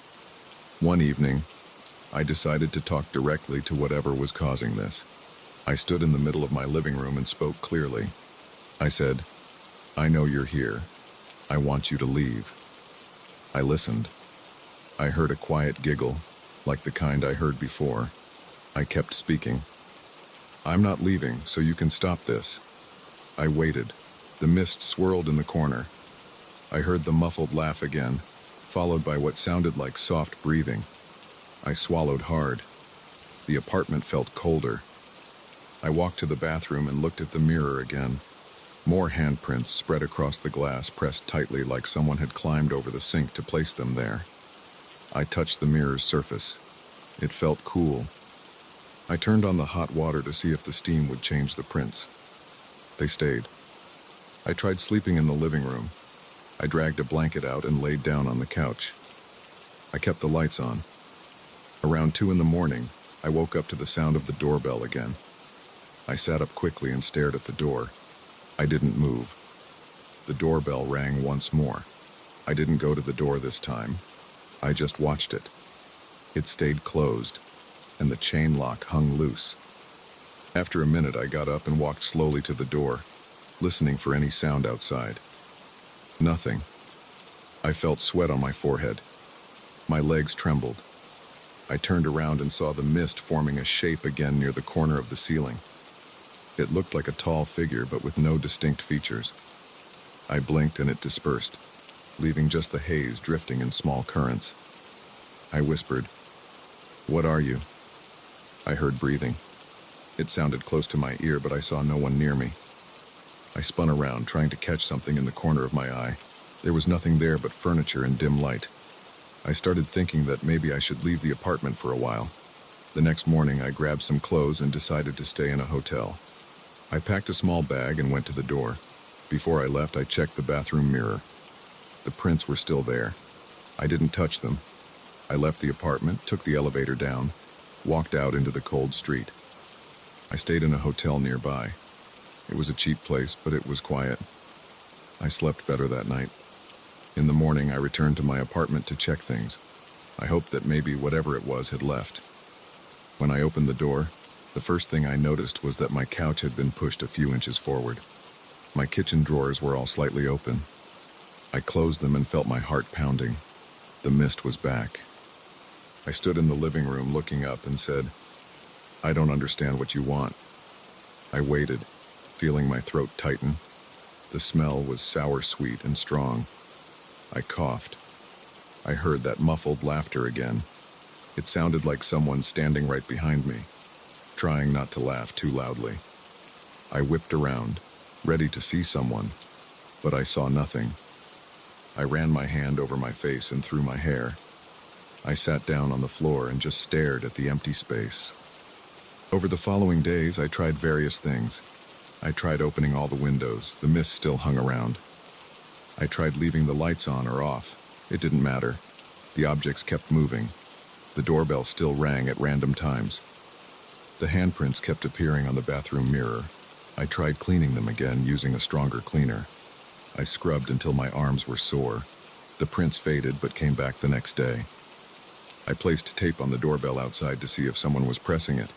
One evening, I decided to talk directly to whatever was causing this. I stood in the middle of my living room and spoke clearly. I said, "I know you're here. I want you to leave." I listened. I heard a quiet giggle, like the kind I heard before. I kept speaking. "I'm not leaving, so you can stop this." I waited. The mist swirled in the corner. I heard the muffled laugh again, followed by what sounded like soft breathing. I swallowed hard. The apartment felt colder. I walked to the bathroom and looked at the mirror again. More handprints spread across the glass, pressed tightly like someone had climbed over the sink to place them there. I touched the mirror's surface. It felt cool. I turned on the hot water to see if the steam would change the prints. They stayed. I tried sleeping in the living room. I dragged a blanket out and laid down on the couch. I kept the lights on. Around 2 in the morning, I woke up to the sound of the doorbell again. I sat up quickly and stared at the door. I didn't move. The doorbell rang once more. I didn't go to the door this time. I just watched it. It stayed closed, and the chain lock hung loose. After a minute, I got up and walked slowly to the door, listening for any sound outside. Nothing. I felt sweat on my forehead. My legs trembled. I turned around and saw the mist forming a shape again near the corner of the ceiling. It looked like a tall figure, but with no distinct features. I blinked and it dispersed, leaving just the haze drifting in small currents. I whispered, "What are you?" I heard breathing. It sounded close to my ear, but I saw no one near me. I spun around, trying to catch something in the corner of my eye. There was nothing there but furniture and dim light. I started thinking that maybe I should leave the apartment for a while. The next morning, I grabbed some clothes and decided to stay in a hotel. I packed a small bag and went to the door. Before I left, I checked the bathroom mirror. The prints were still there. I didn't touch them. I left the apartment, took the elevator down, walked out into the cold street. I stayed in a hotel nearby. It was a cheap place, but it was quiet. I slept better that night. In the morning, I returned to my apartment to check things. I hoped that maybe whatever it was had left. When I opened the door, the first thing I noticed was that my couch had been pushed a few inches forward. My kitchen drawers were all slightly open. I closed them and felt my heart pounding. The mist was back. I stood in the living room looking up and said, "I don't understand what you want." I waited, feeling my throat tighten. The smell was sour-sweet and strong. I coughed. I heard that muffled laughter again. It sounded like someone standing right behind me, trying not to laugh too loudly. I whipped around, ready to see someone, but I saw nothing. I ran my hand over my face and through my hair. I sat down on the floor and just stared at the empty space. Over the following days, I tried various things. I tried opening all the windows. The mist still hung around. I tried leaving the lights on or off. It didn't matter. The objects kept moving. The doorbell still rang at random times. The handprints kept appearing on the bathroom mirror. I tried cleaning them again using a stronger cleaner. I scrubbed until my arms were sore. The prints faded but came back the next day. I placed tape on the doorbell outside to see if someone was pressing it.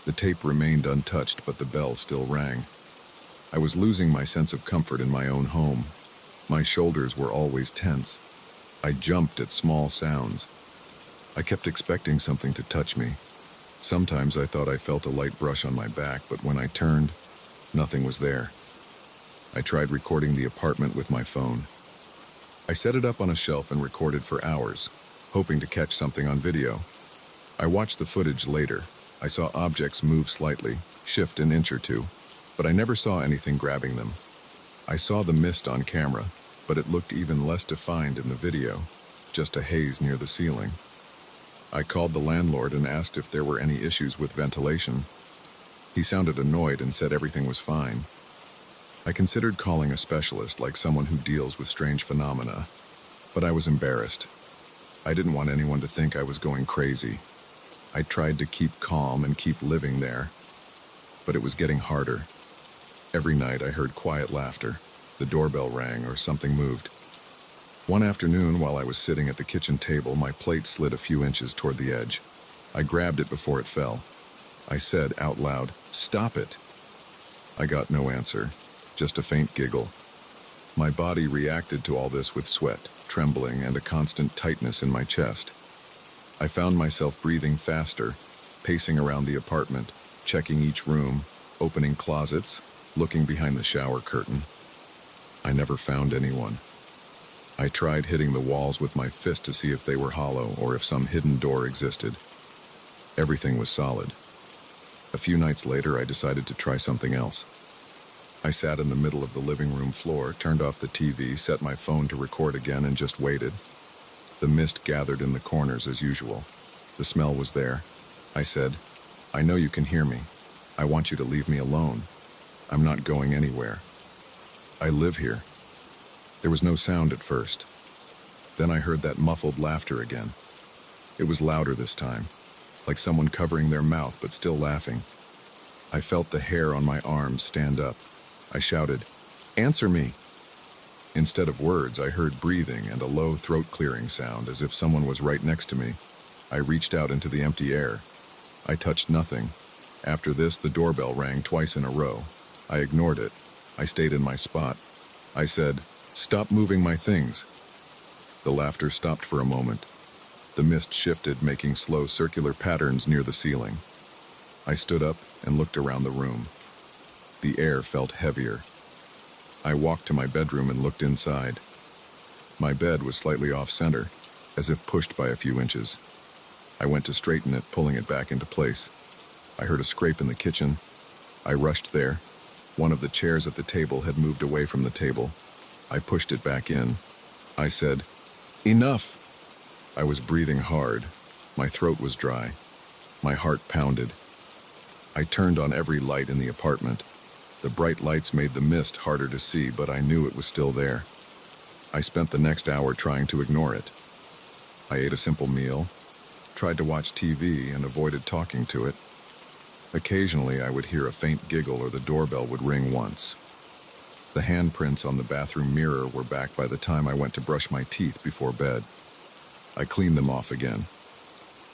The tape remained untouched, but the bell still rang. I was losing my sense of comfort in my own home. My shoulders were always tense. I jumped at small sounds. I kept expecting something to touch me. Sometimes I thought I felt a light brush on my back, but when I turned, nothing was there. I tried recording the apartment with my phone. I set it up on a shelf and recorded for hours, hoping to catch something on video. I watched the footage later. I saw objects move slightly, shift an inch or two, but I never saw anything grabbing them. I saw the mist on camera, but it looked even less defined in the video, just a haze near the ceiling. I called the landlord and asked if there were any issues with ventilation. He sounded annoyed and said everything was fine. I considered calling a specialist, like someone who deals with strange phenomena, but I was embarrassed. I didn't want anyone to think I was going crazy. I tried to keep calm and keep living there, but it was getting harder. Every night I heard quiet laughter. The doorbell rang or something moved. One afternoon, while I was sitting at the kitchen table, my plate slid a few inches toward the edge. I grabbed it before it fell. I said out loud, "Stop it." I got no answer, just a faint giggle. My body reacted to all this with sweat, trembling, and a constant tightness in my chest. I found myself breathing faster, pacing around the apartment, checking each room, opening closets, looking behind the shower curtain. I never found anyone. I tried hitting the walls with my fist to see if they were hollow or if some hidden door existed. Everything was solid. A few nights later, I decided to try something else. I sat in the middle of the living room floor, turned off the TV, set my phone to record again, and just waited. The mist gathered in the corners as usual. The smell was there. I said, "I know you can hear me. I want you to leave me alone. I'm not going anywhere. I live here." There was no sound at first. Then I heard that muffled laughter again. It was louder this time, like someone covering their mouth but still laughing. I felt the hair on my arms stand up. I shouted, "Answer me!" Instead of words, I heard breathing and a low throat-clearing sound, as if someone was right next to me. I reached out into the empty air. I touched nothing. After this, the doorbell rang twice in a row. I ignored it. I stayed in my spot. I said, "Stop moving my things." The laughter stopped for a moment. The mist shifted, making slow circular patterns near the ceiling. I stood up and looked around the room. The air felt heavier. I walked to my bedroom and looked inside. My bed was slightly off-center, as if pushed by a few inches. I went to straighten it, pulling it back into place. I heard a scrape in the kitchen. I rushed there. One of the chairs at the table had moved away from the table. I pushed it back in. I said, "Enough!" I was breathing hard. My throat was dry. My heart pounded. I turned on every light in the apartment. The bright lights made the mist harder to see, but I knew it was still there. I spent the next hour trying to ignore it. I ate a simple meal, tried to watch TV, and avoided talking to it. Occasionally, I would hear a faint giggle or the doorbell would ring once. The handprints on the bathroom mirror were back by the time I went to brush my teeth before bed. I cleaned them off again.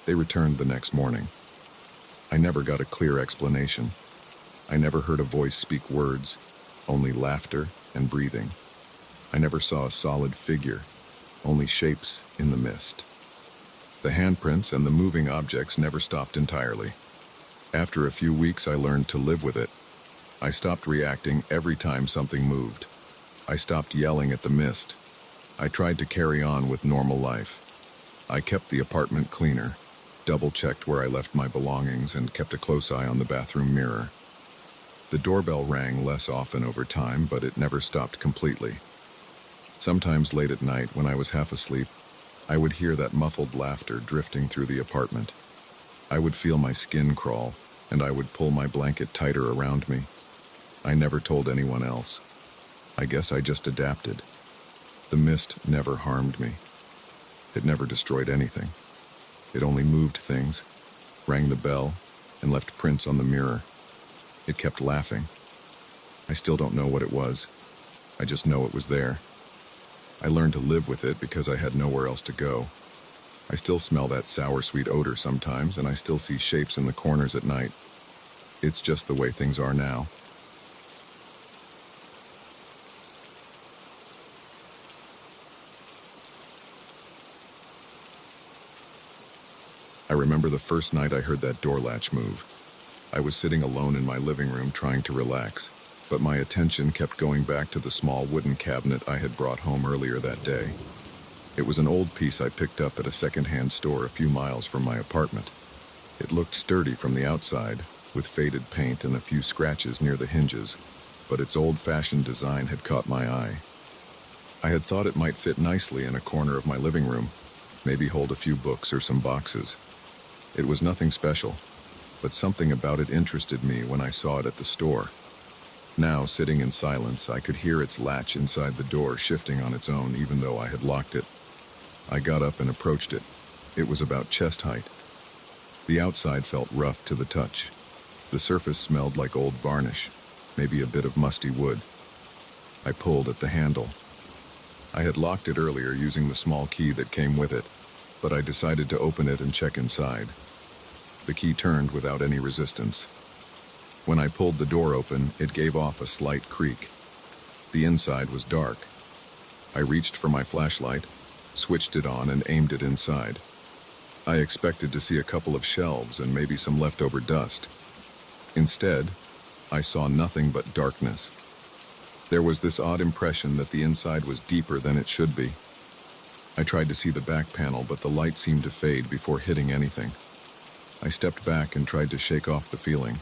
They returned the next morning. I never got a clear explanation. I never heard a voice speak words, only laughter and breathing. I never saw a solid figure, only shapes in the mist. The handprints and the moving objects never stopped entirely. After a few weeks, I learned to live with it. I stopped reacting every time something moved. I stopped yelling at the mist. I tried to carry on with normal life. I kept the apartment cleaner, double-checked where I left my belongings, and kept a close eye on the bathroom mirror. The doorbell rang less often over time, but it never stopped completely. Sometimes late at night, when I was half asleep, I would hear that muffled laughter drifting through the apartment. I would feel my skin crawl, and I would pull my blanket tighter around me. I never told anyone else. I guess I just adapted. The mist never harmed me. It never destroyed anything. It only moved things, rang the bell, and left prints on the mirror. It kept laughing. I still don't know what it was. I just know it was there. I learned to live with it because I had nowhere else to go. I still smell that sour sweet odor sometimes, and I still see shapes in the corners at night. It's just the way things are now. I remember the first night I heard that door latch move. I was sitting alone in my living room trying to relax, but my attention kept going back to the small wooden cabinet I had brought home earlier that day. It was an old piece I picked up at a second-hand store a few miles from my apartment. It looked sturdy from the outside, with faded paint and a few scratches near the hinges, but its old-fashioned design had caught my eye. I had thought it might fit nicely in a corner of my living room, maybe hold a few books or some boxes. It was nothing special, but something about it interested me when I saw it at the store. Now, sitting in silence, I could hear its latch inside the door shifting on its own, even though I had locked it. I got up and approached it. It was about chest height. The outside felt rough to the touch. The surface smelled like old varnish, maybe a bit of musty wood. I pulled at the handle. I had locked it earlier using the small key that came with it, but I decided to open it and check inside. The key turned without any resistance. When I pulled the door open, it gave off a slight creak. The inside was dark. I reached for my flashlight, switched it on, and aimed it inside. I expected to see a couple of shelves and maybe some leftover dust. Instead, I saw nothing but darkness. There was this odd impression that the inside was deeper than it should be. I tried to see the back panel, but the light seemed to fade before hitting anything. I stepped back and tried to shake off the feeling.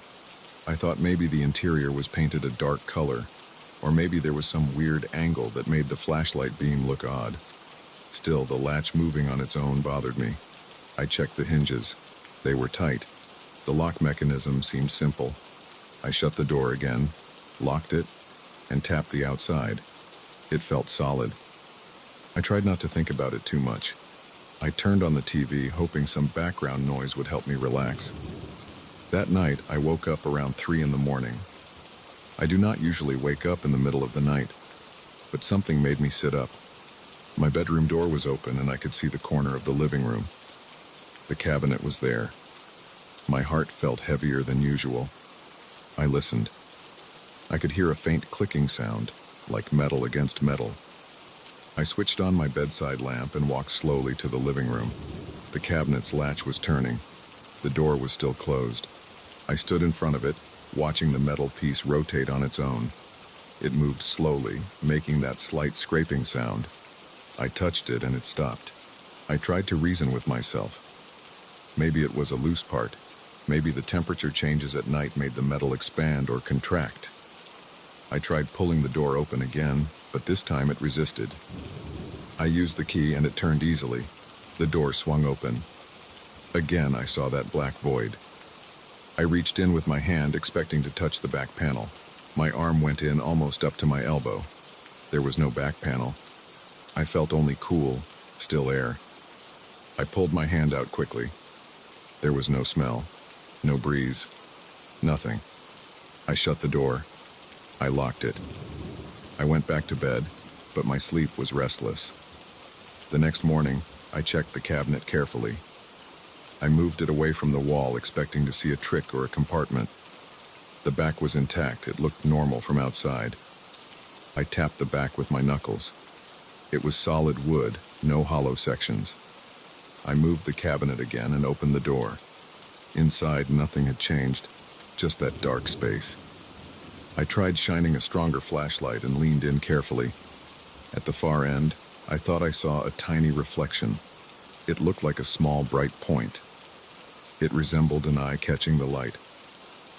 I thought maybe the interior was painted a dark color, or maybe there was some weird angle that made the flashlight beam look odd. Still, the latch moving on its own bothered me. I checked the hinges. They were tight. The lock mechanism seemed simple. I shut the door again, locked it, and tapped the outside. It felt solid. I tried not to think about it too much. I turned on the TV, hoping some background noise would help me relax. That night, I woke up around 3 in the morning. I do not usually wake up in the middle of the night, but something made me sit up. My bedroom door was open and I could see the corner of the living room. The cabinet was there. My heart felt heavier than usual. I listened. I could hear a faint clicking sound, like metal against metal. I switched on my bedside lamp and walked slowly to the living room. The cabinet's latch was turning. The door was still closed. I stood in front of it, watching the metal piece rotate on its own. It moved slowly, making that slight scraping sound. I touched it and it stopped. I tried to reason with myself. Maybe it was a loose part. Maybe the temperature changes at night made the metal expand or contract. I tried pulling the door open again, but this time it resisted. I used the key and it turned easily. The door swung open. Again, I saw that black void. I reached in with my hand, expecting to touch the back panel. My arm went in almost up to my elbow. There was no back panel. I felt only cool, still air. I pulled my hand out quickly. There was no smell, no breeze, nothing. I shut the door. I locked it. I went back to bed, but my sleep was restless. The next morning, I checked the cabinet carefully. I moved it away from the wall, expecting to see a trick or a compartment. The back was intact. It looked normal from outside. I tapped the back with my knuckles. It was solid wood, no hollow sections. I moved the cabinet again and opened the door. Inside, nothing had changed, just that dark space. I tried shining a stronger flashlight and leaned in carefully. At the far end, I thought I saw a tiny reflection. It looked like a small, bright point. It resembled an eye catching the light.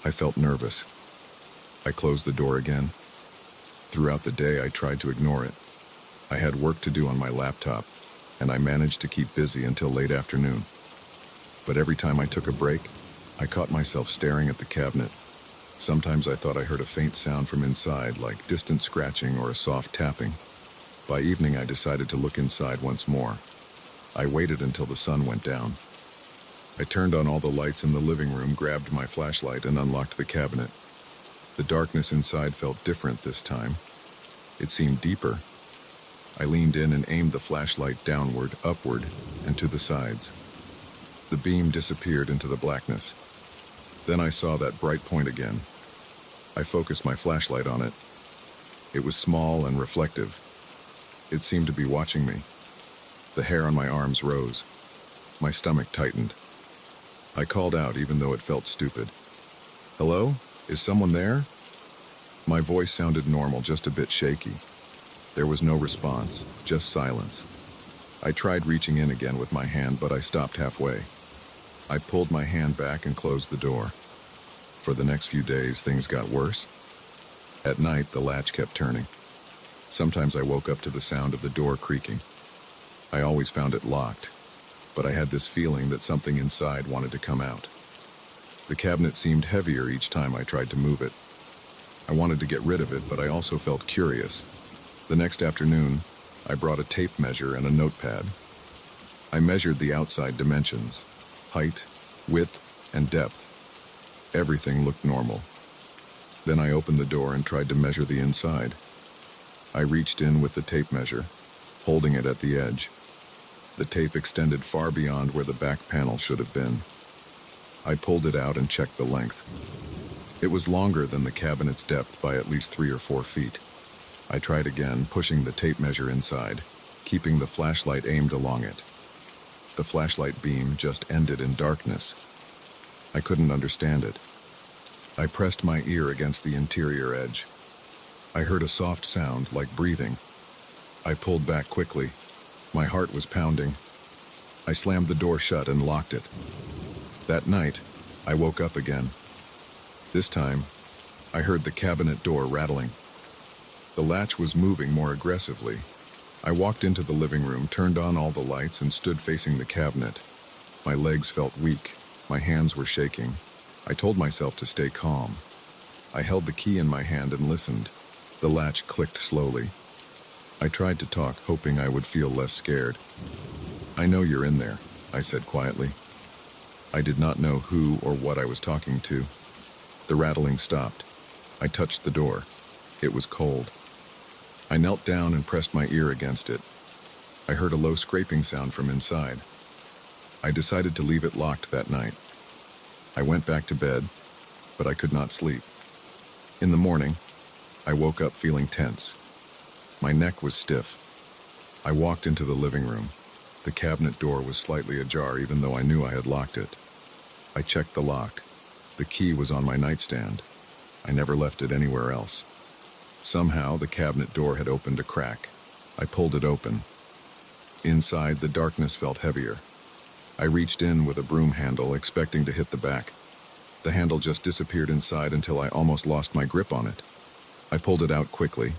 I felt nervous. I closed the door again. Throughout the day, I tried to ignore it. I had work to do on my laptop, and I managed to keep busy until late afternoon. But every time I took a break, I caught myself staring at the cabinet. Sometimes I thought I heard a faint sound from inside, like distant scratching or a soft tapping. By evening, I decided to look inside once more. I waited until the sun went down. I turned on all the lights in the living room, grabbed my flashlight, and unlocked the cabinet. The darkness inside felt different this time. It seemed deeper. I leaned in and aimed the flashlight downward, upward, and to the sides. The beam disappeared into the blackness. Then I saw that bright point again. I focused my flashlight on it. It was small and reflective. It seemed to be watching me. The hair on my arms rose. My stomach tightened. I called out even though it felt stupid. "Hello? Is someone there?" My voice sounded normal, just a bit shaky. There was no response, just silence. I tried reaching in again with my hand, but I stopped halfway. I pulled my hand back and closed the door. For the next few days, things got worse. At night, the latch kept turning. Sometimes I woke up to the sound of the door creaking. I always found it locked, but I had this feeling that something inside wanted to come out. The cabinet seemed heavier each time I tried to move it. I wanted to get rid of it, but I also felt curious. The next afternoon, I brought a tape measure and a notepad. I measured the outside dimensions, height, width, and depth. Everything looked normal. Then I opened the door and tried to measure the inside. I reached in with the tape measure, holding it at the edge. The tape extended far beyond where the back panel should have been. I pulled it out and checked the length. It was longer than the cabinet's depth by at least 3 or 4 feet. I tried again, pushing the tape measure inside, keeping the flashlight aimed along it. The flashlight beam just ended in darkness. I couldn't understand it. I pressed my ear against the interior edge. I heard a soft sound, like breathing. I pulled back quickly. My heart was pounding. I slammed the door shut and locked it. That night, I woke up again. This time, I heard the cabinet door rattling. The latch was moving more aggressively. I walked into the living room, turned on all the lights, and stood facing the cabinet. My legs felt weak. My hands were shaking. I told myself to stay calm. I held the key in my hand and listened. The latch clicked slowly. I tried to talk, hoping I would feel less scared. "I know you're in there," I said quietly. I did not know who or what I was talking to. The rattling stopped. I touched the door. It was cold. I knelt down and pressed my ear against it. I heard a low scraping sound from inside. I decided to leave it locked that night. I went back to bed, but I could not sleep. In the morning, I woke up feeling tense. My neck was stiff. I walked into the living room. The cabinet door was slightly ajar, even though I knew I had locked it. I checked the lock. The key was on my nightstand. I never left it anywhere else. Somehow, the cabinet door had opened a crack. I pulled it open. Inside, the darkness felt heavier. I reached in with a broom handle, expecting to hit the back. The handle just disappeared inside until I almost lost my grip on it. I pulled it out quickly.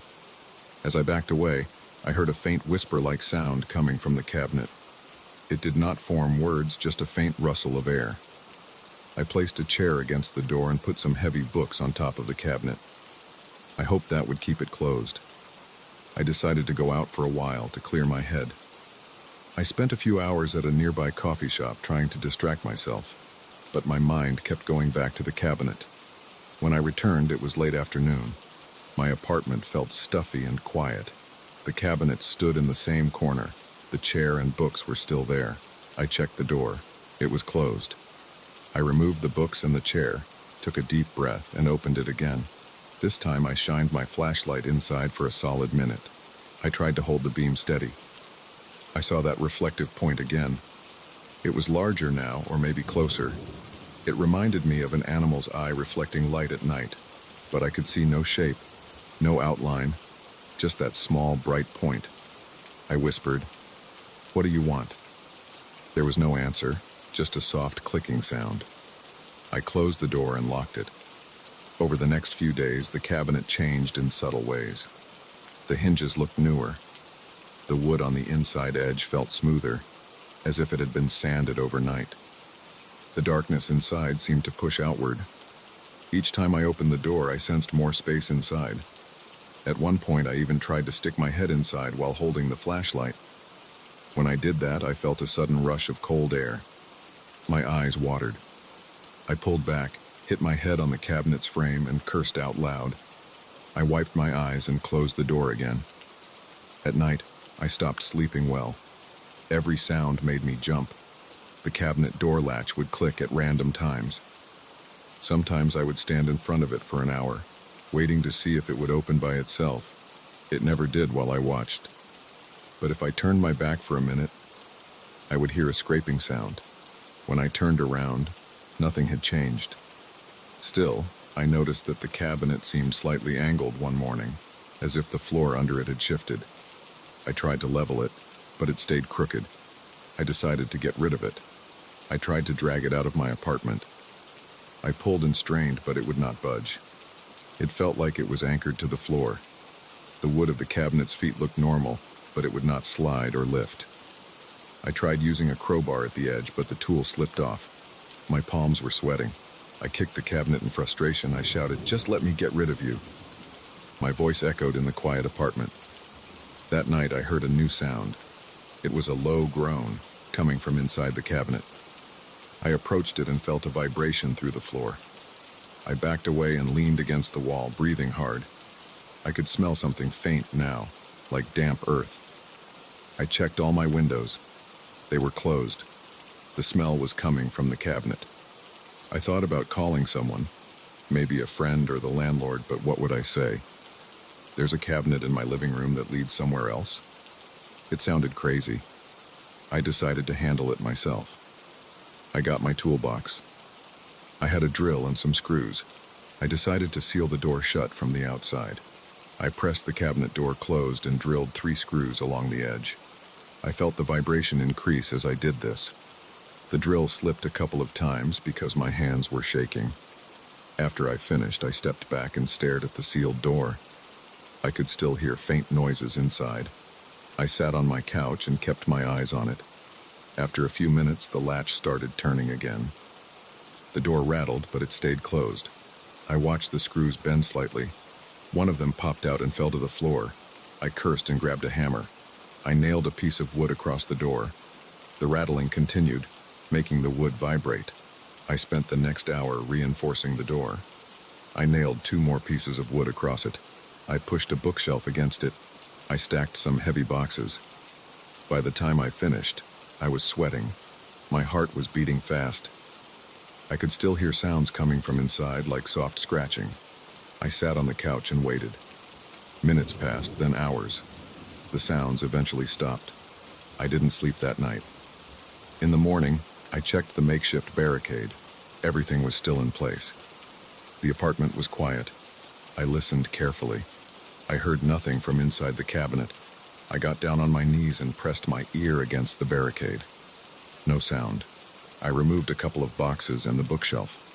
As I backed away, I heard a faint whisper-like sound coming from the cabinet. It did not form words, just a faint rustle of air. I placed a chair against the door and put some heavy books on top of the cabinet. I hoped that would keep it closed. I decided to go out for a while to clear my head. I spent a few hours at a nearby coffee shop trying to distract myself, but my mind kept going back to the cabinet. When I returned, it was late afternoon. My apartment felt stuffy and quiet. The cabinet stood in the same corner. The chair and books were still there. I checked the door. It was closed. I removed the books and the chair, took a deep breath, and opened it again. This time I shined my flashlight inside for a solid minute. I tried to hold the beam steady. I saw that reflective point again. It was larger now, or maybe closer. It reminded me of an animal's eye reflecting light at night, but I could see no shape, no outline, just that small, bright point. I whispered, "What do you want?" There was no answer, just a soft clicking sound. I closed the door and locked it. Over the next few days, the cabinet changed in subtle ways. The hinges looked newer. The wood on the inside edge felt smoother, as if it had been sanded overnight. The darkness inside seemed to push outward. Each time I opened the door, I sensed more space inside. At one point, I even tried to stick my head inside while holding the flashlight. When I did that, I felt a sudden rush of cold air. My eyes watered. I pulled back, hit my head on the cabinet's frame, and cursed out loud. I wiped my eyes and closed the door again. At night, I stopped sleeping well. Every sound made me jump. The cabinet door latch would click at random times. Sometimes I would stand in front of it for an hour, waiting to see if it would open by itself. It never did while I watched. But if I turned my back for a minute, I would hear a scraping sound. When I turned around, nothing had changed. Still, I noticed that the cabinet seemed slightly angled one morning, as if the floor under it had shifted. I tried to level it, but it stayed crooked. I decided to get rid of it. I tried to drag it out of my apartment. I pulled and strained, but it would not budge. It felt like it was anchored to the floor. The wood of the cabinet's feet looked normal, but it would not slide or lift. I tried using a crowbar at the edge, but the tool slipped off. My palms were sweating. I kicked the cabinet in frustration. I shouted, "Just let me get rid of you." My voice echoed in the quiet apartment. That night, I heard a new sound. It was a low groan, coming from inside the cabinet. I approached it and felt a vibration through the floor. I backed away and leaned against the wall, breathing hard. I could smell something faint now, like damp earth. I checked all my windows. They were closed. The smell was coming from the cabinet. I thought about calling someone, maybe a friend or the landlord, but what would I say? There's a cabinet in my living room that leads somewhere else? It sounded crazy. I decided to handle it myself. I got my toolbox. I had a drill and some screws. I decided to seal the door shut from the outside. I pressed the cabinet door closed and drilled 3 screws along the edge. I felt the vibration increase as I did this. The drill slipped a couple of times because my hands were shaking. After I finished, I stepped back and stared at the sealed door. I could still hear faint noises inside. I sat on my couch and kept my eyes on it. After a few minutes, the latch started turning again. The door rattled, but it stayed closed. I watched the screws bend slightly. One of them popped out and fell to the floor. I cursed and grabbed a hammer. I nailed a piece of wood across the door. The rattling continued, making the wood vibrate. I spent the next hour reinforcing the door. I nailed 2 more pieces of wood across it. I pushed a bookshelf against it. I stacked some heavy boxes. By the time I finished, I was sweating. My heart was beating fast. I could still hear sounds coming from inside, like soft scratching. I sat on the couch and waited. Minutes passed, then hours. The sounds eventually stopped. I didn't sleep that night. In the morning, I checked the makeshift barricade. Everything was still in place. The apartment was quiet. I listened carefully. I heard nothing from inside the cabinet. I got down on my knees and pressed my ear against the barricade. No sound. I removed a couple of boxes and the bookshelf.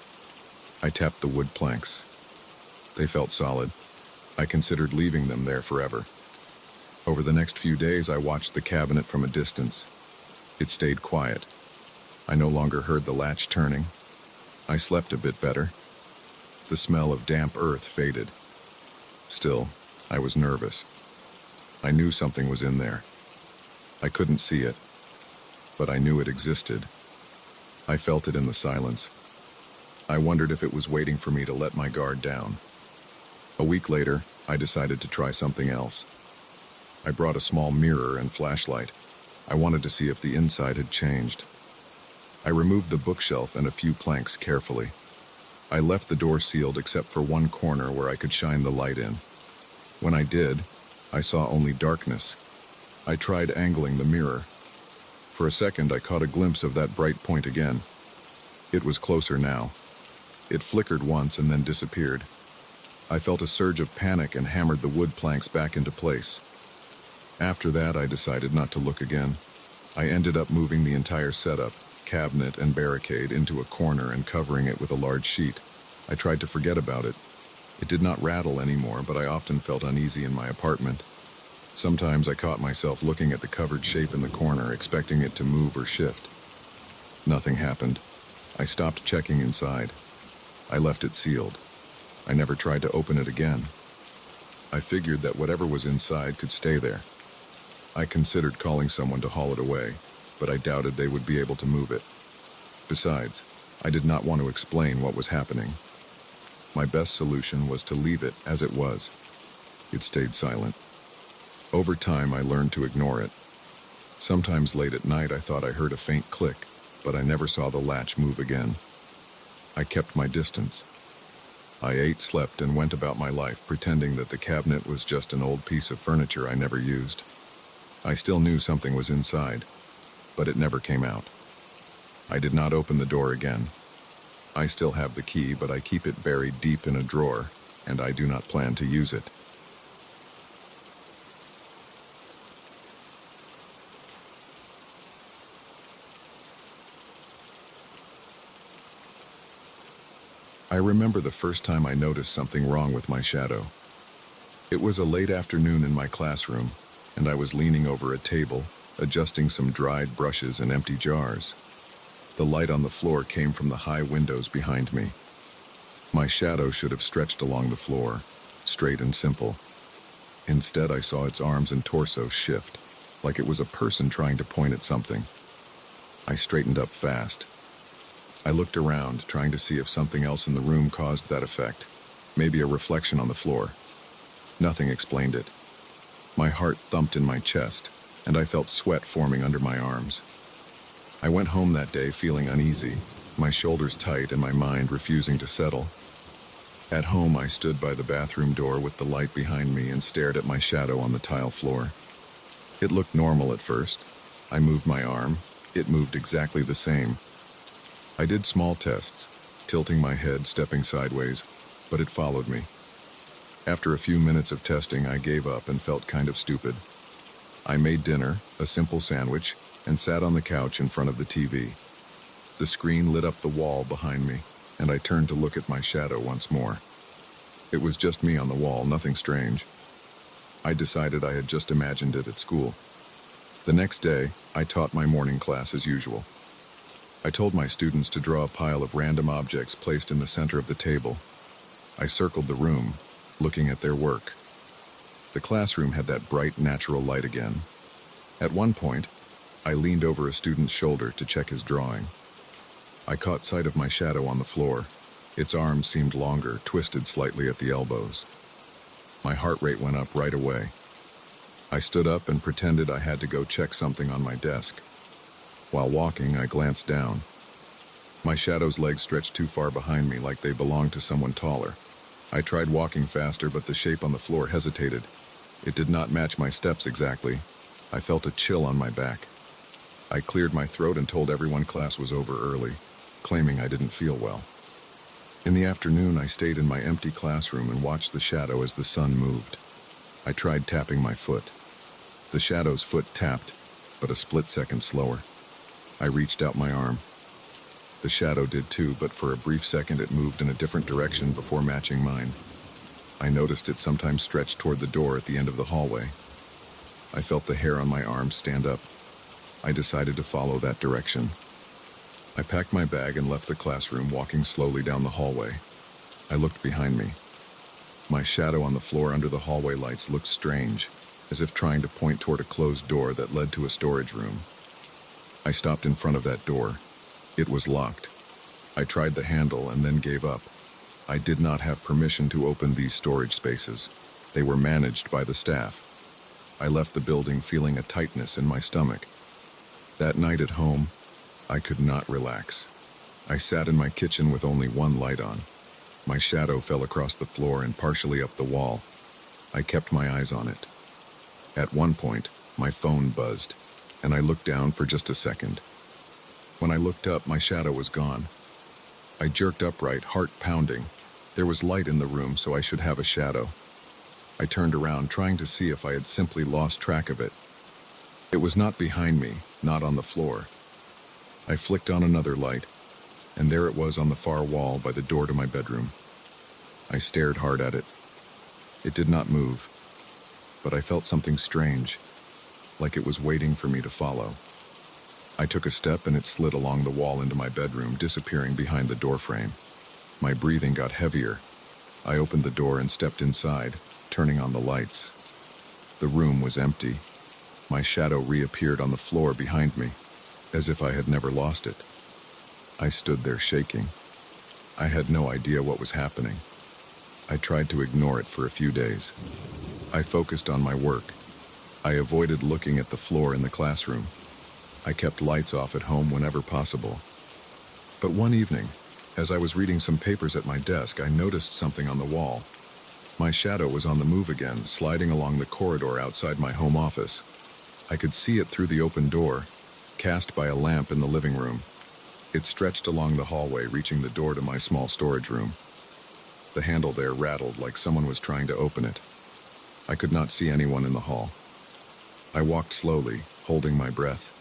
I tapped the wood planks. They felt solid. I considered leaving them there forever. Over the next few days, I watched the cabinet from a distance. It stayed quiet. I no longer heard the latch turning. I slept a bit better. The smell of damp earth faded. Still, I was nervous. I knew something was in there. I couldn't see it, but I knew it existed. I felt it in the silence. I wondered if it was waiting for me to let my guard down. A week later, I decided to try something else. I brought a small mirror and flashlight. I wanted to see if the inside had changed. I removed the bookshelf and a few planks carefully. I left the door sealed except for one corner where I could shine the light in. When I did, I saw only darkness. I tried angling the mirror. For a second, I caught a glimpse of that bright point again. It was closer now. It flickered once and then disappeared. I felt a surge of panic and hammered the wood planks back into place. After that, I decided not to look again. I ended up moving the entire setup, cabinet and barricade, into a corner and covering it with a large sheet. I tried to forget about it. It did not rattle anymore, but I often felt uneasy in my apartment. Sometimes I caught myself looking at the covered shape in the corner, expecting it to move or shift. Nothing happened. I stopped checking inside. I left it sealed. I never tried to open it again. I figured that whatever was inside could stay there. I considered calling someone to haul it away, but I doubted they would be able to move it. Besides, I did not want to explain what was happening. My best solution was to leave it as it was. It stayed silent. Over time, I learned to ignore it. Sometimes late at night, I thought I heard a faint click, but I never saw the latch move again. I kept my distance. I ate, slept, and went about my life pretending that the cabinet was just an old piece of furniture I never used. I still knew something was inside, but it never came out. I did not open the door again. I still have the key, but I keep it buried deep in a drawer, and I do not plan to use it. I remember the first time I noticed something wrong with my shadow. It was a late afternoon in my classroom, and I was leaning over a table, adjusting some dried brushes and empty jars. The light on the floor came from the high windows behind me. My shadow should have stretched along the floor, straight and simple. Instead, I saw its arms and torso shift, like it was a person trying to point at something. I straightened up fast. I looked around, trying to see if something else in the room caused that effect. Maybe a reflection on the floor. Nothing explained it. My heart thumped in my chest, and I felt sweat forming under my arms. I went home that day feeling uneasy, my shoulders tight and my mind refusing to settle. At home, I stood by the bathroom door with the light behind me and stared at my shadow on the tile floor. It looked normal at first. I moved my arm. It moved exactly the same. I did small tests, tilting my head, stepping sideways, but it followed me. After a few minutes of testing, I gave up and felt kind of stupid. I made dinner, a simple sandwich, and sat on the couch in front of the TV. The screen lit up the wall behind me, and I turned to look at my shadow once more. It was just me on the wall, nothing strange. I decided I had just imagined it at school. The next day, I taught my morning class as usual. I told my students to draw a pile of random objects placed in the center of the table. I circled the room, looking at their work. The classroom had that bright, natural light again. At one point, I leaned over a student's shoulder to check his drawing. I caught sight of my shadow on the floor. Its arms seemed longer, twisted slightly at the elbows. My heart rate went up right away. I stood up and pretended I had to go check something on my desk. While walking, I glanced down. My shadow's legs stretched too far behind me, like they belonged to someone taller. I tried walking faster, but the shape on the floor hesitated. It did not match my steps exactly. I felt a chill on my back. I cleared my throat and told everyone class was over early, claiming I didn't feel well. In the afternoon, I stayed in my empty classroom and watched the shadow as the sun moved. I tried tapping my foot. The shadow's foot tapped, but a split second slower. I reached out my arm. The shadow did too, but for a brief second it moved in a different direction before matching mine. I noticed it sometimes stretched toward the door at the end of the hallway. I felt the hair on my arms stand up. I decided to follow that direction. I packed my bag and left the classroom, walking slowly down the hallway. I looked behind me. My shadow on the floor under the hallway lights looked strange, as if trying to point toward a closed door that led to a storage room. I stopped in front of that door. It was locked. I tried the handle and then gave up. I did not have permission to open these storage spaces. They were managed by the staff. I left the building feeling a tightness in my stomach. That night at home, I could not relax. I sat in my kitchen with only one light on. My shadow fell across the floor and partially up the wall. I kept my eyes on it. At one point, my phone buzzed, and I looked down for just a second. When I looked up, my shadow was gone. I jerked upright, heart pounding. There was light in the room, so I should have a shadow. I turned around, trying to see if I had simply lost track of it. It was not behind me, not on the floor. I flicked on another light, and there it was on the far wall by the door to my bedroom. I stared hard at it. It did not move, but I felt something strange, like it was waiting for me to follow. I took a step and it slid along the wall into my bedroom, disappearing behind the doorframe. My breathing got heavier. I opened the door and stepped inside, turning on the lights. The room was empty. My shadow reappeared on the floor behind me, as if I had never lost it. I stood there shaking. I had no idea what was happening. I tried to ignore it for a few days. I focused on my work. I avoided looking at the floor in the classroom. I kept lights off at home whenever possible. But one evening, as I was reading some papers at my desk, I noticed something on the wall. My shadow was on the move again, sliding along the corridor outside my home office. I could see it through the open door, cast by a lamp in the living room. It stretched along the hallway, reaching the door to my small storage room. The handle there rattled like someone was trying to open it. I could not see anyone in the hall. I walked slowly, holding my breath.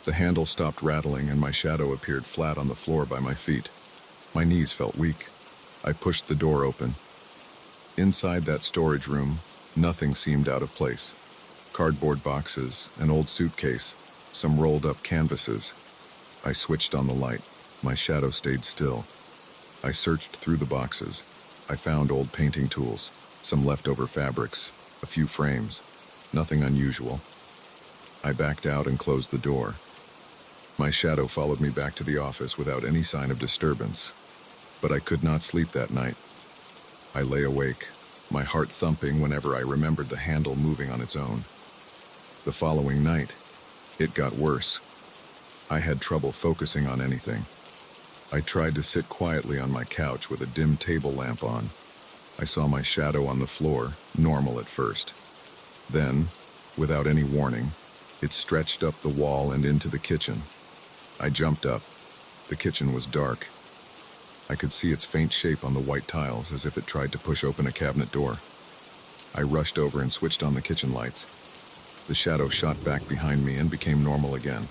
The handle stopped rattling and my shadow appeared flat on the floor by my feet. My knees felt weak. I pushed the door open. Inside that storage room, nothing seemed out of place. Cardboard boxes, an old suitcase, some rolled-up canvases. I switched on the light. My shadow stayed still. I searched through the boxes. I found old painting tools, some leftover fabrics, a few frames. Nothing unusual. I backed out and closed the door. My shadow followed me back to the office without any sign of disturbance. But I could not sleep that night. I lay awake, my heart thumping whenever I remembered the handle moving on its own. The following night, it got worse. I had trouble focusing on anything. I tried to sit quietly on my couch with a dim table lamp on. I saw my shadow on the floor, normal at first. Then, without any warning, it stretched up the wall and into the kitchen. I jumped up. The kitchen was dark. I could see its faint shape on the white tiles, as if it tried to push open a cabinet door. I rushed over and switched on the kitchen lights. The shadow shot back behind me and became normal again.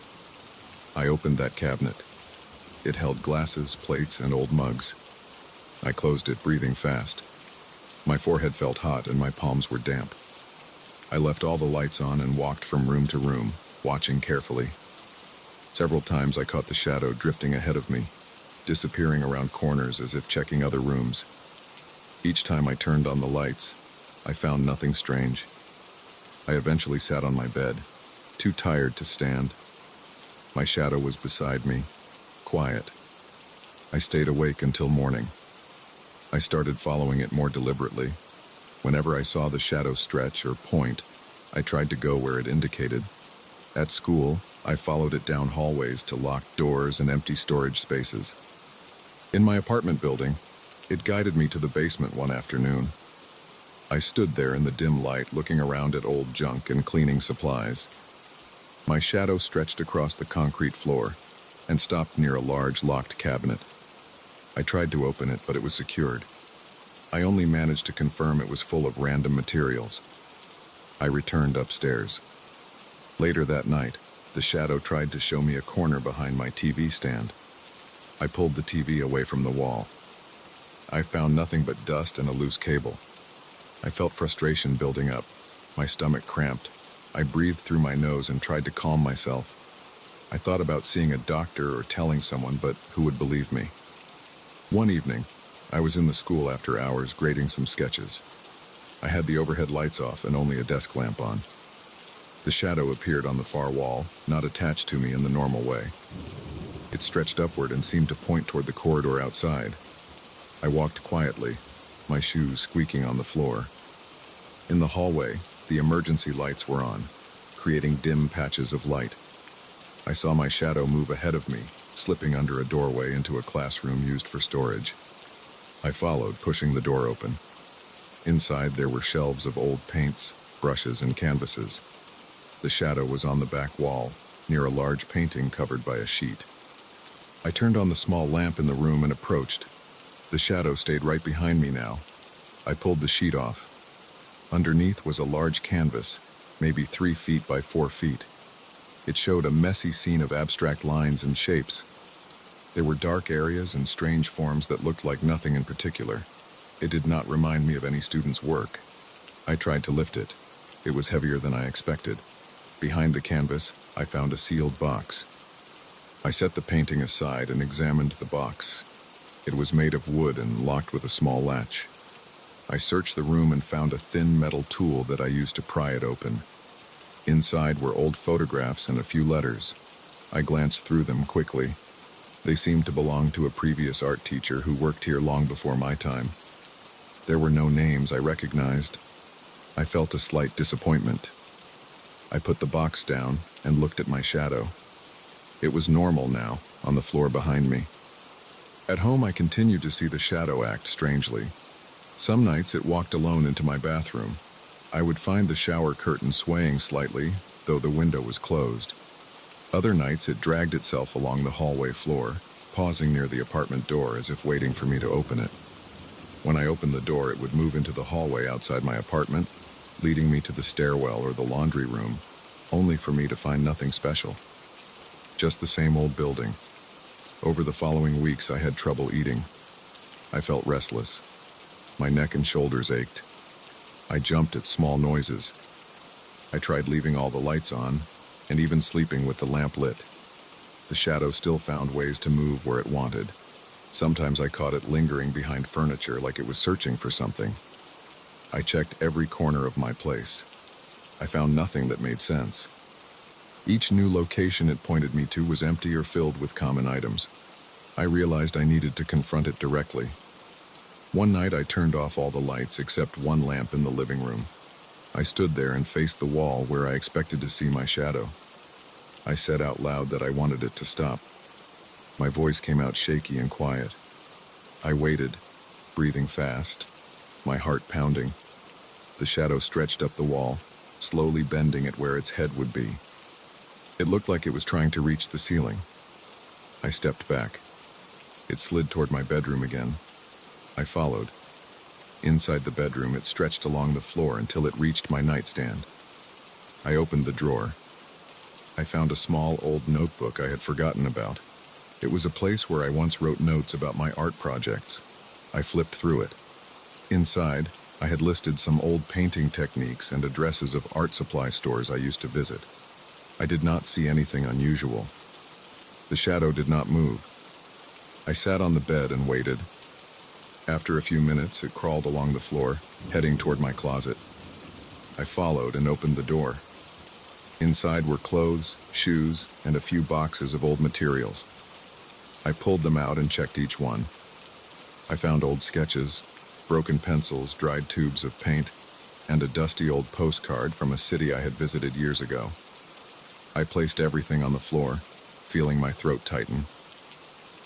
I opened that cabinet. It held glasses, plates, and old mugs. I closed it, breathing fast. My forehead felt hot and my palms were damp. I left all the lights on and walked from room to room, watching carefully. Several times I caught the shadow drifting ahead of me, disappearing around corners as if checking other rooms. Each time I turned on the lights, I found nothing strange. I eventually sat on my bed, too tired to stand. My shadow was beside me, quiet. I stayed awake until morning. I started following it more deliberately. Whenever I saw the shadow stretch or point, I tried to go where it indicated. At school, I followed it down hallways to locked doors and empty storage spaces. In my apartment building, it guided me to the basement one afternoon. I stood there in the dim light, looking around at old junk and cleaning supplies. My shadow stretched across the concrete floor and stopped near a large locked cabinet. I tried to open it, but it was secured. I only managed to confirm it was full of random materials. I returned upstairs. Later that night, the shadow tried to show me a corner behind my TV stand. I pulled the TV away from the wall. I found nothing but dust and a loose cable. I felt frustration building up. My stomach cramped. I breathed through my nose and tried to calm myself. I thought about seeing a doctor or telling someone, but who would believe me? One evening, I was in the school after hours grading some sketches. I had the overhead lights off and only a desk lamp on. The shadow appeared on the far wall, not attached to me in the normal way. It stretched upward and seemed to point toward the corridor outside. I walked quietly, my shoes squeaking on the floor. In the hallway, the emergency lights were on, creating dim patches of light. I saw my shadow move ahead of me, slipping under a doorway into a classroom used for storage. I followed, pushing the door open. Inside, there were shelves of old paints, brushes, and canvases. The shadow was on the back wall, near a large painting covered by a sheet. I turned on the small lamp in the room and approached. The shadow stayed right behind me now. I pulled the sheet off. Underneath was a large canvas, maybe 3 feet by 4 feet. It showed a messy scene of abstract lines and shapes. There were dark areas and strange forms that looked like nothing in particular. It did not remind me of any student's work. I tried to lift it. It was heavier than I expected. Behind the canvas, I found a sealed box. I set the painting aside and examined the box. It was made of wood and locked with a small latch. I searched the room and found a thin metal tool that I used to pry it open. Inside were old photographs and a few letters. I glanced through them quickly. They seemed to belong to a previous art teacher who worked here long before my time. There were no names I recognized. I felt a slight disappointment. I put the box down and looked at my shadow. It was normal now, on the floor behind me. At home, I continued to see the shadow act strangely. Some nights it walked alone into my bathroom. I would find the shower curtain swaying slightly, though the window was closed. Other nights it dragged itself along the hallway floor, pausing near the apartment door as if waiting for me to open it. When I opened the door, it would move into the hallway outside my apartment, leading me to the stairwell or the laundry room, only for me to find nothing special. Just the same old building. Over the following weeks, I had trouble eating. I felt restless. My neck and shoulders ached. I jumped at small noises. I tried leaving all the lights on, and even sleeping with the lamp lit. The shadow still found ways to move where it wanted. Sometimes I caught it lingering behind furniture like it was searching for something. I checked every corner of my place. I found nothing that made sense. Each new location it pointed me to was empty or filled with common items. I realized I needed to confront it directly. One night I turned off all the lights except one lamp in the living room. I stood there and faced the wall where I expected to see my shadow. I said out loud that I wanted it to stop. My voice came out shaky and quiet. I waited, breathing fast, my heart pounding. The shadow stretched up the wall, slowly bending it where its head would be. It looked like it was trying to reach the ceiling. I stepped back. It slid toward my bedroom again. I followed. Inside the bedroom, it stretched along the floor until it reached my nightstand. I opened the drawer. I found a small old notebook I had forgotten about. It was a place where I once wrote notes about my art projects. I flipped through it. Inside, I had listed some old painting techniques and addresses of art supply stores I used to visit. I did not see anything unusual. The shadow did not move. I sat on the bed and waited. After a few minutes, it crawled along the floor, heading toward my closet. I followed and opened the door. Inside were clothes, shoes, and a few boxes of old materials. I pulled them out and checked each one. I found old sketches, broken pencils, dried tubes of paint, and a dusty old postcard from a city I had visited years ago. I placed everything on the floor, feeling my throat tighten.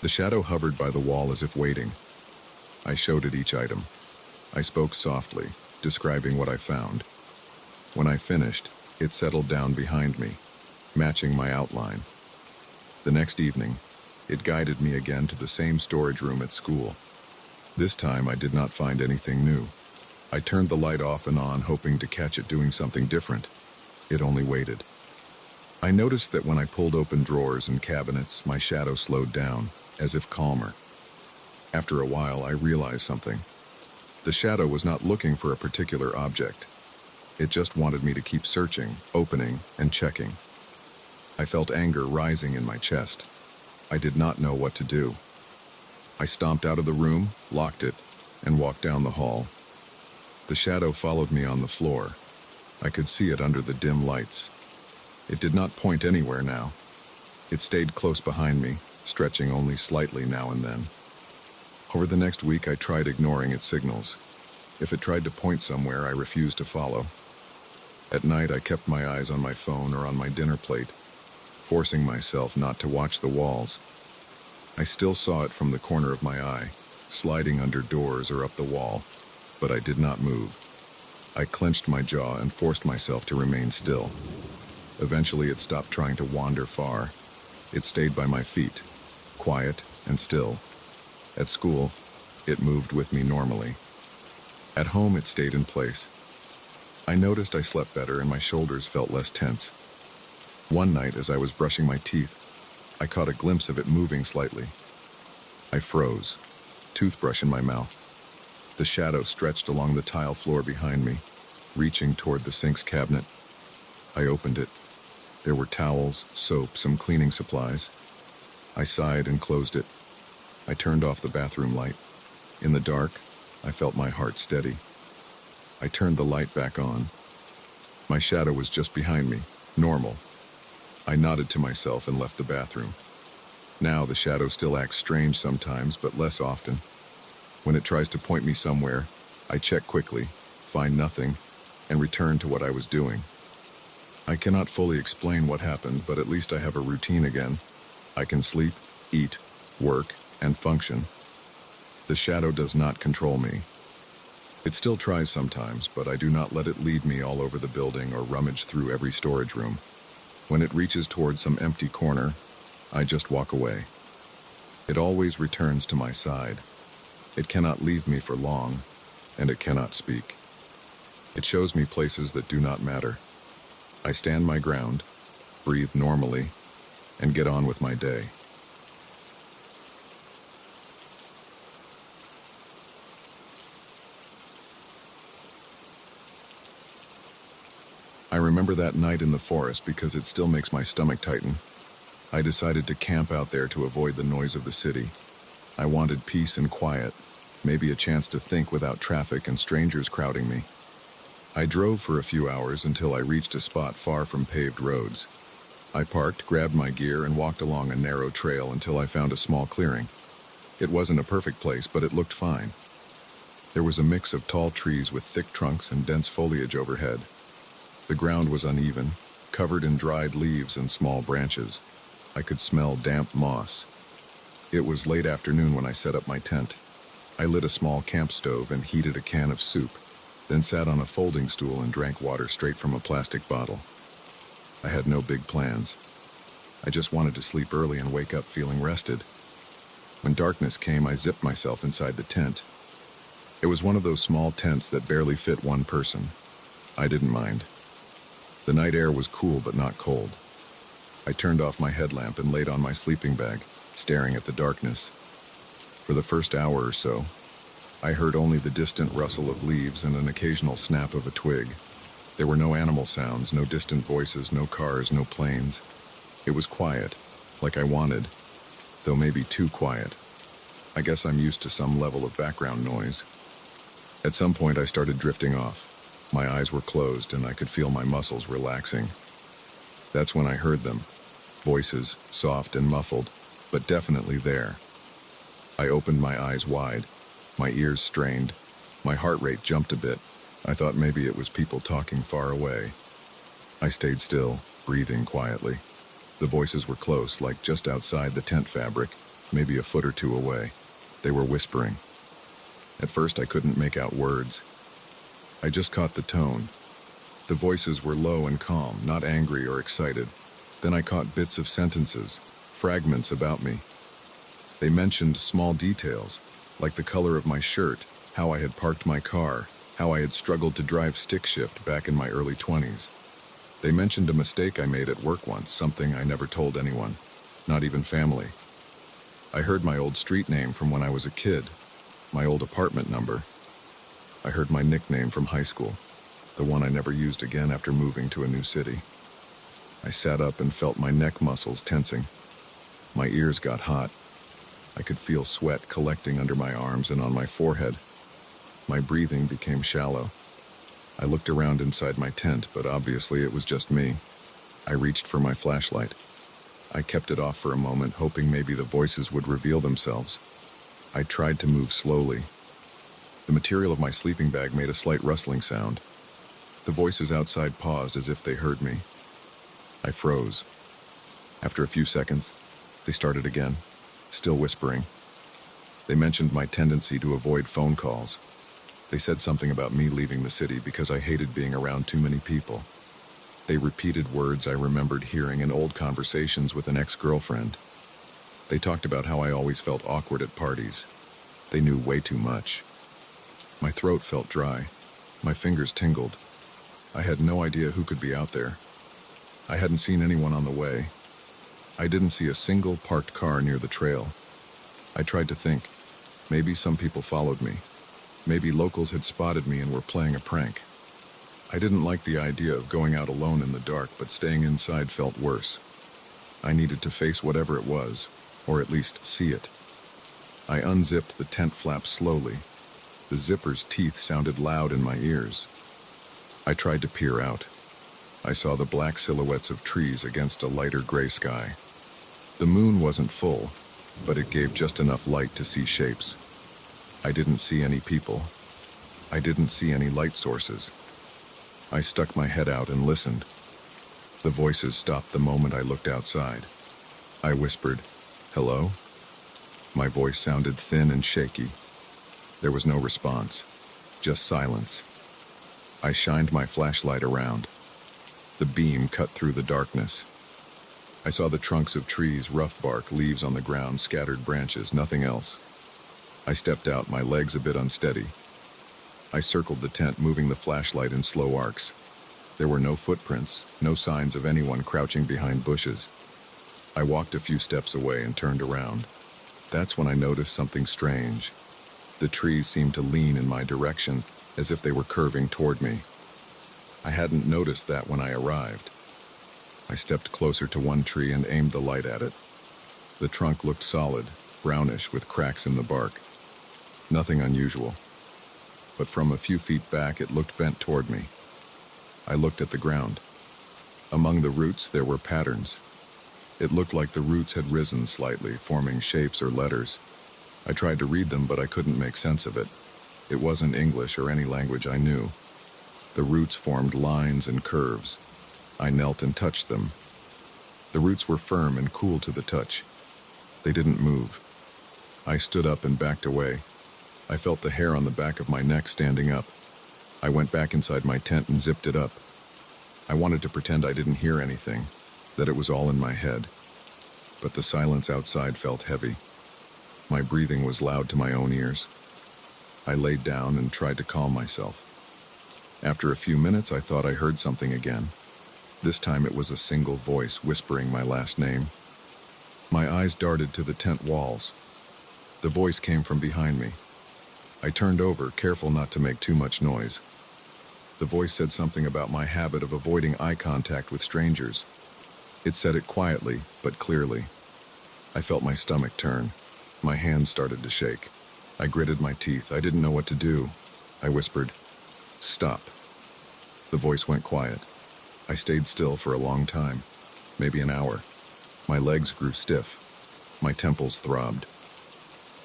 The shadow hovered by the wall as if waiting. I showed it each item. I spoke softly, describing what I found. When I finished, it settled down behind me, matching my outline. The next evening, it guided me again to the same storage room at school. This time, I did not find anything new. I turned the light off and on, hoping to catch it doing something different. It only waited. I noticed that when I pulled open drawers and cabinets, my shadow slowed down. as if calmer. After a while, I realized something. The shadow was not looking for a particular object. It just wanted me to keep searching, opening, and checking. I felt anger rising in my chest. I did not know what to do. I stomped out of the room, locked it, and walked down the hall. The shadow followed me on the floor. I could see it under the dim lights. It did not point anywhere now. It stayed close behind me, stretching only slightly now and then. Over the next week, I tried ignoring its signals. If it tried to point somewhere, I refused to follow. At night, I kept my eyes on my phone or on my dinner plate, forcing myself not to watch the walls. I still saw it from the corner of my eye, sliding under doors or up the wall, but I did not move. I clenched my jaw and forced myself to remain still. Eventually, it stopped trying to wander far. It stayed by my feet, quiet and still. At school, it moved with me normally. At home, it stayed in place. I noticed I slept better and my shoulders felt less tense. One night, as I was brushing my teeth, I caught a glimpse of it moving slightly. I froze, toothbrush in my mouth. The shadow stretched along the tile floor behind me, reaching toward the sink's cabinet. I opened it. There were towels, soap, some cleaning supplies. I sighed and closed it. I turned off the bathroom light. In the dark, I felt my heart steady. I turned the light back on. My shadow was just behind me, normal. I nodded to myself and left the bathroom. Now the shadow still acts strange sometimes, but less often. When it tries to point me somewhere, I check quickly, find nothing, and return to what I was doing. I cannot fully explain what happened, but at least I have a routine again. I can sleep, eat, work, and function. The shadow does not control me. It still tries sometimes, but I do not let it lead me all over the building or rummage through every storage room. When it reaches towards some empty corner, I just walk away. It always returns to my side. It cannot leave me for long, and it cannot speak. It shows me places that do not matter. I stand my ground, breathe normally, and get on with my day. I remember that night in the forest because it still makes my stomach tighten. I decided to camp out there to avoid the noise of the city. I wanted peace and quiet, maybe a chance to think without traffic and strangers crowding me. I drove for a few hours until I reached a spot far from paved roads. I parked, grabbed my gear, and walked along a narrow trail until I found a small clearing. It wasn't a perfect place, but it looked fine. There was a mix of tall trees with thick trunks and dense foliage overhead. The ground was uneven, covered in dried leaves and small branches. I could smell damp moss. It was late afternoon when I set up my tent. I lit a small camp stove and heated a can of soup, then sat on a folding stool and drank water straight from a plastic bottle. I had no big plans. I just wanted to sleep early and wake up feeling rested. When darkness came, I zipped myself inside the tent. It was one of those small tents that barely fit one person. I didn't mind. The night air was cool but not cold. I turned off my headlamp and laid on my sleeping bag, staring at the darkness. For the first hour or so, I heard only the distant rustle of leaves and an occasional snap of a twig. There were no animal sounds, no distant voices, no cars, no planes. It was quiet, like I wanted, though maybe too quiet. I guess I'm used to some level of background noise. At some point, I started drifting off. My eyes were closed and I could feel my muscles relaxing. That's when I heard them. Voices, soft and muffled, but definitely there. I opened my eyes wide, my ears strained. My heart rate jumped a bit. I thought maybe it was people talking far away. I stayed still, breathing quietly. The voices were close, like just outside the tent fabric, maybe a foot or two away. They were whispering. At first I couldn't make out words. I just caught the tone. The voices were low and calm, not angry or excited. Then I caught bits of sentences, fragments about me. They mentioned small details, like the color of my shirt, how I had parked my car, how I had struggled to drive stick shift back in my early 20s. They mentioned a mistake I made at work once, something I never told anyone, not even family. I heard my old street name from when I was a kid, my old apartment number. I heard my nickname from high school, the one I never used again after moving to a new city. I sat up and felt my neck muscles tensing. My ears got hot. I could feel sweat collecting under my arms and on my forehead. My breathing became shallow. I looked around inside my tent, but obviously it was just me. I reached for my flashlight. I kept it off for a moment, hoping maybe the voices would reveal themselves. I tried to move slowly. The material of my sleeping bag made a slight rustling sound. The voices outside paused as if they heard me. I froze. After a few seconds, they started again, still whispering. They mentioned my tendency to avoid phone calls. They said something about me leaving the city because I hated being around too many people. They repeated words I remembered hearing in old conversations with an ex-girlfriend. They talked about how I always felt awkward at parties. They knew way too much. My throat felt dry. My fingers tingled. I had no idea who could be out there. I hadn't seen anyone on the way. I didn't see a single parked car near the trail. I tried to think. Maybe some people followed me. Maybe locals had spotted me and were playing a prank. I didn't like the idea of going out alone in the dark, but staying inside felt worse. I needed to face whatever it was, or at least see it. I unzipped the tent flap slowly. The zipper's teeth sounded loud in my ears. I tried to peer out. I saw the black silhouettes of trees against a lighter gray sky. The moon wasn't full, but it gave just enough light to see shapes. I didn't see any people. I didn't see any light sources. I stuck my head out and listened. The voices stopped the moment I looked outside. I whispered, "Hello?" My voice sounded thin and shaky. There was no response, just silence. I shined my flashlight around. The beam cut through the darkness. I saw the trunks of trees, rough bark, leaves on the ground, scattered branches, nothing else. I stepped out, my legs a bit unsteady. I circled the tent, moving the flashlight in slow arcs. There were no footprints, no signs of anyone crouching behind bushes. I walked a few steps away and turned around. That's when I noticed something strange. The trees seemed to lean in my direction, as if they were curving toward me. I hadn't noticed that when I arrived. I stepped closer to one tree and aimed the light at it. The trunk looked solid, brownish with cracks in the bark. Nothing unusual. But from a few feet back, it looked bent toward me. I looked at the ground. Among the roots, there were patterns. It looked like the roots had risen slightly, forming shapes or letters. I tried to read them, but I couldn't make sense of it. It wasn't English or any language I knew. The roots formed lines and curves. I knelt and touched them. The roots were firm and cool to the touch. They didn't move. I stood up and backed away. I felt the hair on the back of my neck standing up. I went back inside my tent and zipped it up. I wanted to pretend I didn't hear anything, that it was all in my head. But the silence outside felt heavy. My breathing was loud to my own ears. I laid down and tried to calm myself. After a few minutes, I thought I heard something again. This time it was a single voice whispering my last name. My eyes darted to the tent walls. The voice came from behind me. I turned over, careful not to make too much noise. The voice said something about my habit of avoiding eye contact with strangers. It said it quietly, but clearly. I felt my stomach turn. My hands started to shake. I gritted my teeth. I didn't know what to do. I whispered, "Stop." The voice went quiet. I stayed still for a long time, maybe an hour. My legs grew stiff. My temples throbbed.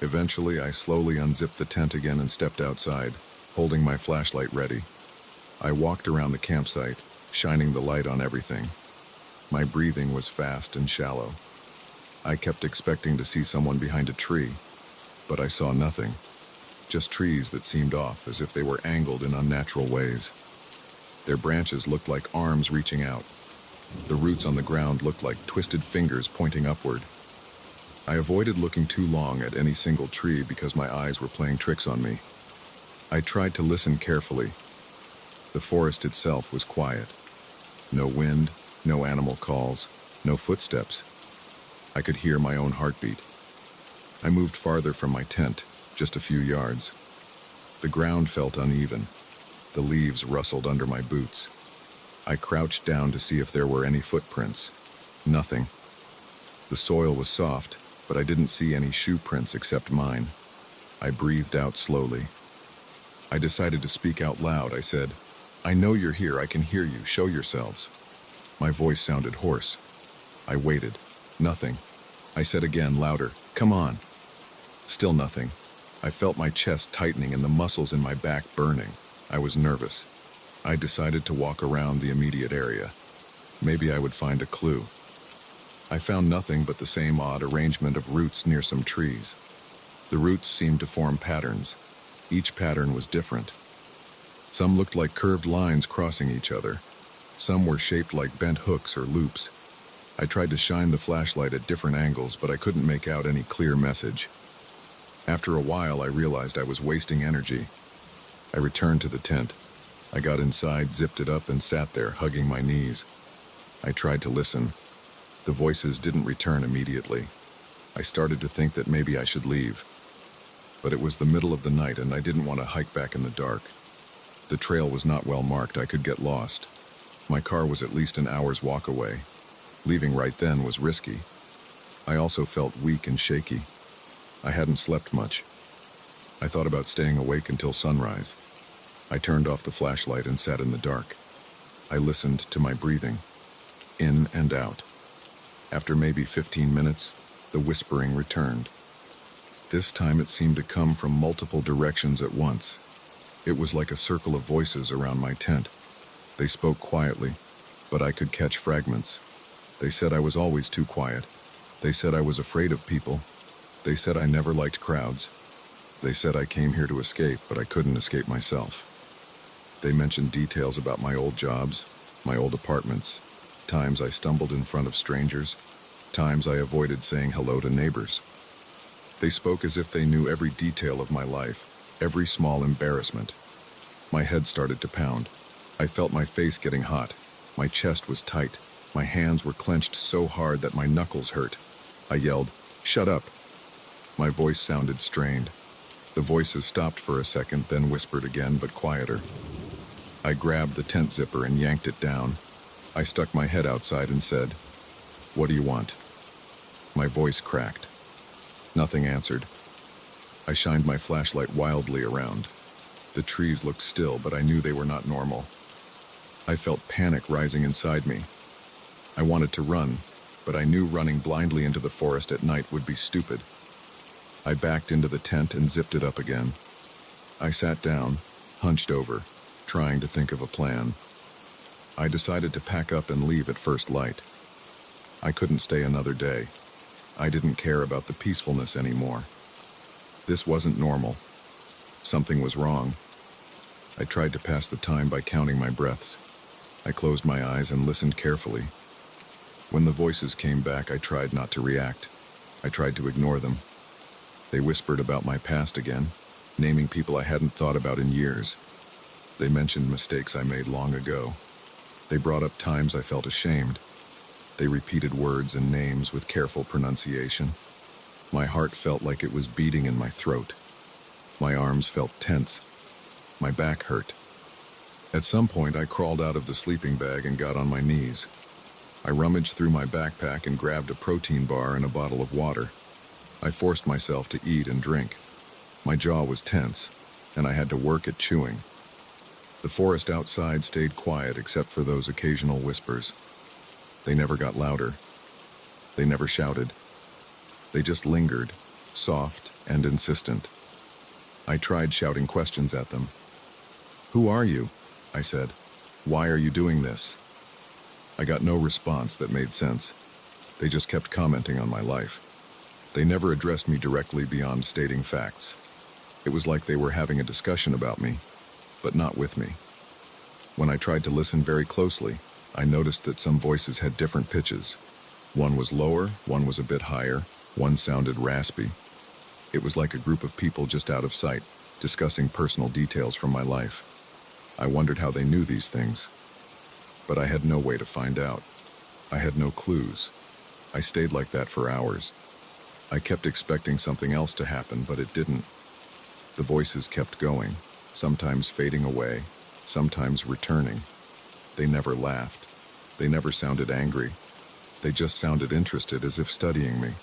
Eventually, I slowly unzipped the tent again and stepped outside, holding my flashlight ready. I walked around the campsite, shining the light on everything. My breathing was fast and shallow. I kept expecting to see someone behind a tree, but I saw nothing. Just trees that seemed off, as if they were angled in unnatural ways. Their branches looked like arms reaching out. The roots on the ground looked like twisted fingers pointing upward. I avoided looking too long at any single tree because my eyes were playing tricks on me. I tried to listen carefully. The forest itself was quiet. No wind, no animal calls, no footsteps. I could hear my own heartbeat. I moved farther from my tent, just a few yards. The ground felt uneven. The leaves rustled under my boots. I crouched down to see if there were any footprints. Nothing. The soil was soft, but I didn't see any shoe prints except mine. I breathed out slowly. I decided to speak out loud. I said, "I know you're here. I can hear you. Show yourselves." My voice sounded hoarse. I waited. Nothing. I said again, louder, "Come on." Still nothing. I felt my chest tightening and the muscles in my back burning. I was nervous. I decided to walk around the immediate area. Maybe I would find a clue. I found nothing but the same odd arrangement of roots near some trees. The roots seemed to form patterns. Each pattern was different. Some looked like curved lines crossing each other. Some were shaped like bent hooks or loops. I tried to shine the flashlight at different angles, but I couldn't make out any clear message. After a while, I realized I was wasting energy. I returned to the tent. I got inside, zipped it up, and sat there, hugging my knees. I tried to listen. The voices didn't return immediately. I started to think that maybe I should leave. But it was the middle of the night, and I didn't want to hike back in the dark. The trail was not well marked. I could get lost. My car was at least an hour's walk away. Leaving right then was risky. I also felt weak and shaky. I hadn't slept much. I thought about staying awake until sunrise. I turned off the flashlight and sat in the dark. I listened to my breathing, in and out. After maybe 15 minutes, the whispering returned. This time it seemed to come from multiple directions at once. It was like a circle of voices around my tent. They spoke quietly, but I could catch fragments. They said I was always too quiet. They said I was afraid of people. They said I never liked crowds. They said I came here to escape, but I couldn't escape myself. They mentioned details about my old jobs, my old apartments, times I stumbled in front of strangers, times I avoided saying hello to neighbors. They spoke as if they knew every detail of my life, every small embarrassment. My head started to pound. I felt my face getting hot. My chest was tight. My hands were clenched so hard that my knuckles hurt. I yelled, "Shut up!" My voice sounded strained. The voices stopped for a second, then whispered again, but quieter. I grabbed the tent zipper and yanked it down. I stuck my head outside and said, "What do you want?" My voice cracked. Nothing answered. I shined my flashlight wildly around. The trees looked still, but I knew they were not normal. I felt panic rising inside me. I wanted to run, but I knew running blindly into the forest at night would be stupid. I backed into the tent and zipped it up again. I sat down, hunched over, trying to think of a plan. I decided to pack up and leave at first light. I couldn't stay another day. I didn't care about the peacefulness anymore. This wasn't normal. Something was wrong. I tried to pass the time by counting my breaths. I closed my eyes and listened carefully. When the voices came back, I tried not to react. I tried to ignore them. They whispered about my past again, naming people I hadn't thought about in years. They mentioned mistakes I made long ago. They brought up times I felt ashamed. They repeated words and names with careful pronunciation. My heart felt like it was beating in my throat. My arms felt tense. My back hurt. At some point, I crawled out of the sleeping bag and got on my knees. I rummaged through my backpack and grabbed a protein bar and a bottle of water. I forced myself to eat and drink. My jaw was tense, and I had to work at chewing. The forest outside stayed quiet except for those occasional whispers. They never got louder. They never shouted. They just lingered, soft and insistent. I tried shouting questions at them. "Who are you?" I said. "Why are you doing this?" I got no response that made sense. They just kept commenting on my life. They never addressed me directly beyond stating facts. It was like they were having a discussion about me, but not with me. When I tried to listen very closely, I noticed that some voices had different pitches. One was lower, one was a bit higher, one sounded raspy. It was like a group of people just out of sight, discussing personal details from my life. I wondered how they knew these things, but I had no way to find out. I had no clues. I stayed like that for hours. I kept expecting something else to happen, but it didn't. The voices kept going, sometimes fading away, sometimes returning. They never laughed. They never sounded angry. They just sounded interested, as if studying me.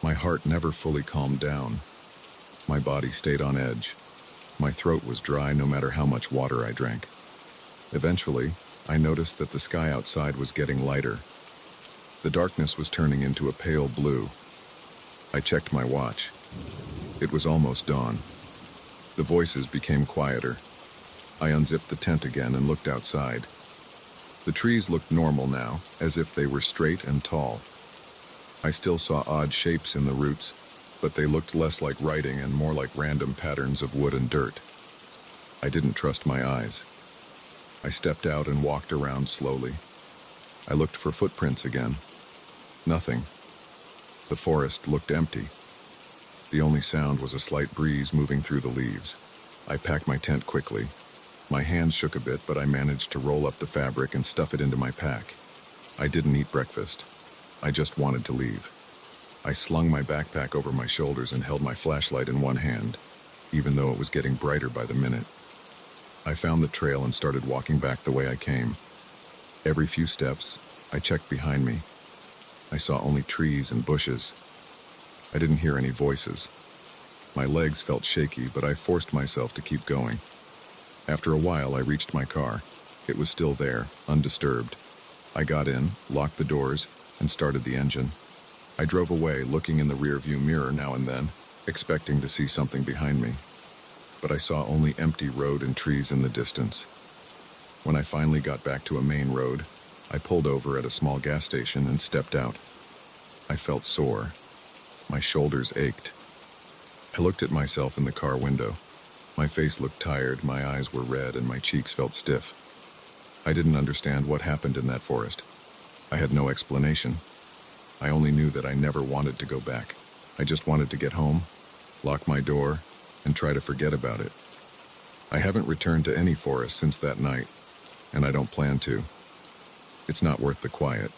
My heart never fully calmed down. My body stayed on edge. My throat was dry no matter how much water I drank. Eventually, I noticed that the sky outside was getting lighter. The darkness was turning into a pale blue. I checked my watch. It was almost dawn. The voices became quieter. I unzipped the tent again and looked outside. The trees looked normal now, as if they were straight and tall. I still saw odd shapes in the roots, but they looked less like writing and more like random patterns of wood and dirt. I didn't trust my eyes. I stepped out and walked around slowly. I looked for footprints again. Nothing. The forest looked empty. The only sound was a slight breeze moving through the leaves. I packed my tent quickly. My hands shook a bit, but I managed to roll up the fabric and stuff it into my pack. I didn't eat breakfast. I just wanted to leave. I slung my backpack over my shoulders and held my flashlight in one hand, even though it was getting brighter by the minute. I found the trail and started walking back the way I came. Every few steps, I checked behind me. I saw only trees and bushes. I didn't hear any voices. My legs felt shaky, but I forced myself to keep going. After a while, I reached my car. It was still there, undisturbed. I got in, locked the doors, and started the engine. I drove away, looking in the rearview mirror now and then, expecting to see something behind me. But I saw only empty road and trees in the distance. When I finally got back to a main road, I pulled over at a small gas station and stepped out. I felt sore. My shoulders ached. I looked at myself in the car window. My face looked tired, my eyes were red, and my cheeks felt stiff. I didn't understand what happened in that forest. I had no explanation. I only knew that I never wanted to go back. I just wanted to get home, lock my door, and try to forget about it. I haven't returned to any forest since that night, and I don't plan to. It's not worth the quiet.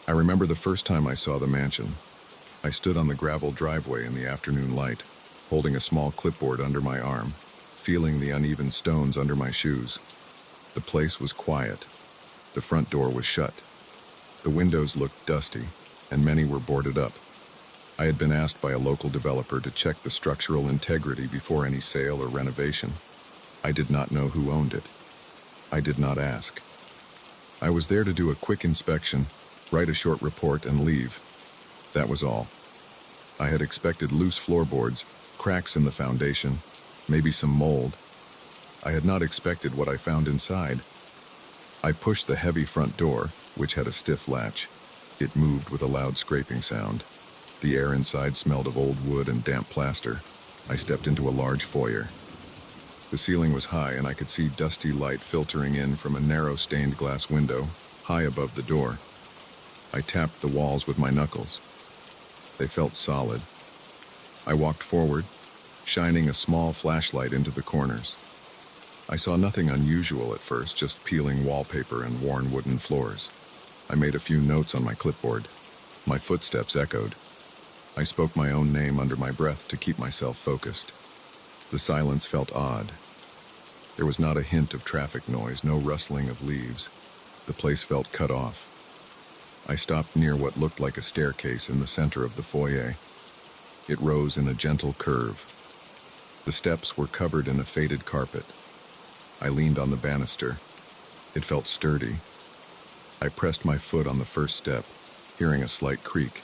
I remember the first time I saw the mansion. I stood on the gravel driveway in the afternoon light, holding a small clipboard under my arm, feeling the uneven stones under my shoes. The place was quiet. The front door was shut. The windows looked dusty, and many were boarded up. I had been asked by a local developer to check the structural integrity before any sale or renovation. I did not know who owned it. I did not ask. I was there to do a quick inspection, write a short report, and leave. That was all. I had expected loose floorboards, cracks in the foundation, maybe some mold. I had not expected what I found inside. I pushed the heavy front door, which had a stiff latch. It moved with a loud scraping sound. The air inside smelled of old wood and damp plaster. I stepped into a large foyer. The ceiling was high, and I could see dusty light filtering in from a narrow stained glass window, high above the door. I tapped the walls with my knuckles. They felt solid. I walked forward, shining a small flashlight into the corners. I saw nothing unusual at first, just peeling wallpaper and worn wooden floors. I made a few notes on my clipboard. My footsteps echoed. I spoke my own name under my breath to keep myself focused. The silence felt odd. There was not a hint of traffic noise, no rustling of leaves. The place felt cut off. I stopped near what looked like a staircase in the center of the foyer. It rose in a gentle curve. The steps were covered in a faded carpet. I leaned on the banister. It felt sturdy. I pressed my foot on the first step, hearing a slight creak.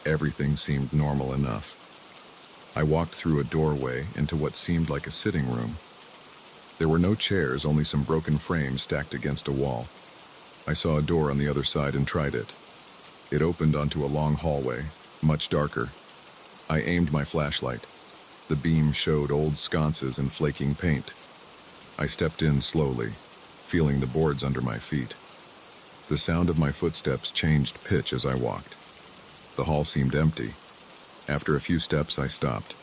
Everything seemed normal enough. I walked through a doorway into what seemed like a sitting room. There were no chairs, only some broken frames stacked against a wall. I saw a door on the other side and tried it. It opened onto a long hallway, much darker. I aimed my flashlight. The beam showed old sconces and flaking paint. I stepped in slowly, feeling the boards under my feet. The sound of my footsteps changed pitch as I walked. The hall seemed empty. After a few steps, I stopped.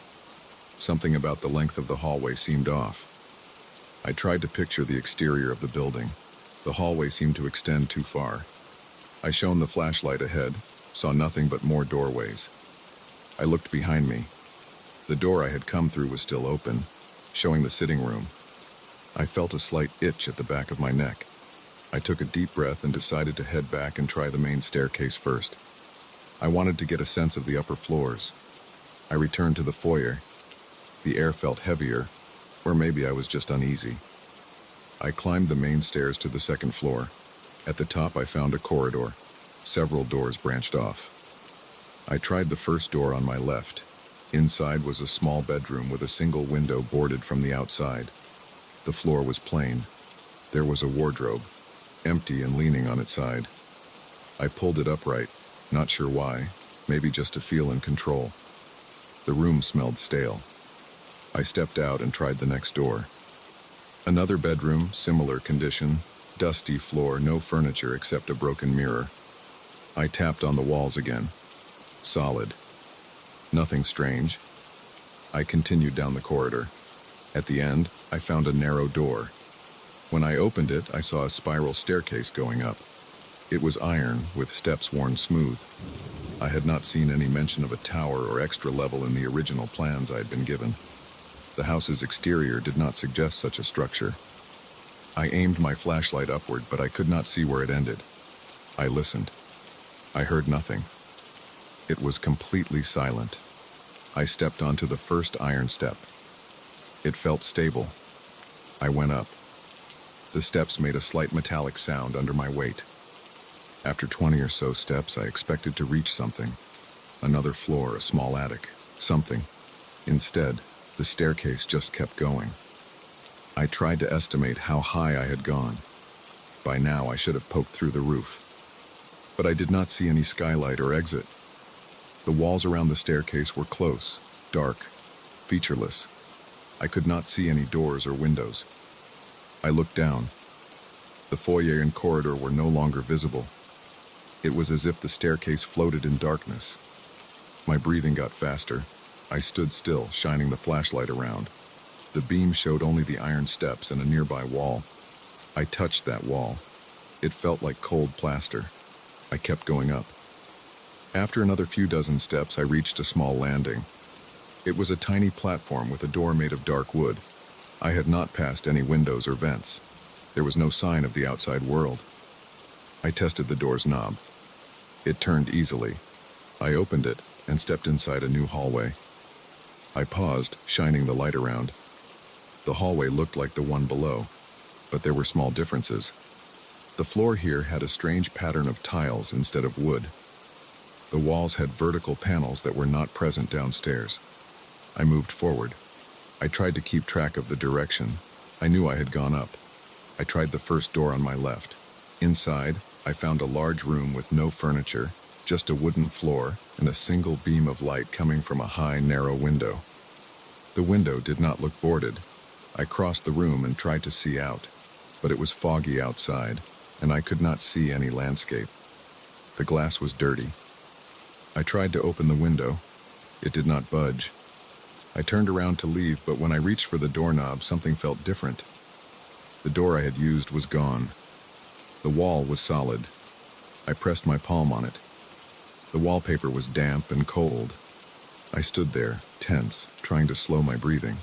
Something about the length of the hallway seemed off. I tried to picture the exterior of the building. The hallway seemed to extend too far. I shone the flashlight ahead, saw nothing but more doorways. I looked behind me. The door I had come through was still open, showing the sitting room. I felt a slight itch at the back of my neck. I took a deep breath and decided to head back and try the main staircase first. I wanted to get a sense of the upper floors. I returned to the foyer. The air felt heavier, or maybe I was just uneasy. I climbed the main stairs to the second floor. At the top I found a corridor. Several doors branched off. I tried the first door on my left. Inside was a small bedroom with a single window boarded from the outside. The floor was plain. There was a wardrobe, empty and leaning on its side. I pulled it upright, not sure why, maybe just to feel in control. The room smelled stale. I stepped out and tried the next door. Another bedroom, similar condition, dusty floor, no furniture except a broken mirror. I tapped on the walls again. Solid. Nothing strange. I continued down the corridor. At the end, I found a narrow door. When I opened it, I saw a spiral staircase going up. It was iron, with steps worn smooth. I had not seen any mention of a tower or extra level in the original plans I had been given. The house's exterior did not suggest such a structure. I aimed my flashlight upward, but I could not see where it ended. I listened. I heard nothing. It was completely silent. I stepped onto the first iron step. It felt stable. I went up. The steps made a slight metallic sound under my weight. After 20 or so steps, I expected to reach something. Another floor, a small attic, something. Instead, the staircase just kept going. I tried to estimate how high I had gone. By now, I should have poked through the roof. But I did not see any skylight or exit. The walls around the staircase were close, dark, featureless. I could not see any doors or windows. I looked down. The foyer and corridor were no longer visible. It was as if the staircase floated in darkness. My breathing got faster. I stood still, shining the flashlight around. The beam showed only the iron steps and a nearby wall. I touched that wall. It felt like cold plaster. I kept going up. After another few dozen steps, I reached a small landing. It was a tiny platform with a door made of dark wood. I had not passed any windows or vents. There was no sign of the outside world. I tested the door's knob. It turned easily. I opened it and stepped inside a new hallway. I paused, shining the light around. The hallway looked like the one below, but there were small differences. The floor here had a strange pattern of tiles instead of wood. The walls had vertical panels that were not present downstairs. I moved forward. I tried to keep track of the direction. I knew I had gone up. I tried the first door on my left. Inside, I found a large room with no furniture, just a wooden floor and a single beam of light coming from a high, narrow window. The window did not look boarded. I crossed the room and tried to see out, but it was foggy outside, and I could not see any landscape. The glass was dirty. I tried to open the window. It did not budge. I turned around to leave, but when I reached for the doorknob, something felt different. The door I had used was gone. The wall was solid. I pressed my palm on it. The wallpaper was damp and cold. I stood there, tense, trying to slow my breathing.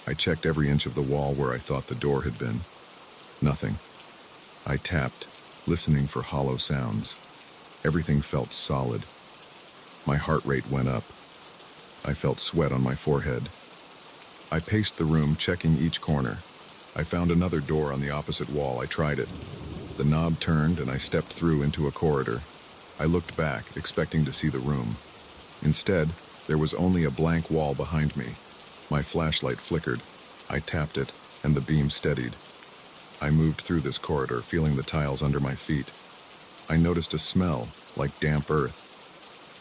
I checked every inch of the wall where I thought the door had been. Nothing. I tapped, listening for hollow sounds. Everything felt solid. My heart rate went up. I felt sweat on my forehead. I paced the room, checking each corner. I found another door on the opposite wall. I tried it. The knob turned and I stepped through into a corridor. I looked back, expecting to see the room. Instead, there was only a blank wall behind me. My flashlight flickered. I tapped it, and the beam steadied. I moved through this corridor, feeling the tiles under my feet. I noticed a smell, like damp earth.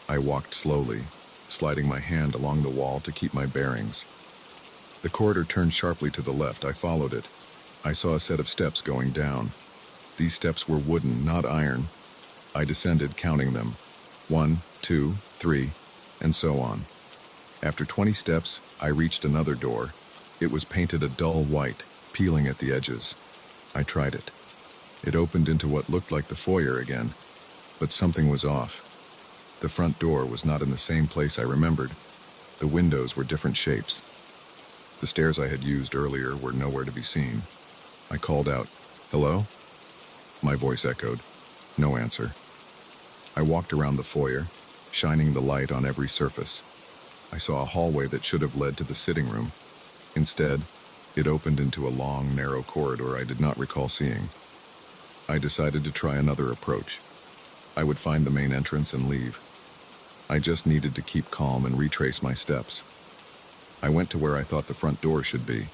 I walked slowly, sliding my hand along the wall to keep my bearings. The corridor turned sharply to the left. I followed it. I saw a set of steps going down. These steps were wooden, not iron. I descended, counting them. 1, 2, 3, and so on. After 20 steps, I reached another door. It was painted a dull white. peeling at the edges. I tried it. It opened into what looked like the foyer again, but something was off. The front door was not in the same place I remembered. The windows were different shapes. The stairs I had used earlier were nowhere to be seen. I called out, "Hello?" My voice echoed. No answer. I walked around the foyer, shining the light on every surface. I saw a hallway that should have led to the sitting room. Instead, it opened into a long, narrow corridor I did not recall seeing. I decided to try another approach. I would find the main entrance and leave. I just needed to keep calm and retrace my steps. I went to where I thought the front door should be.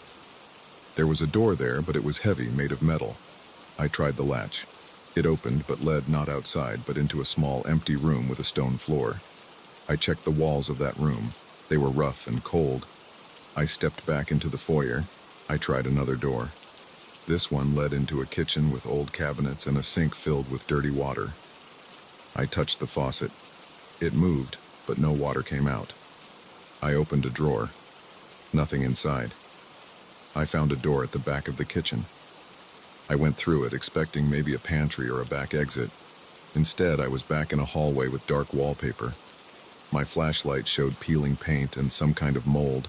There was a door there, but it was heavy, made of metal. I tried the latch. It opened, but led not outside, but into a small, empty room with a stone floor. I checked the walls of that room. They were rough and cold. I stepped back into the foyer. I tried another door. This one led into a kitchen with old cabinets and a sink filled with dirty water. I touched the faucet. It moved, but no water came out. I opened a drawer. Nothing inside. I found a door at the back of the kitchen. I went through it, expecting maybe a pantry or a back exit. Instead, I was back in a hallway with dark wallpaper. My flashlight showed peeling paint and some kind of mold.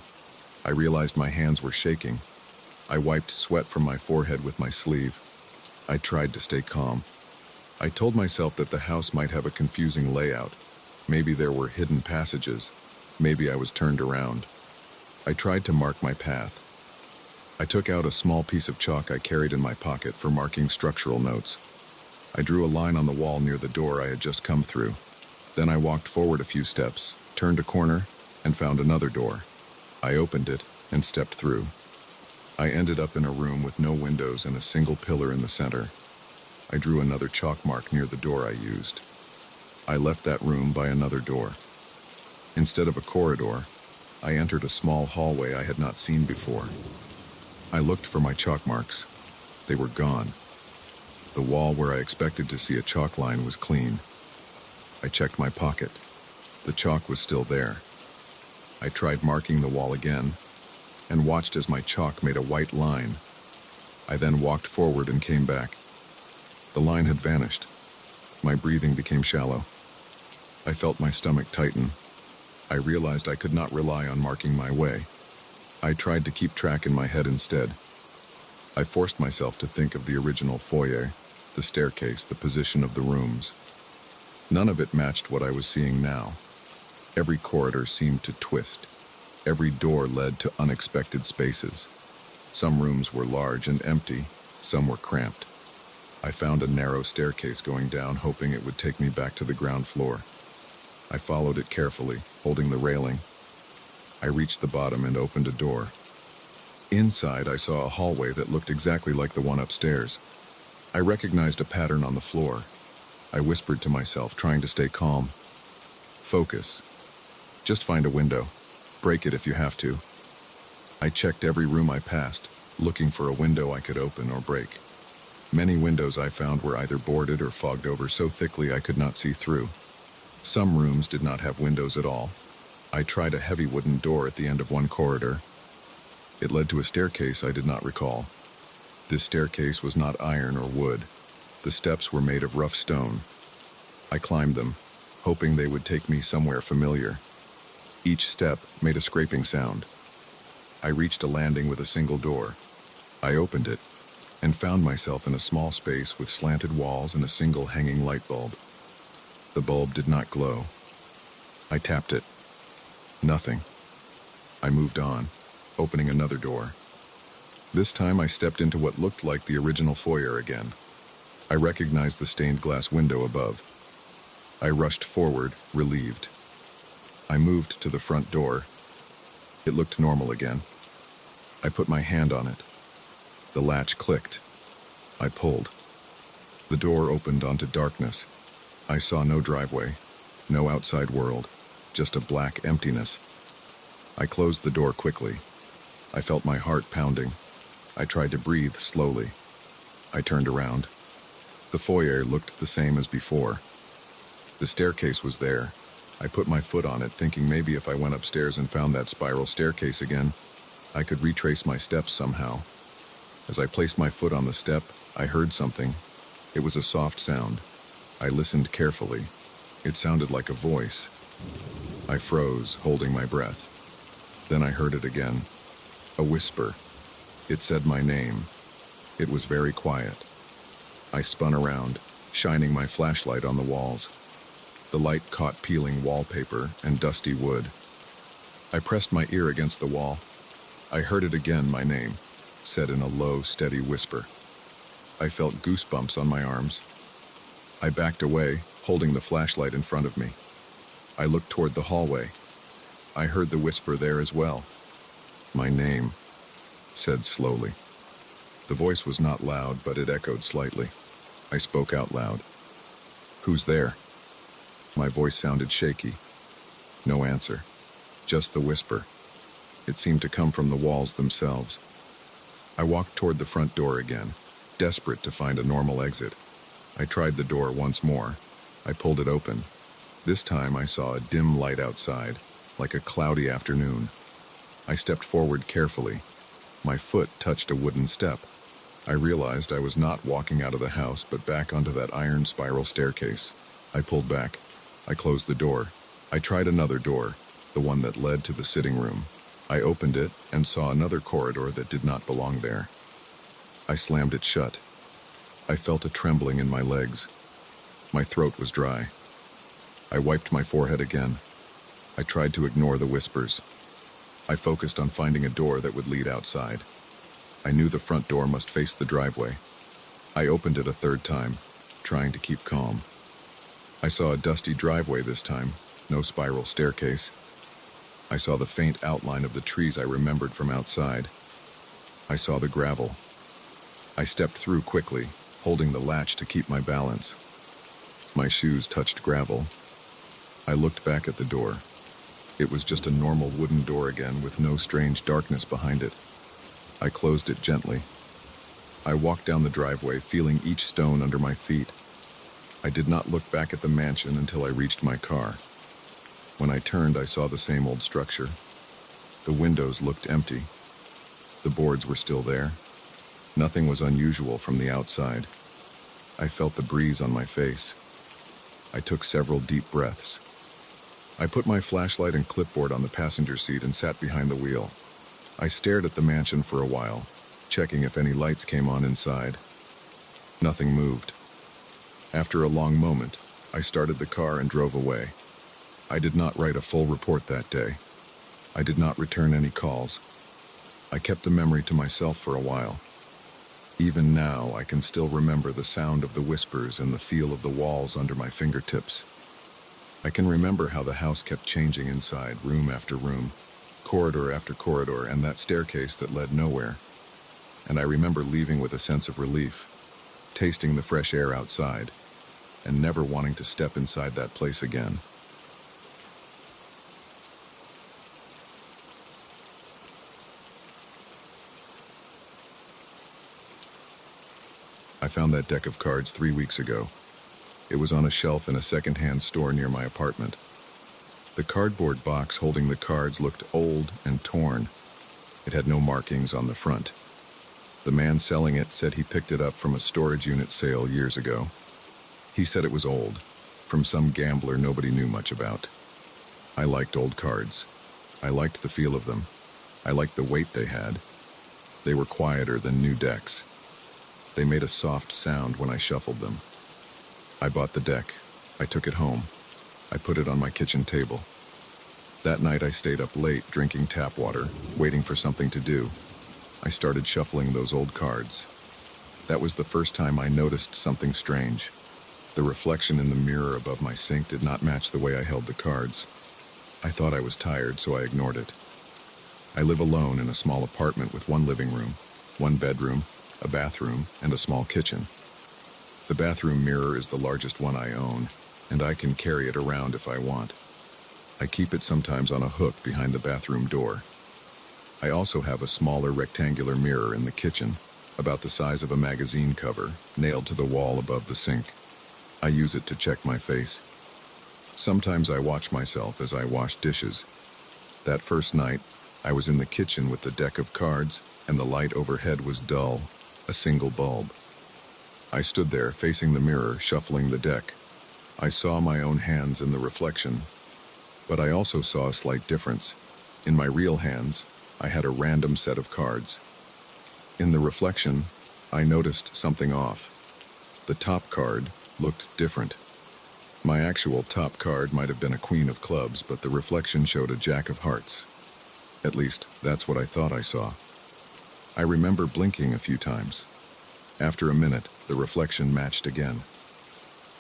I realized my hands were shaking. I wiped sweat from my forehead with my sleeve. I tried to stay calm. I told myself that the house might have a confusing layout. Maybe there were hidden passages. Maybe I was turned around. I tried to mark my path. I took out a small piece of chalk I carried in my pocket for marking structural notes. I drew a line on the wall near the door I had just come through. Then I walked forward a few steps, turned a corner, and found another door. I opened it and stepped through. I ended up in a room with no windows and a single pillar in the center. I drew another chalk mark near the door I used. I left that room by another door. Instead of a corridor, I entered a small hallway I had not seen before. I looked for my chalk marks. They were gone. The wall where I expected to see a chalk line was clean. I checked my pocket. The chalk was still there. I tried marking the wall again and watched as my chalk made a white line. I then walked forward and came back. The line had vanished. My breathing became shallow. I felt my stomach tighten. I realized I could not rely on marking my way. I tried to keep track in my head instead. I forced myself to think of the original foyer, the staircase, the position of the rooms. None of it matched what I was seeing now. Every corridor seemed to twist. Every door led to unexpected spaces. Some rooms were large and empty, some were cramped. I found a narrow staircase going down, hoping it would take me back to the ground floor. I followed it carefully, holding the railing. I reached the bottom and opened a door. Inside, I saw a hallway that looked exactly like the one upstairs. I recognized a pattern on the floor. I whispered to myself, trying to stay calm. Focus. Just find a window. Break it if you have to. I checked every room I passed, looking for a window I could open or break. Many windows I found were either boarded or fogged over so thickly I could not see through. Some rooms did not have windows at all. I tried a heavy wooden door at the end of one corridor. It led to a staircase I did not recall. This staircase was not iron or wood. The steps were made of rough stone. I climbed them, hoping they would take me somewhere familiar. Each step made a scraping sound. I reached a landing with a single door. I opened it and found myself in a small space with slanted walls and a single hanging light bulb. The bulb did not glow. I tapped it. Nothing. I moved on, opening another door. This time I stepped into what looked like the original foyer again. I recognized the stained glass window above. I rushed forward, relieved. I moved to the front door. It looked normal again. I put my hand on it. The latch clicked. I pulled. The door opened onto darkness. I saw no driveway, no outside world, just a black emptiness. I closed the door quickly. I felt my heart pounding. I tried to breathe slowly. I turned around. The foyer looked the same as before. The staircase was there. I put my foot on it, thinking maybe if I went upstairs and found that spiral staircase again, I could retrace my steps somehow. As I placed my foot on the step, I heard something. It was a soft sound. I listened carefully. It sounded like a voice. I froze, holding my breath. Then I heard it again. A whisper. It said my name. It was very quiet. I spun around, shining my flashlight on the walls. The light caught peeling wallpaper and dusty wood. I pressed my ear against the wall. I heard it again, my name, said in a low, steady whisper. I felt goosebumps on my arms. I backed away, holding the flashlight in front of me. I looked toward the hallway. I heard the whisper there as well. My name, said slowly. The voice was not loud, but it echoed slightly. I spoke out loud. Who's there? My voice sounded shaky. No answer. Just the whisper. It seemed to come from the walls themselves. I walked toward the front door again, desperate to find a normal exit. I tried the door once more. I pulled it open. This time I saw a dim light outside, like a cloudy afternoon. I stepped forward carefully. My foot touched a wooden step. I realized I was not walking out of the house, but back onto that iron spiral staircase. I pulled back. I closed the door. I tried another door, the one that led to the sitting room. I opened it and saw another corridor that did not belong there. I slammed it shut. I felt a trembling in my legs. My throat was dry. I wiped my forehead again. I tried to ignore the whispers. I focused on finding a door that would lead outside. I knew the front door must face the driveway. I opened it a third time, trying to keep calm. I saw a dusty driveway this time, no spiral staircase. I saw the faint outline of the trees I remembered from outside. I saw the gravel. I stepped through quickly, holding the latch to keep my balance. My shoes touched gravel. I looked back at the door. It was just a normal wooden door again, with no strange darkness behind it. I closed it gently. I walked down the driveway, feeling each stone under my feet. I did not look back at the mansion until I reached my car. When I turned, I saw the same old structure. The windows looked empty. The boards were still there. Nothing was unusual from the outside. I felt the breeze on my face. I took several deep breaths. I put my flashlight and clipboard on the passenger seat and sat behind the wheel. I stared at the mansion for a while, checking if any lights came on inside. Nothing moved. After a long moment, I started the car and drove away. I did not write a full report that day. I did not return any calls. I kept the memory to myself for a while. Even now, I can still remember the sound of the whispers and the feel of the walls under my fingertips. I can remember how the house kept changing inside, room after room, corridor after corridor, and that staircase that led nowhere. And I remember leaving with a sense of relief, tasting the fresh air outside, and never wanting to step inside that place again. I found that deck of cards 3 weeks ago. It was on a shelf in a second-hand store near my apartment. The cardboard box holding the cards looked old and torn. It had no markings on the front. The man selling it said he picked it up from a storage unit sale years ago. He said it was old, from some gambler nobody knew much about. I liked old cards. I liked the feel of them. I liked the weight they had. They were quieter than new decks. They made a soft sound when I shuffled them. I bought the deck. I took it home. I put it on my kitchen table. That night I stayed up late drinking tap water, waiting for something to do. I started shuffling those old cards. That was the first time I noticed something strange. The reflection in the mirror above my sink did not match the way I held the cards. I thought I was tired, so I ignored it. I live alone in a small apartment with one living room, one bedroom, a bathroom, and a small kitchen. The bathroom mirror is the largest one I own, and I can carry it around if I want. I keep it sometimes on a hook behind the bathroom door. I also have a smaller rectangular mirror in the kitchen, about the size of a magazine cover, nailed to the wall above the sink. I use it to check my face. Sometimes I watch myself as I wash dishes. That first night, I was in the kitchen with the deck of cards, and the light overhead was dull, a single bulb. I stood there, facing the mirror, shuffling the deck. I saw my own hands in the reflection, but I also saw a slight difference. In my real hands, I had a random set of cards. In the reflection, I noticed something off. The top card looked different. My actual top card might have been a queen of clubs, but the reflection showed a jack of hearts. At least, that's what I thought I saw. I remember blinking a few times. After a minute, the reflection matched again.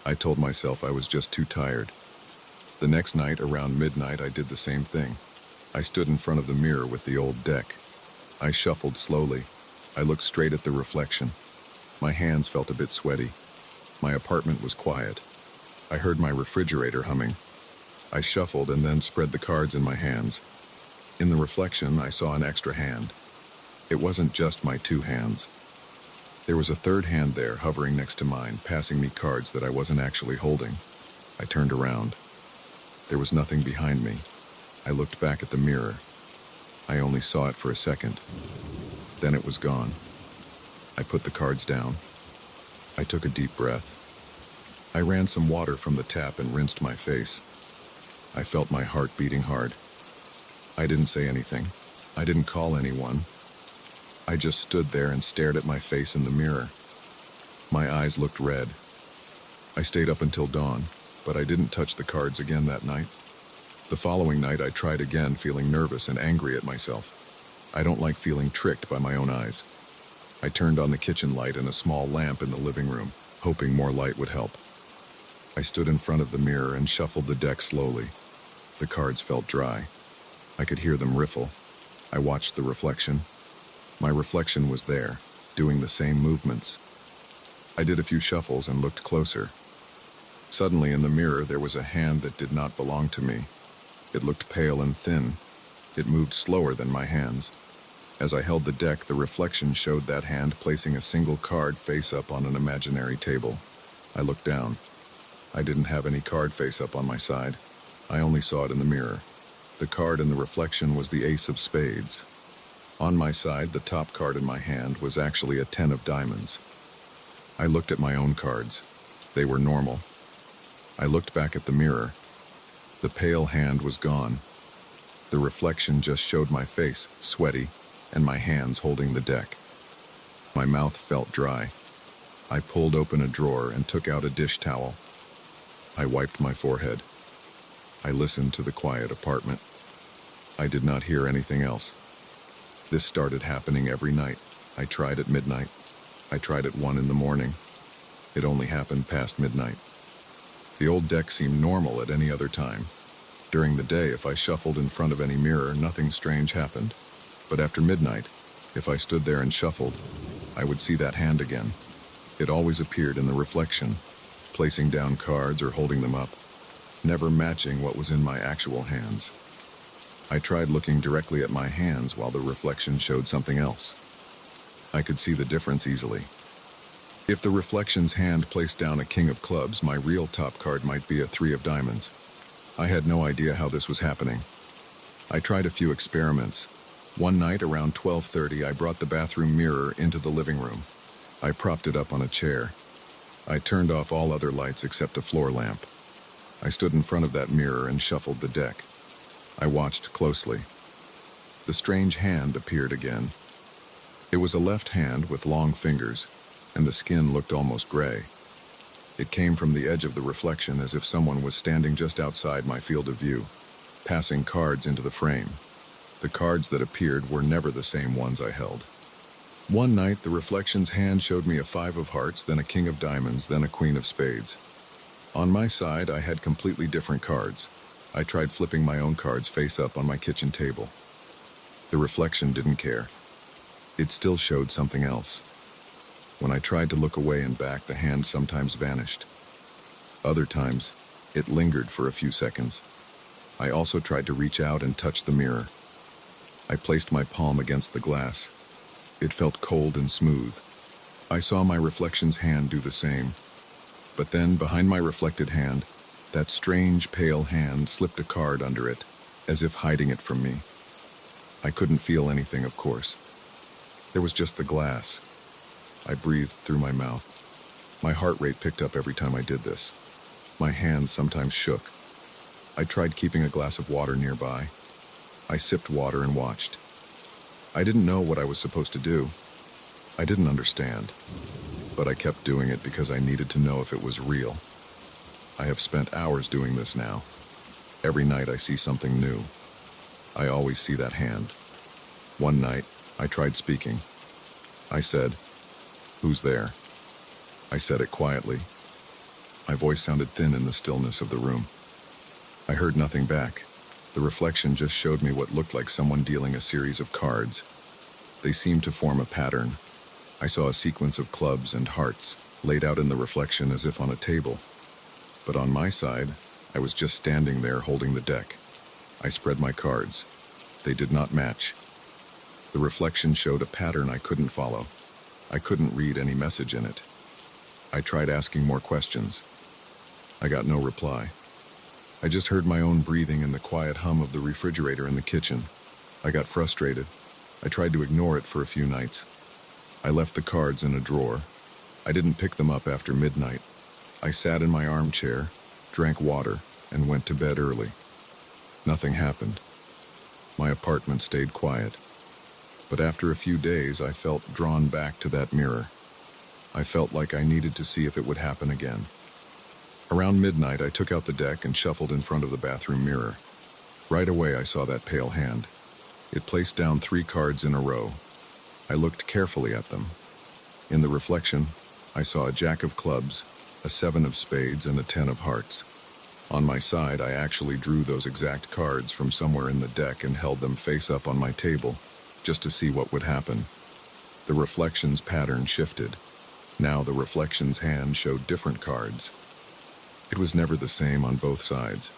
I told myself I was just too tired. The next night, around midnight, I did the same thing. I stood in front of the mirror with the old deck. I shuffled slowly. I looked straight at the reflection. My hands felt a bit sweaty. My apartment was quiet. I heard my refrigerator humming. I shuffled and then spread the cards in my hands. In the reflection, I saw an extra hand. It wasn't just my two hands. There was a third hand there, hovering next to mine, passing me cards that I wasn't actually holding. I turned around. There was nothing behind me. I looked back at the mirror. I only saw it for a second. Then it was gone. I put the cards down. I took a deep breath. I ran some water from the tap and rinsed my face. I felt my heart beating hard. I didn't say anything. I didn't call anyone. I just stood there and stared at my face in the mirror. My eyes looked red. I stayed up until dawn, but I didn't touch the cards again that night. The following night, I tried again, feeling nervous and angry at myself. I don't like feeling tricked by my own eyes. I turned on the kitchen light and a small lamp in the living room, hoping more light would help. I stood in front of the mirror and shuffled the deck slowly. The cards felt dry. I could hear them riffle. I watched the reflection. My reflection was there, doing the same movements. I did a few shuffles and looked closer. Suddenly in the mirror there was a hand that did not belong to me. It looked pale and thin. It moved slower than my hands. As I held the deck, the reflection showed that hand placing a single card face up on an imaginary table. I looked down. I didn't have any card face up on my side. I only saw it in the mirror. The card in the reflection was the ace of spades. On my side, the top card in my hand was actually a 10 of diamonds. I looked at my own cards. They were normal. I looked back at the mirror. The pale hand was gone. The reflection just showed my face, sweaty, and my hands holding the deck. My mouth felt dry. I pulled open a drawer and took out a dish towel. I wiped my forehead. I listened to the quiet apartment. I did not hear anything else. This started happening every night. I tried at midnight. I tried at 1 in the morning. It only happened past midnight. The old deck seemed normal at any other time. During the day, if I shuffled in front of any mirror, nothing strange happened. But after midnight, if I stood there and shuffled, I would see that hand again. It always appeared in the reflection, placing down cards or holding them up, never matching what was in my actual hands. I tried looking directly at my hands while the reflection showed something else. I could see the difference easily. If the reflection's hand placed down a king of clubs, my real top card might be a 3 of diamonds. I had no idea how this was happening. I tried a few experiments. One night around 12:30, I brought the bathroom mirror into the living room. I propped it up on a chair. I turned off all other lights except a floor lamp. I stood in front of that mirror and shuffled the deck. I watched closely. The strange hand appeared again. It was a left hand with long fingers, and the skin looked almost gray. It came from the edge of the reflection as if someone was standing just outside my field of view, passing cards into the frame. The cards that appeared were never the same ones I held. One night, the reflection's hand showed me a 5 of hearts, then a king of diamonds, then a queen of spades. On my side, I had completely different cards. I tried flipping my own cards face up on my kitchen table. The reflection didn't care. It still showed something else. When I tried to look away and back, the hand sometimes vanished. Other times, it lingered for a few seconds. I also tried to reach out and touch the mirror. I placed my palm against the glass. It felt cold and smooth. I saw my reflection's hand do the same. But then, behind my reflected hand, that strange, pale hand slipped a card under it, as if hiding it from me. I couldn't feel anything, of course. There was just the glass. I breathed through my mouth. My heart rate picked up every time I did this. My hands sometimes shook. I tried keeping a glass of water nearby. I sipped water and watched. I didn't know what I was supposed to do. I didn't understand. But I kept doing it because I needed to know if it was real. I have spent hours doing this now. Every night I see something new. I always see that hand. One night, I tried speaking. I said, "Who's there?" I said it quietly. My voice sounded thin in the stillness of the room. I heard nothing back. The reflection just showed me what looked like someone dealing a series of cards. They seemed to form a pattern. I saw a sequence of clubs and hearts laid out in the reflection as if on a table. But on my side, I was just standing there holding the deck. I spread my cards. They did not match. The reflection showed a pattern I couldn't follow. I couldn't read any message in it. I tried asking more questions. I got no reply. I just heard my own breathing and the quiet hum of the refrigerator in the kitchen. I got frustrated. I tried to ignore it for a few nights. I left the cards in a drawer. I didn't pick them up after midnight. I sat in my armchair, drank water, and went to bed early. Nothing happened. My apartment stayed quiet. But after a few days, I felt drawn back to that mirror. I felt like I needed to see if it would happen again. Around midnight, I took out the deck and shuffled in front of the bathroom mirror. Right away, I saw that pale hand. It placed down 3 cards in a row. I looked carefully at them. In the reflection, I saw a jack of clubs, a 7 of spades, and a 10 of hearts. On my side, I actually drew those exact cards from somewhere in the deck and held them face up on my table, just to see what would happen. The reflection's pattern shifted. Now the reflection's hand showed different cards. It was never the same on both sides.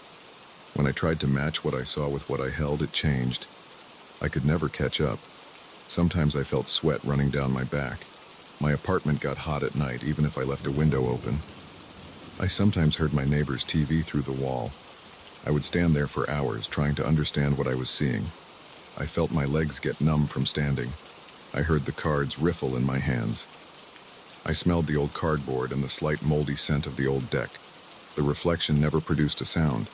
When I tried to match what I saw with what I held, it changed. I could never catch up. Sometimes I felt sweat running down my back. My apartment got hot at night, even if I left a window open. I sometimes heard my neighbor's TV through the wall. I would stand there for hours trying to understand what I was seeing. I felt my legs get numb from standing. I heard the cards riffle in my hands. I smelled the old cardboard and the slight moldy scent of the old deck. The reflection never produced a sound.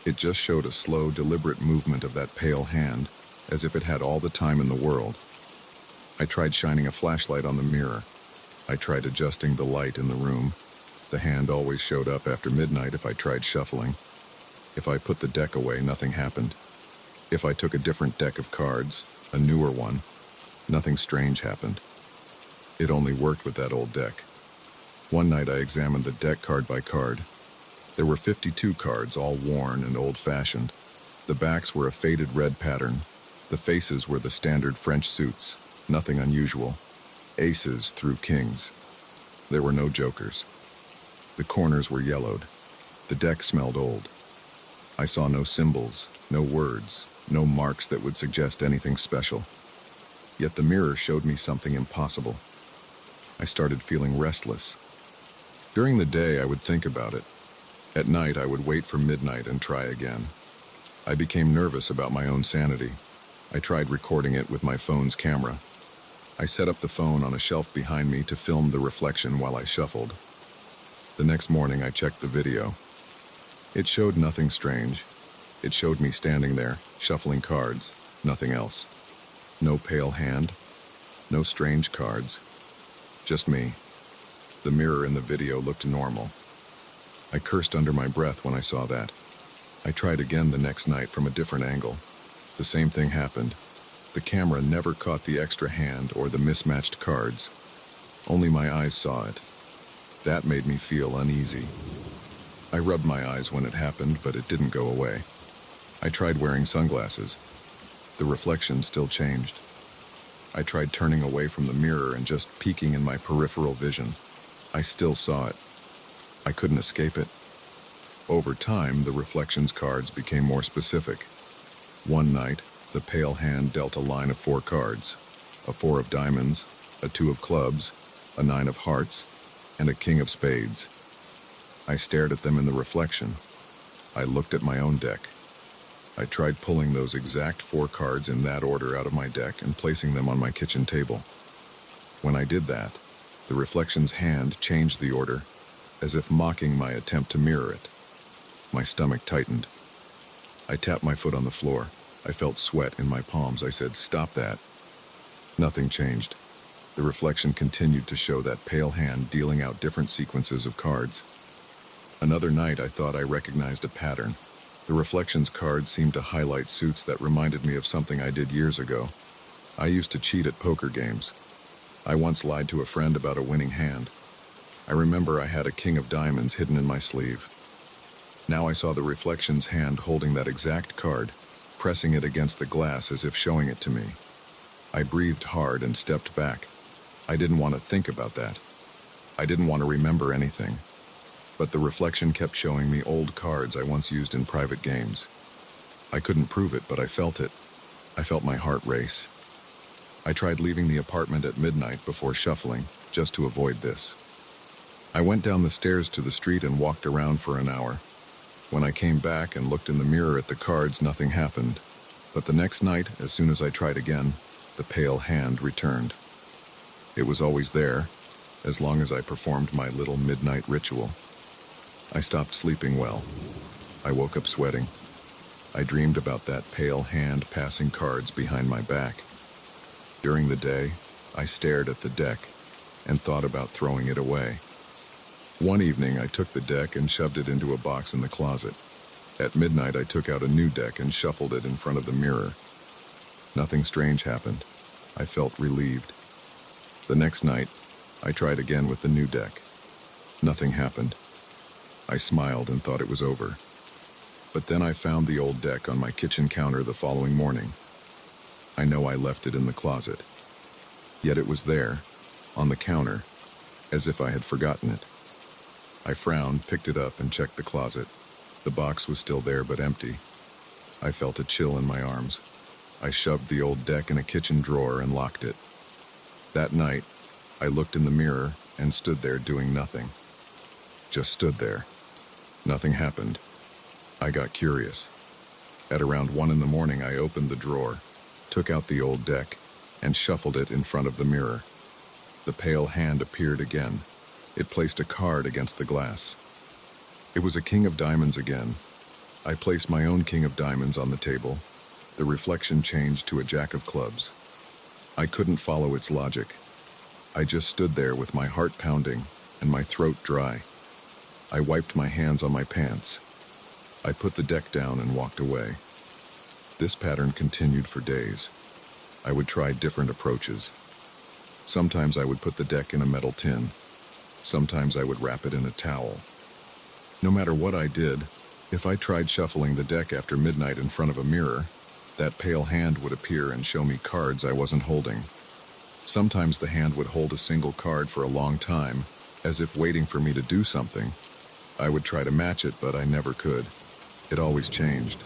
It just showed a slow, deliberate movement of that pale hand, as if it had all the time in the world. I tried shining a flashlight on the mirror. I tried adjusting the light in the room. The hand always showed up after midnight if I tried shuffling. If I put the deck away, nothing happened. If I took a different deck of cards, a newer one, nothing strange happened. It only worked with that old deck. One night I examined the deck card by card. There were 52 cards, all worn and old-fashioned. The backs were a faded red pattern. The faces were the standard French suits, nothing unusual. Aces through kings. There were no jokers. The corners were yellowed. The deck smelled old. I saw no symbols, no words, no marks that would suggest anything special. Yet the mirror showed me something impossible. I started feeling restless. During the day, I would think about it. At night, I would wait for midnight and try again. I became nervous about my own sanity. I tried recording it with my phone's camera. I set up the phone on a shelf behind me to film the reflection while I shuffled. The next morning, I checked the video. It showed nothing strange. It showed me standing there, shuffling cards, nothing else. No pale hand, no strange cards. Just me. The mirror in the video looked normal. I cursed under my breath when I saw that. I tried again the next night from a different angle. The same thing happened. The camera never caught the extra hand or the mismatched cards. Only my eyes saw it. That made me feel uneasy. I rubbed my eyes when it happened, but it didn't go away. I tried wearing sunglasses. The reflection still changed. I tried turning away from the mirror and just peeking in my peripheral vision. I still saw it. I couldn't escape it. Over time, the reflection's cards became more specific. One night, the pale hand dealt a line of 4 cards, a 4 of diamonds, a 2 of clubs, a 9 of hearts, and a king of spades. I stared at them in the reflection. I looked at my own deck. I tried pulling those exact 4 cards in that order out of my deck and placing them on my kitchen table. When I did that, the reflection's hand changed the order, as if mocking my attempt to mirror it. My stomach tightened. I tapped my foot on the floor. I felt sweat in my palms. I said, "Stop that." Nothing changed. The reflection continued to show that pale hand dealing out different sequences of cards. Another night, I thought I recognized a pattern. The reflection's cards seemed to highlight suits that reminded me of something I did years ago. I used to cheat at poker games. I once lied to a friend about a winning hand. I remember I had a king of diamonds hidden in my sleeve. Now I saw the reflection's hand holding that exact card, pressing it against the glass as if showing it to me. I breathed hard and stepped back. I didn't want to think about that. I didn't want to remember anything. But the reflection kept showing me old cards I once used in private games. I couldn't prove it, but I felt it. I felt my heart race. I tried leaving the apartment at midnight before shuffling, just to avoid this. I went down the stairs to the street and walked around for an hour. When I came back and looked in the mirror at the cards, nothing happened. But the next night, as soon as I tried again, the pale hand returned. It was always there, as long as I performed my little midnight ritual. I stopped sleeping well. I woke up sweating. I dreamed about that pale hand passing cards behind my back. During the day, I stared at the deck and thought about throwing it away. One evening, I took the deck and shoved it into a box in the closet. At midnight, I took out a new deck and shuffled it in front of the mirror. Nothing strange happened. I felt relieved. The next night, I tried again with the new deck. Nothing happened. I smiled and thought it was over. But then I found the old deck on my kitchen counter the following morning. I know I left it in the closet. Yet it was there, on the counter, as if I had forgotten it. I frowned, picked it up, and checked the closet. The box was still there, but empty. I felt a chill in my arms. I shoved the old deck in a kitchen drawer and locked it. That night, I looked in the mirror and stood there doing nothing. Just stood there. Nothing happened. I got curious. At around 1 a.m, I opened the drawer, took out the old deck, and shuffled it in front of the mirror. The pale hand appeared again. It placed a card against the glass. It was a king of diamonds again. I placed my own king of diamonds on the table. The reflection changed to a jack of clubs. I couldn't follow its logic. I just stood there with my heart pounding and my throat dry. I wiped my hands on my pants. I put the deck down and walked away. This pattern continued for days. I would try different approaches. Sometimes I would put the deck in a metal tin. Sometimes I would wrap it in a towel. No matter what I did, if I tried shuffling the deck after midnight in front of a mirror, that pale hand would appear and show me cards I wasn't holding. Sometimes the hand would hold a single card for a long time, as if waiting for me to do something. I would try to match it, but I never could. It always changed.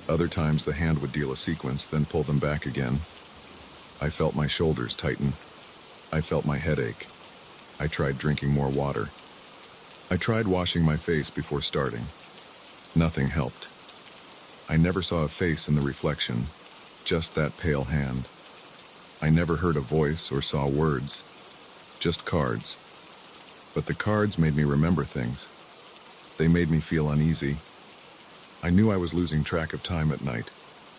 Other times the hand would deal a sequence, then pull them back again. I felt my shoulders tighten. I felt my head ache. I tried drinking more water. I tried washing my face before starting. Nothing helped. I never saw a face in the reflection, just that pale hand. I never heard a voice or saw words, just cards. But the cards made me remember things. They made me feel uneasy. I knew I was losing track of time at night.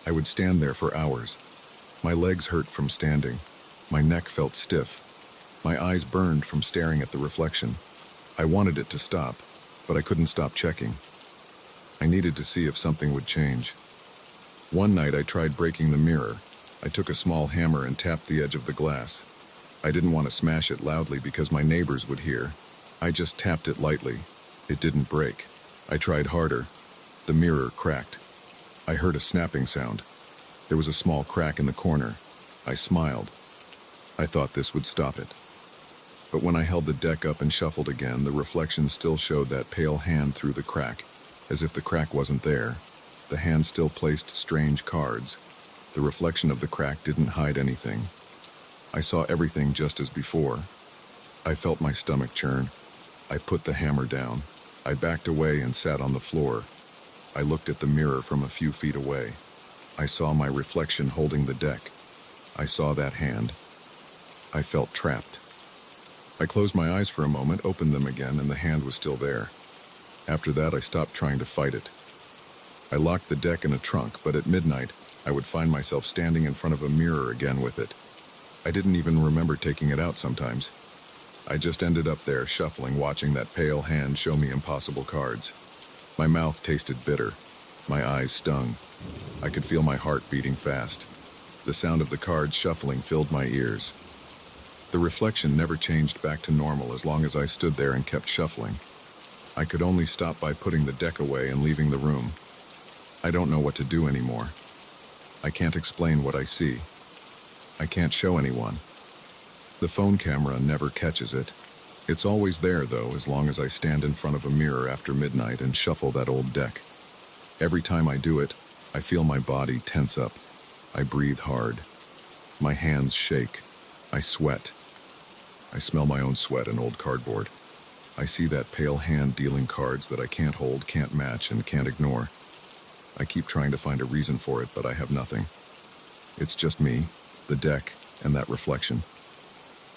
I would stand there for hours. My legs hurt from standing. My neck felt stiff. My eyes burned from staring at the reflection. I wanted it to stop, but I couldn't stop checking. I needed to see if something would change. One night I tried breaking the mirror. I took a small hammer and tapped the edge of the glass. I didn't want to smash it loudly because my neighbors would hear. I just tapped it lightly. It didn't break. I tried harder. The mirror cracked. I heard a snapping sound. There was a small crack in the corner. I smiled. I thought this would stop it. But when I held the deck up and shuffled again, the reflection still showed that pale hand through the crack, as if the crack wasn't there. The hand still placed strange cards. The reflection of the crack didn't hide anything. I saw everything just as before. I felt my stomach churn. I put the hammer down. I backed away and sat on the floor. I looked at the mirror from a few feet away. I saw my reflection holding the deck. I saw that hand. I felt trapped. I closed my eyes for a moment, opened them again, and the hand was still there. After that, I stopped trying to fight it. I locked the deck in a trunk, but at midnight, I would find myself standing in front of a mirror again with it. I didn't even remember taking it out sometimes. I just ended up there, shuffling, watching that pale hand show me impossible cards. My mouth tasted bitter. My eyes stung. I could feel my heart beating fast. The sound of the cards shuffling filled my ears. The reflection never changed back to normal as long as I stood there and kept shuffling. I could only stop by putting the deck away and leaving the room. I don't know what to do anymore. I can't explain what I see. I can't show anyone. The phone camera never catches it. It's always there, though, as long as I stand in front of a mirror after midnight and shuffle that old deck. Every time I do it, I feel my body tense up. I breathe hard. My hands shake. I sweat. I smell my own sweat and old cardboard. I see that pale hand dealing cards that I can't hold, can't match, and can't ignore. I keep trying to find a reason for it, but I have nothing. It's just me, the deck, and that reflection.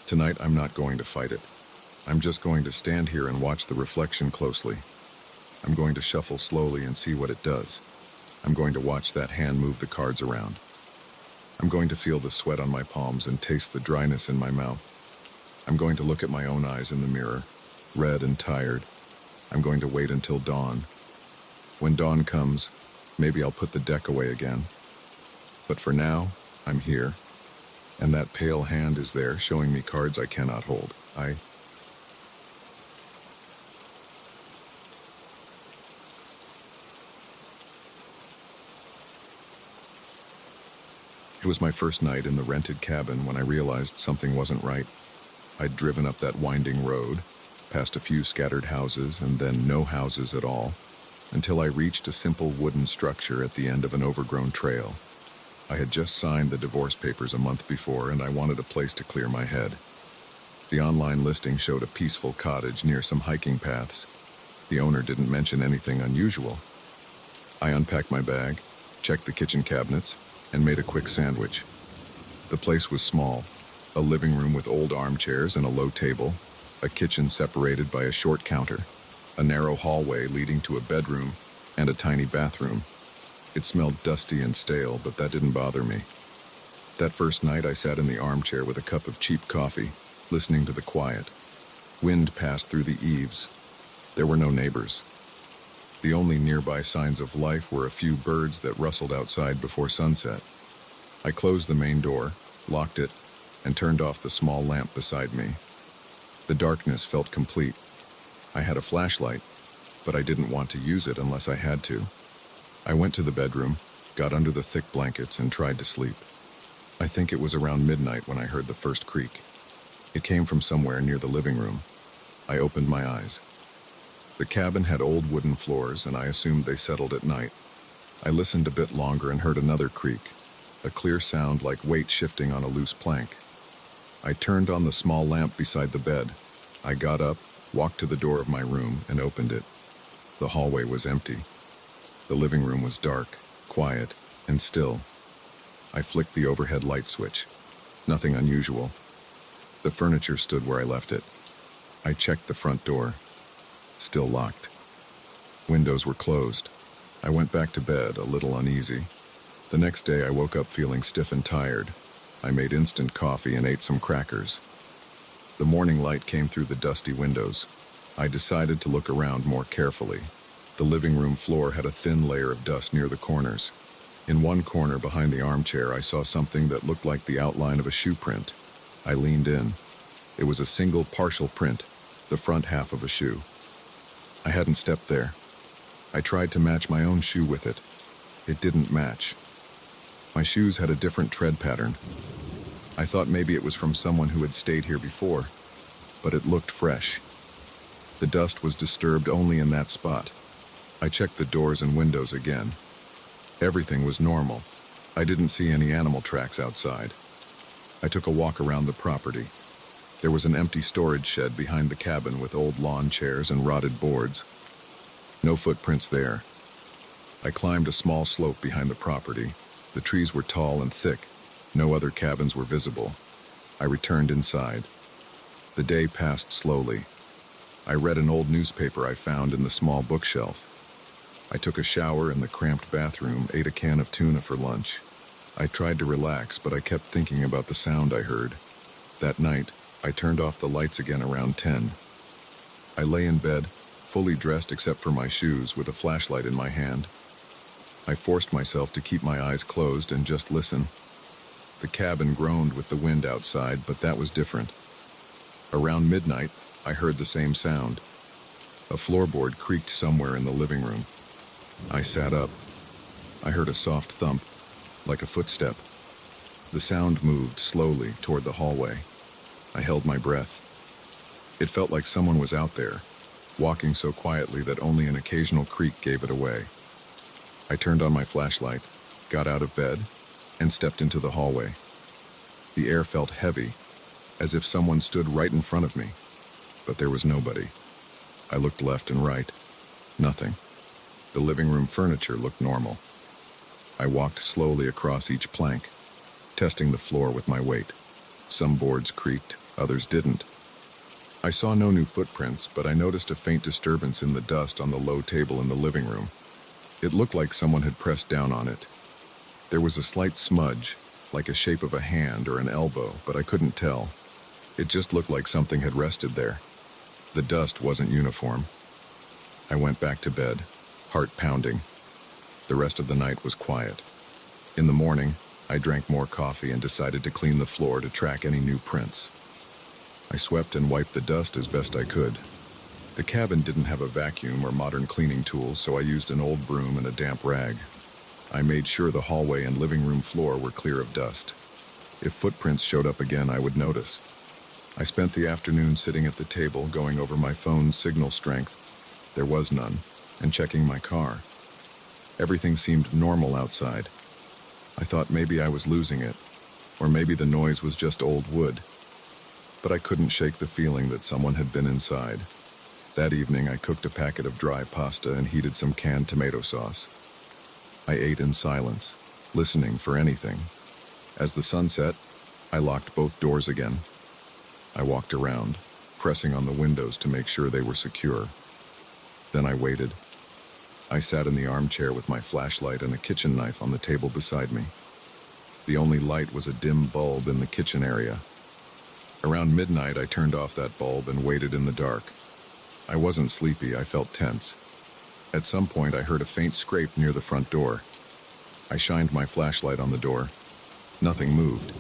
Tonight, I'm not going to fight it. I'm just going to stand here and watch the reflection closely. I'm going to shuffle slowly and see what it does. I'm going to watch that hand move the cards around. I'm going to feel the sweat on my palms and taste the dryness in my mouth. I'm going to look at my own eyes in the mirror, red and tired. I'm going to wait until dawn. When dawn comes, maybe I'll put the deck away again. But for now, I'm here, and that pale hand is there showing me cards I cannot hold. It was my first night in the rented cabin when I realized something wasn't right. I'd driven up that winding road, past a few scattered houses and then no houses at all, until I reached a simple wooden structure at the end of an overgrown trail. I had just signed the divorce papers a month before, and I wanted a place to clear my head. The online listing showed a peaceful cottage near some hiking paths. The owner didn't mention anything unusual. I unpacked my bag, checked the kitchen cabinets, and made a quick sandwich. The place was small, a living room with old armchairs and a low table, a kitchen separated by a short counter, a narrow hallway leading to a bedroom, and a tiny bathroom. It smelled dusty and stale, but that didn't bother me. That first night I sat in the armchair with a cup of cheap coffee, listening to the quiet. Wind passed through the eaves. There were no neighbors. The only nearby signs of life were a few birds that rustled outside before sunset. I closed the main door, locked it, and turned off the small lamp beside me. The darkness felt complete. I had a flashlight, but I didn't want to use it unless I had to. I went to the bedroom, got under the thick blankets, and tried to sleep. I think it was around midnight when I heard the first creak. It came from somewhere near the living room. I opened my eyes. The cabin had old wooden floors, and I assumed they settled at night. I listened a bit longer and heard another creak, a clear sound like weight shifting on a loose plank. I turned on the small lamp beside the bed. I got up, walked to the door of my room, and opened it. The hallway was empty. The living room was dark, quiet, and still. I flicked the overhead light switch. Nothing unusual. The furniture stood where I left it. I checked the front door. Still locked. Windows were closed. I went back to bed, a little uneasy. The next day I woke up feeling stiff and tired. I made instant coffee and ate some crackers. The morning light came through the dusty windows. I decided to look around more carefully. The living room floor had a thin layer of dust near the corners. In one corner behind the armchair, I saw something that looked like the outline of a shoe print. I leaned in. It was a single partial print, the front half of a shoe. I hadn't stepped there. I tried to match my own shoe with it. It didn't match. My shoes had a different tread pattern. I thought maybe it was from someone who had stayed here before, but it looked fresh. The dust was disturbed only in that spot. I checked the doors and windows again. Everything was normal. I didn't see any animal tracks outside. I took a walk around the property. There was an empty storage shed behind the cabin with old lawn chairs and rotted boards. No footprints there. I climbed a small slope behind the property. The trees were tall and thick. No other cabins were visible. I returned inside. The day passed slowly. I read an old newspaper I found in the small bookshelf. I took a shower in the cramped bathroom, ate a can of tuna for lunch. I tried to relax, but I kept thinking about the sound I heard. That night, I turned off the lights again around 10. I lay in bed, fully dressed except for my shoes, with a flashlight in my hand. I forced myself to keep my eyes closed and just listen. The cabin groaned with the wind outside, but that was different. Around midnight, I heard the same sound. A floorboard creaked somewhere in the living room. I sat up. I heard a soft thump, like a footstep. The sound moved slowly toward the hallway. I held my breath. It felt like someone was out there, walking so quietly that only an occasional creak gave it away. I turned on my flashlight, got out of bed, and stepped into the hallway. The air felt heavy, as if someone stood right in front of me, but there was nobody. I looked left and right. Nothing. The living room furniture looked normal. I walked slowly across each plank, testing the floor with my weight. Some boards creaked, others didn't. I saw no new footprints, but I noticed a faint disturbance in the dust on the low table in the living room. It looked like someone had pressed down on it. There was a slight smudge, like a shape of a hand or an elbow, but I couldn't tell. It just looked like something had rested there. The dust wasn't uniform. I went back to bed, heart pounding. The rest of the night was quiet. In the morning, I drank more coffee and decided to clean the floor to track any new prints. I swept and wiped the dust as best I could. The cabin didn't have a vacuum or modern cleaning tools, so I used an old broom and a damp rag. I made sure the hallway and living room floor were clear of dust. If footprints showed up again, I would notice. I spent the afternoon sitting at the table, going over my phone's signal strength. There was none, and checking my car. Everything seemed normal outside. I thought maybe I was losing it, or maybe the noise was just old wood. But I couldn't shake the feeling that someone had been inside. That evening, I cooked a packet of dry pasta and heated some canned tomato sauce. I ate in silence, listening for anything. As the sun set, I locked both doors again. I walked around, pressing on the windows to make sure they were secure. Then I waited. I sat in the armchair with my flashlight and a kitchen knife on the table beside me. The only light was a dim bulb in the kitchen area. Around midnight, I turned off that bulb and waited in the dark. I wasn't sleepy, I felt tense. At some point, I heard a faint scrape near the front door. I shined my flashlight on the door. Nothing moved.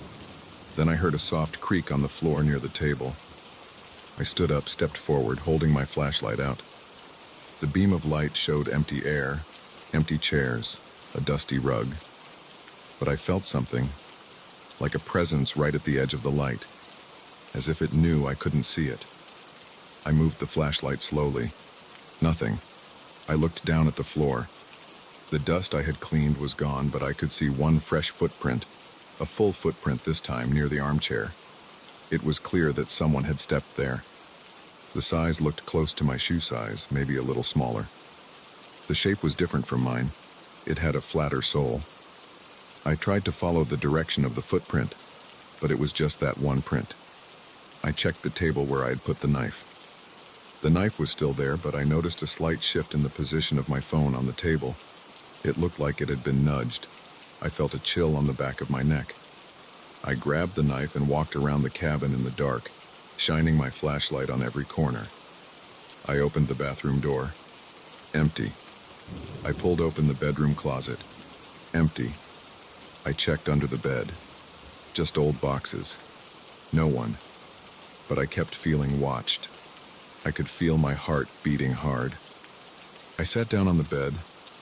Then I heard a soft creak on the floor near the table. I stood up, stepped forward, holding my flashlight out. The beam of light showed empty air, empty chairs, a dusty rug. But I felt something, like a presence right at the edge of the light, as if it knew I couldn't see it. I moved the flashlight slowly. Nothing. I looked down at the floor. The dust I had cleaned was gone, but I could see one fresh footprint, a full footprint this time, near the armchair. It was clear that someone had stepped there. The size looked close to my shoe size, maybe a little smaller. The shape was different from mine. It had a flatter sole. I tried to follow the direction of the footprint, but it was just that one print. I checked the table where I had put the knife. The knife was still there, but I noticed a slight shift in the position of my phone on the table. It looked like it had been nudged. I felt a chill on the back of my neck. I grabbed the knife and walked around the cabin in the dark, shining my flashlight on every corner. I opened the bathroom door. Empty. I pulled open the bedroom closet. Empty. I checked under the bed. Just old boxes. No one. But I kept feeling watched. I could feel my heart beating hard. I sat down on the bed,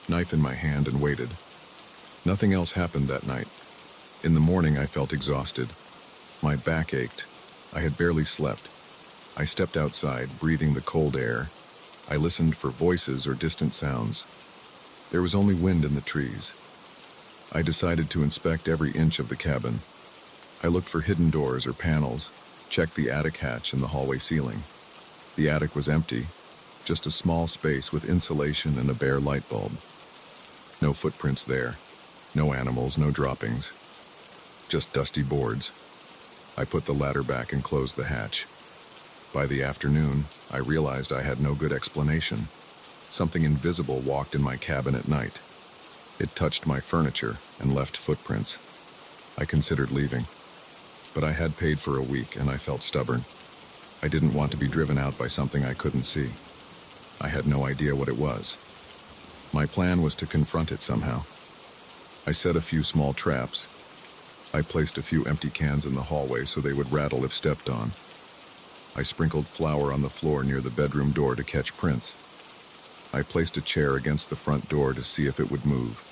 knife in my hand, and waited. Nothing else happened that night. In the morning, I felt exhausted. My back ached. I had barely slept. I stepped outside, breathing the cold air. I listened for voices or distant sounds. There was only wind in the trees. I decided to inspect every inch of the cabin. I looked for hidden doors or panels, checked the attic hatch and the hallway ceiling. The attic was empty, just a small space with insulation and a bare light bulb. No footprints there. No animals, no droppings. Just dusty boards. I put the ladder back and closed the hatch. By the afternoon, I realized I had no good explanation. Something invisible walked in my cabin at night. It touched my furniture and left footprints. I considered leaving, but I had paid for a week and I felt stubborn. I didn't want to be driven out by something I couldn't see. I had no idea what it was. My plan was to confront it somehow. I set a few small traps. I placed a few empty cans in the hallway so they would rattle if stepped on. I sprinkled flour on the floor near the bedroom door to catch prints. I placed a chair against the front door to see if it would move.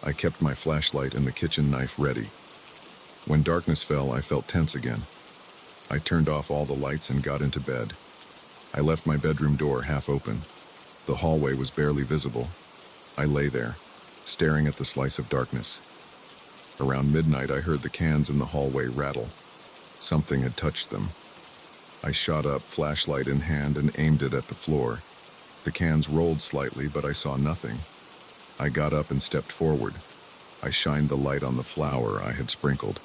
I kept my flashlight and the kitchen knife ready. When darkness fell, I felt tense again. I turned off all the lights and got into bed. I left my bedroom door half open. The hallway was barely visible. I lay there, staring at the slice of darkness. Around midnight, I heard the cans in the hallway rattle. Something had touched them. I shot up, flashlight in hand, and aimed it at the floor. The cans rolled slightly, but I saw nothing. I got up and stepped forward. I shined the light on the flour I had sprinkled.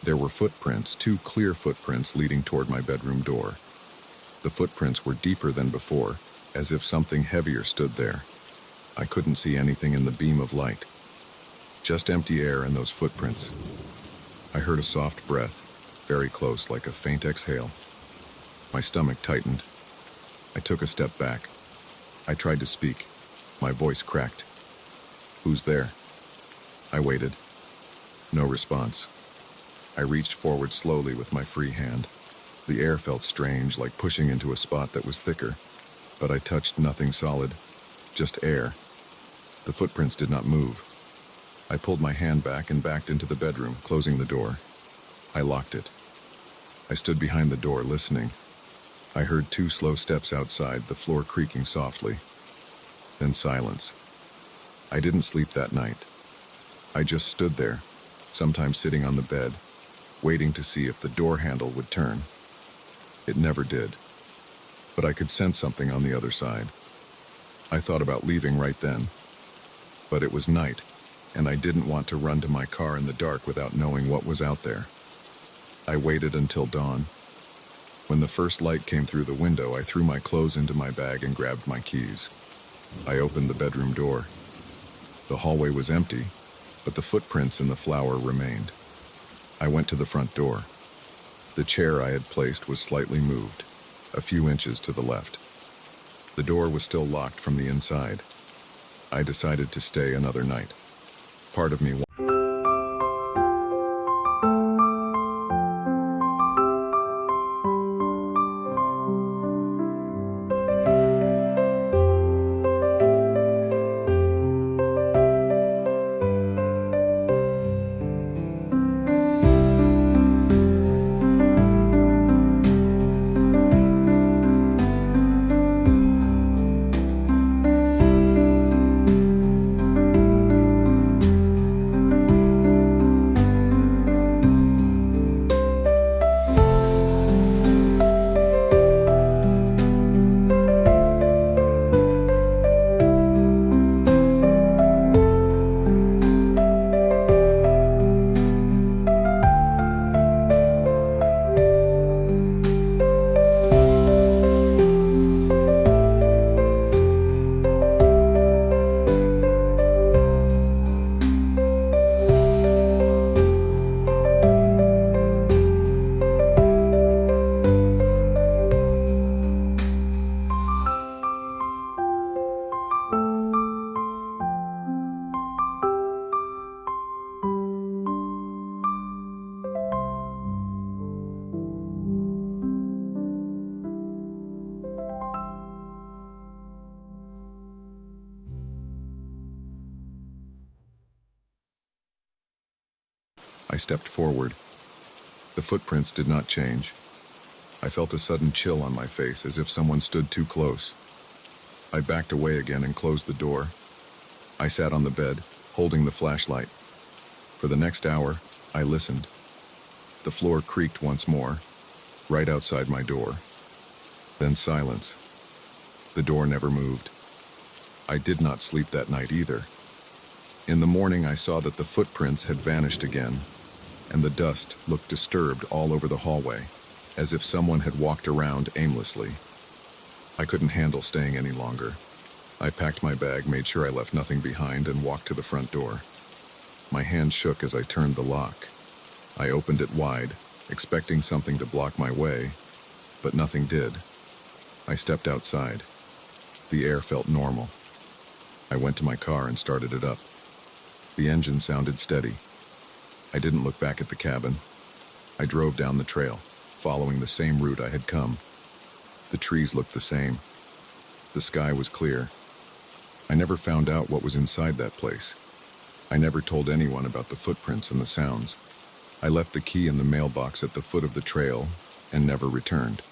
There were footprints, 2 clear footprints leading toward my bedroom door. The footprints were deeper than before, as if something heavier stood there. I couldn't see anything in the beam of light. Just empty air and those footprints. I heard a soft breath, very close, like a faint exhale. My stomach tightened. I took a step back. I tried to speak. My voice cracked. "Who's there?" I waited. No response. I reached forward slowly with my free hand. The air felt strange, like pushing into a spot that was thicker. But I touched nothing solid, just air. The footprints did not move. I pulled my hand back and backed into the bedroom, closing the door. I locked it. I stood behind the door, listening. I heard 2 slow steps outside, the floor creaking softly. Then silence. I didn't sleep that night. I just stood there, sometimes sitting on the bed, waiting to see if the door handle would turn. It never did. But I could sense something on the other side. I thought about leaving right then. But it was night, and I didn't want to run to my car in the dark without knowing what was out there. I waited until dawn. When the first light came through the window, I threw my clothes into my bag and grabbed my keys. I opened the bedroom door. The hallway was empty, but the footprints in the flour remained. I went to the front door. The chair I had placed was slightly moved, a few inches to the left. The door was still locked from the inside. I decided to stay another night. Part of me I stepped forward. The footprints did not change. I felt a sudden chill on my face, as if someone stood too close. I backed away again and closed the door. I sat on the bed, holding the flashlight. For the next hour, I listened. The floor creaked once more, right outside my door. Then silence. The door never moved. I did not sleep that night either. In the morning, I saw that the footprints had vanished again, and the dust looked disturbed all over the hallway, as if someone had walked around aimlessly. I couldn't handle staying any longer. I packed my bag, made sure I left nothing behind, and walked to the front door. My hand shook as I turned the lock. I opened it wide, expecting something to block my way, but nothing did. I stepped outside. The air felt normal. I went to my car and started it up. The engine sounded steady. I didn't look back at the cabin. I drove down the trail, following the same route I had come. The trees looked the same. The sky was clear. I never found out what was inside that place. I never told anyone about the footprints and the sounds. I left the key in the mailbox at the foot of the trail and never returned.